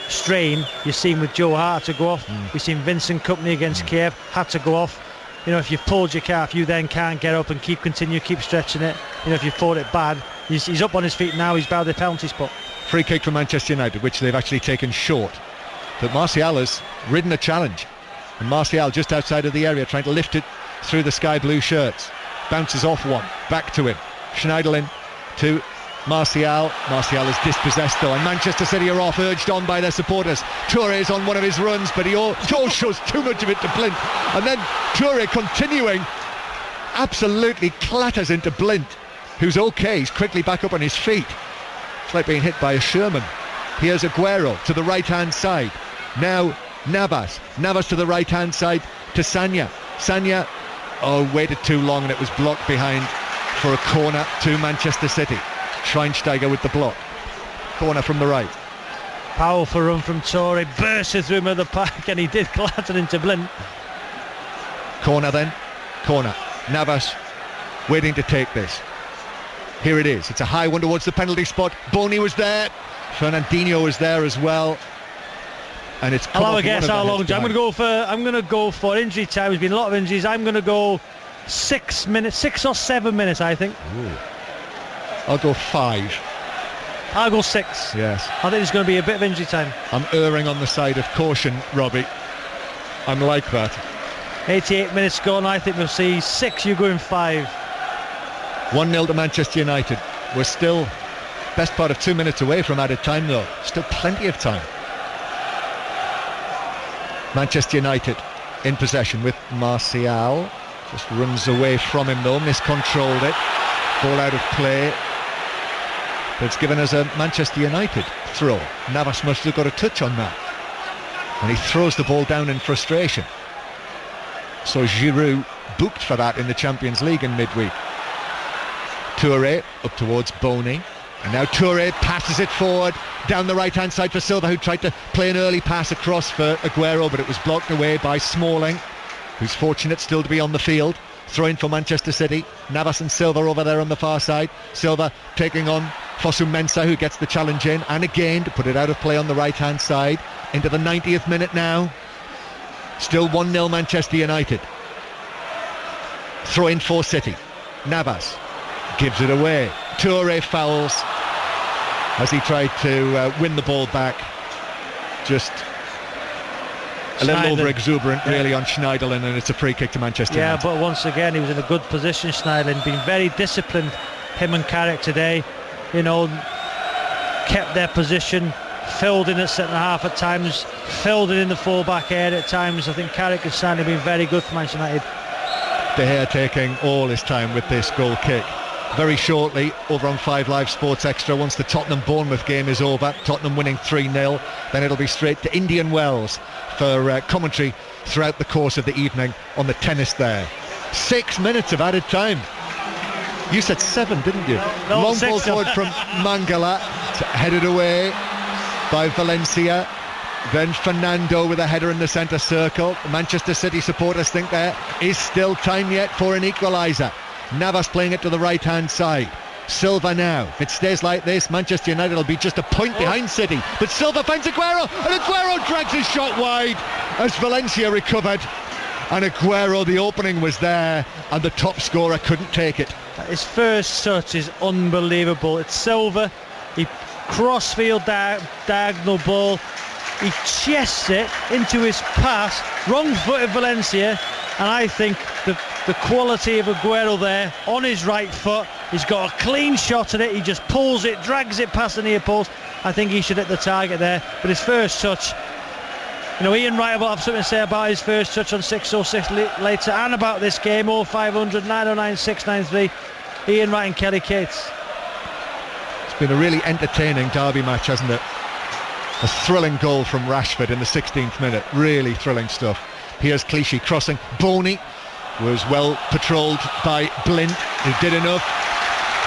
strain, you've seen with Joe Hart to go off. We've seen Vincent Kompany against Kiev, had to go off. You know, if you've pulled your calf, you then can't get up and keep stretching it. You know, if you've fought it bad, he's up on his feet now, he's by the penalty spot. Free kick for Manchester United, which they've actually taken short. But Martial has ridden a challenge. And Martial just outside of the area, trying to lift it through the sky blue shirts. Bounces off one, back to him. Schneiderlin to Martial. Martial is dispossessed though, and Manchester City are off, urged on by their supporters. Toure is on one of his runs, but he shows too much of it to Blint. And then Toure, continuing, absolutely clatters into Blint, who's okay, he's quickly back up on his feet. It's like being hit by a Sherman. Here's Aguero to the right-hand side. Now Navas to the right-hand side to Sagna. Sagna, waited too long, and it was blocked behind for a corner to Manchester City. Schweinsteiger with the block. Corner from the right. Powerful run from Toure, bursted through the pack, and he did clatter into Blint. Corner then. Corner. Navas waiting to take this. Here it is. It's a high one towards the penalty spot. Boney was there. Fernandinho was there as well. And it's I'll have a guess how long. I'm going to go for injury time. There's been a lot of injuries. I'm going to go 6 minutes, 6 or 7 minutes, I think. Ooh. I'll go 5. I'll go 6. Yes. I think there's going to be a bit of injury time. I'm erring on the side of caution, Robbie. I'm like that. 88 minutes gone. I think we'll see 6. You're going 5. 1-0 to Manchester United. We're still best part of 2 minutes away from added time though. Still plenty of time. Manchester United in possession with Martial. Just runs away from him though, miscontrolled it. Ball out of play. But it's given us a Manchester United throw. Navas must have got a touch on that. And he throws the ball down in frustration. So Giroud booked for that in the Champions League in midweek. Toure up towards Boney. And now Toure passes it forward down the right-hand side for Silva, who tried to play an early pass across for Aguero, but it was blocked away by Smalling, who's fortunate still to be on the field. Throw-in for Manchester City. Navas and Silva over there on the far side. Silva taking on Fosu Mensah, who gets the challenge in, and again to put it out of play on the right-hand side. Into the 90th minute now. Still 1-0 Manchester United. Throw-in for City. Navas gives it away. Toure fouls as he tried to win the ball back. Just a little over exuberant really on Schneiderlin, and it's a free kick to Manchester United. But once again he was in a good position, Schneiderlin, being very disciplined, him and Carrick today, you know, kept their position, filled in at centre half at times, filled it in the full-back area at times. I think Carrick and Schneiderlin have been very good for Manchester United. De Gea taking all his time with this goal kick. Very shortly, over on 5 Live Sports Extra, once the Tottenham-Bournemouth game is over, Tottenham winning 3-0, then it'll be straight to Indian Wells for commentary throughout the course of the evening on the tennis there. 6 minutes of added time. You said 7, didn't you? No, long 6. ball forward from Mangala, headed away by Valencia. Then Fernando with a header in the centre circle. The Manchester City supporters think there is still time yet for an equaliser. Navas playing it to the right-hand side. Silva now. If it stays like this, Manchester United will be just a point behind City. But Silva finds Aguero, and Aguero drags his shot wide as Valencia recovered. And Aguero, the opening was there, and the top scorer couldn't take it. His first touch is unbelievable. It's Silva. He crossfield diagonal ball. He chests it into his pass. Wrong-footed Valencia. And I think the quality of Aguero there on his right foot, he's got a clean shot at it, he just pulls it, drags it past the near post. I think he should hit the target there, but his first touch, you know, Ian Wright will have something to say about his first touch on 606 later, and about this game. 0500 909 693. Ian Wright and Kelly Cates. It's been a really entertaining derby match, hasn't it? A thrilling goal from Rashford in the 16th minute. Really thrilling stuff. Here's Clichy crossing. Boney was well patrolled by Blint, who did enough.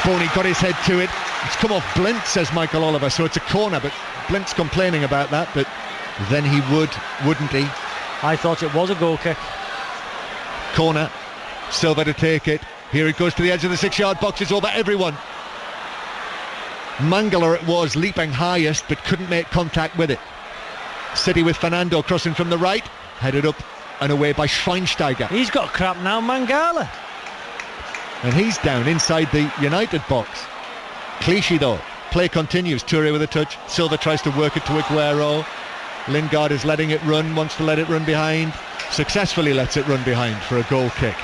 Boney got his head to it. It's come off Blint, says Michael Oliver, so it's a corner, but Blint's complaining about that, but then he wouldn't he? I thought it was a goal kick. Corner. Silva to take it. Here it goes to the edge of the 6-yard box. It's over everyone. Mangala it was, leaping highest, but couldn't make contact with it. City with Fernando crossing from the right, headed up and away by Schweinsteiger. He's got crap now, Mangala. And he's down inside the United box. Clichy though, play continues. Touré with a touch. Silva tries to work it to Aguero. Lingard is letting it run, wants to let it run behind. Successfully lets it run behind for a goal kick.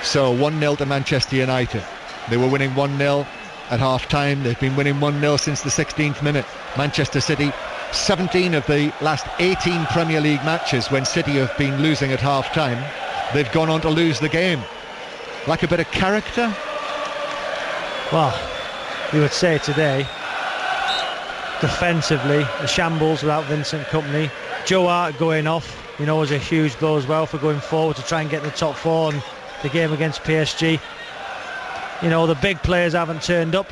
So 1-0 to Manchester United. They were winning 1-0 at half-time. They've been winning 1-0 since the 16th minute. Manchester City, 17 of the last 18 Premier League matches when City have been losing at half-time, they've gone on to lose the game. Like a bit of character? Well, you would say today, defensively, a shambles without Vincent Kompany. Joe Hart going off, was a huge blow as well for going forward to try and get in the top four in the game against PSG. The big players haven't turned up,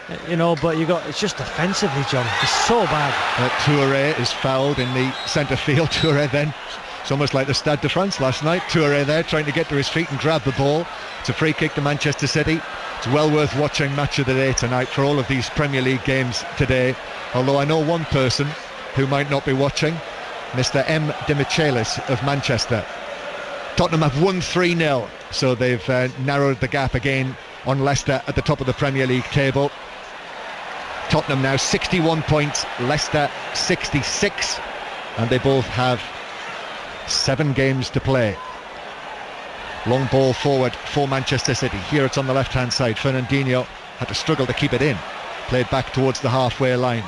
but it's just defensively, John. It's so bad. Touré is fouled in the centre field. Touré then, it's almost like the Stade de France last night. Touré there trying to get to his feet and grab the ball. It's a free kick to Manchester City. It's well worth watching Match of the Day tonight for all of these Premier League games today. Although I know one person who might not be watching, Mr. M. Dimichelis of Manchester. Tottenham have won 3-0, so they've narrowed the gap again on Leicester at the top of the Premier League table. Tottenham now 61 points, Leicester 66, and they both have 7 games to play. Long ball forward for Manchester City. Here it's on the left-hand side. Fernandinho had to struggle to keep it in. Played back towards the halfway line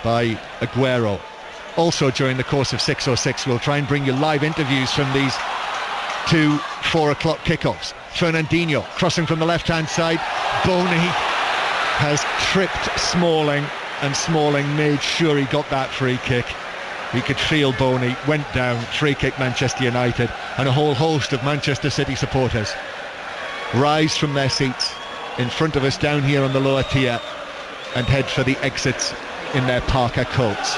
by Aguero. Also during the course of 606, we'll try and bring you live interviews from these 2 4 o'clock kickoffs. Fernandinho crossing from the left-hand side. Boney has tripped Smalling, and Smalling made sure he got that free kick. He could feel Boney, went down, free kick Manchester United, and a whole host of Manchester City supporters rise from their seats in front of us down here on the lower tier and head for the exits in their Parker coats.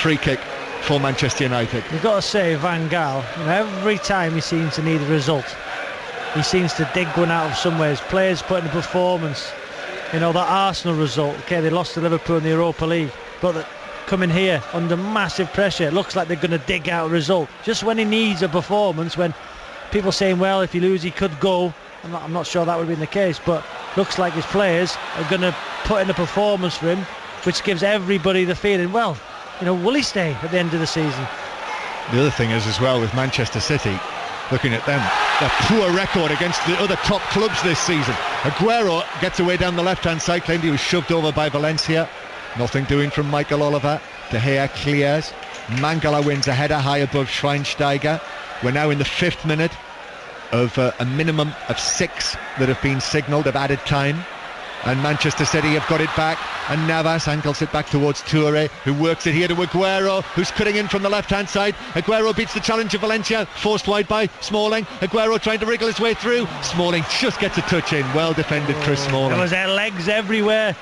Free kick for Manchester United. You've got to say, Van Gaal, every time he seems to need a result, he seems to dig one out of somewhere. His players put in a performance. That Arsenal result, okay, they lost to Liverpool in the Europa League, but they're coming here under massive pressure. It looks like they're going to dig out a result. Just when he needs a performance, when people saying, well, if you lose, he could go. I'm not sure that would have been the case, but looks like his players are going to put in a performance for him, which gives everybody the feeling, well, will he stay at the end of the season? The other thing is as well with Manchester City, looking at them, their poor record against the other top clubs this season. Aguero gets away down the left-hand side, claimed he was shoved over by Valencia. Nothing doing from Michael Oliver. De Gea clears. Mangala wins a header high above Schweinsteiger. We're now in the 5th minute of a minimum of 6 that have been signalled of added time. And Manchester City have got it back, and Navas ankles it back towards Touré, who works it here to Aguero, who's cutting in from the left-hand side. Aguero beats the challenge of Valencia, forced wide by Smalling. Aguero trying to wriggle his way through. Smalling just gets a touch in. Well defended, Chris Smalling. There was legs everywhere.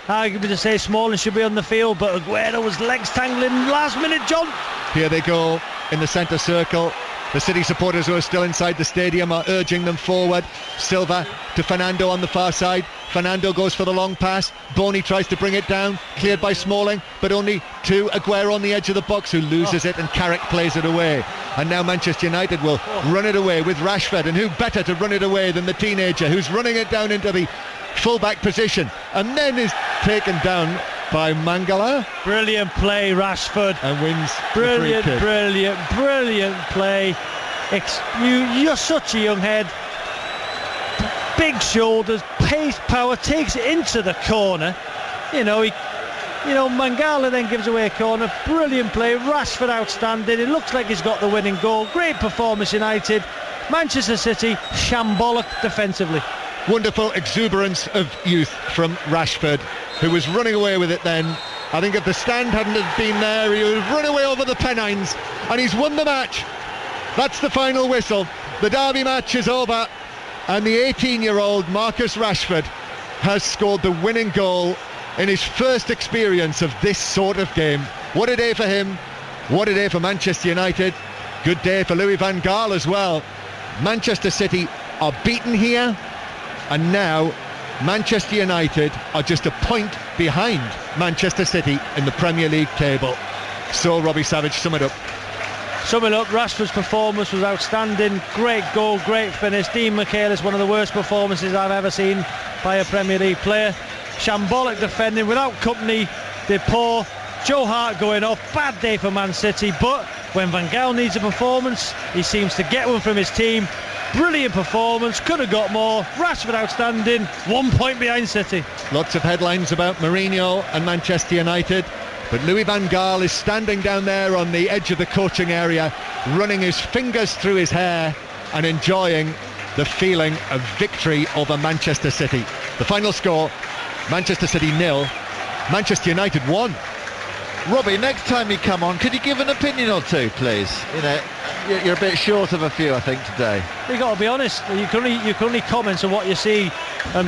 Arguably to say Smalling should be on the field, but Aguero was legs tangling last minute, John. Here they go in the centre circle. The City supporters who are still inside the stadium are urging them forward. Silva to Fernando on the far side. Fernando goes for the long pass. Boney tries to bring it down, cleared by Smalling, but only to Aguero on the edge of the box, who loses it, and Carrick plays it away. And now Manchester United will run it away with Rashford, and who better to run it away than the teenager who's running it down into the full-back position, and then is taken down by Mangala. Brilliant play, Rashford. And wins brilliant, the free kick. brilliant play. You're such a young head. Big shoulders, pace, power, takes it into the corner. Mangala then gives away a corner. Brilliant play. Rashford outstanding. It looks like he's got the winning goal. Great performance, United. Manchester City shambolic defensively. wonderful exuberance of youth from Rashford, who was running away with it then. I think if the stand hadn't been there, he would have run away over the Pennines, and he's won the match. That's the final whistle. The derby match is over, and the 18-year-old Marcus Rashford has scored the winning goal in his first experience of this sort of game. What a day for him. What a day for Manchester United. Good day for Louis van Gaal as well. Manchester City are beaten here, and now Manchester United are just a point behind Manchester City in the Premier League table. So, Robbie Savage, sum it up. Summing up, Rashford's performance was outstanding. Great goal, great finish. Dean Michaelis, one of the worst performances I've ever seen by a Premier League player. Shambolic defending without company. They're poor. Joe Hart going off. Bad day for Man City, but when Van Gaal needs a performance, he seems to get one from his team. Brilliant performance, could have got more. Rashford outstanding, 1 point behind City. Lots of headlines about Mourinho and Manchester United, but Louis van Gaal is standing down there on the edge of the coaching area, running his fingers through his hair and enjoying the feeling of victory over Manchester City. The final score, Manchester City 0, Manchester United 1. Robbie, next time you come on, could you give an opinion or two, please? You know, you're a bit short of a few, I think, today. You've got to be honest. You can only comment on what you see,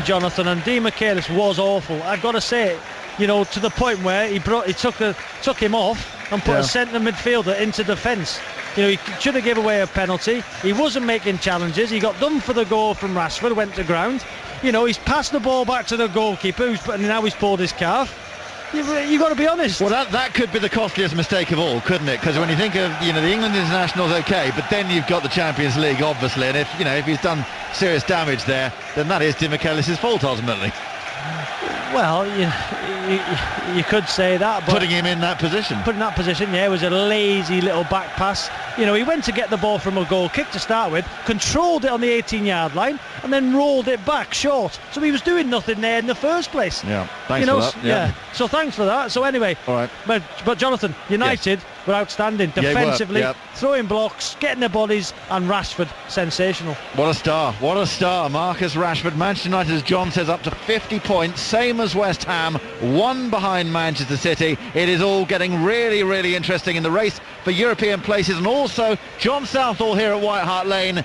Jonathan. And Dean Michaelis was awful. I've got to say it. You know, to the point where he took him off and put a centre midfielder into defence. You know, he should have given away a penalty. He wasn't making challenges. He got done for the goal from Rashford, went to ground. You know, he's passed the ball back to the goalkeeper, and now he's pulled his calf. You've got to be honest. Well, that could be the costliest mistake of all, couldn't it? Because when you think of, you know, the England international's okay, but then you've got the Champions League, obviously, and if he's done serious damage there, then that is Dean Michaelis' fault ultimately. Well, you could say that, but putting him in that position. Put in that position, yeah, it was a lazy little back pass. You know, he went to get the ball from a goal kick to start with, controlled it on the 18-yard line, and then rolled it back short. So he was doing nothing there in the first place. Yeah, thanks for that. Yeah. So thanks for that. So anyway, all right. But Jonathan, United were outstanding defensively, throwing blocks, getting their bodies, and Rashford sensational. What a star! What a star! Marcus Rashford. Manchester United, as John says, up to 50 points, same as West Ham, one behind Manchester City. It is all getting really, really interesting in the race for European places, and also John Southall here at White Hart Lane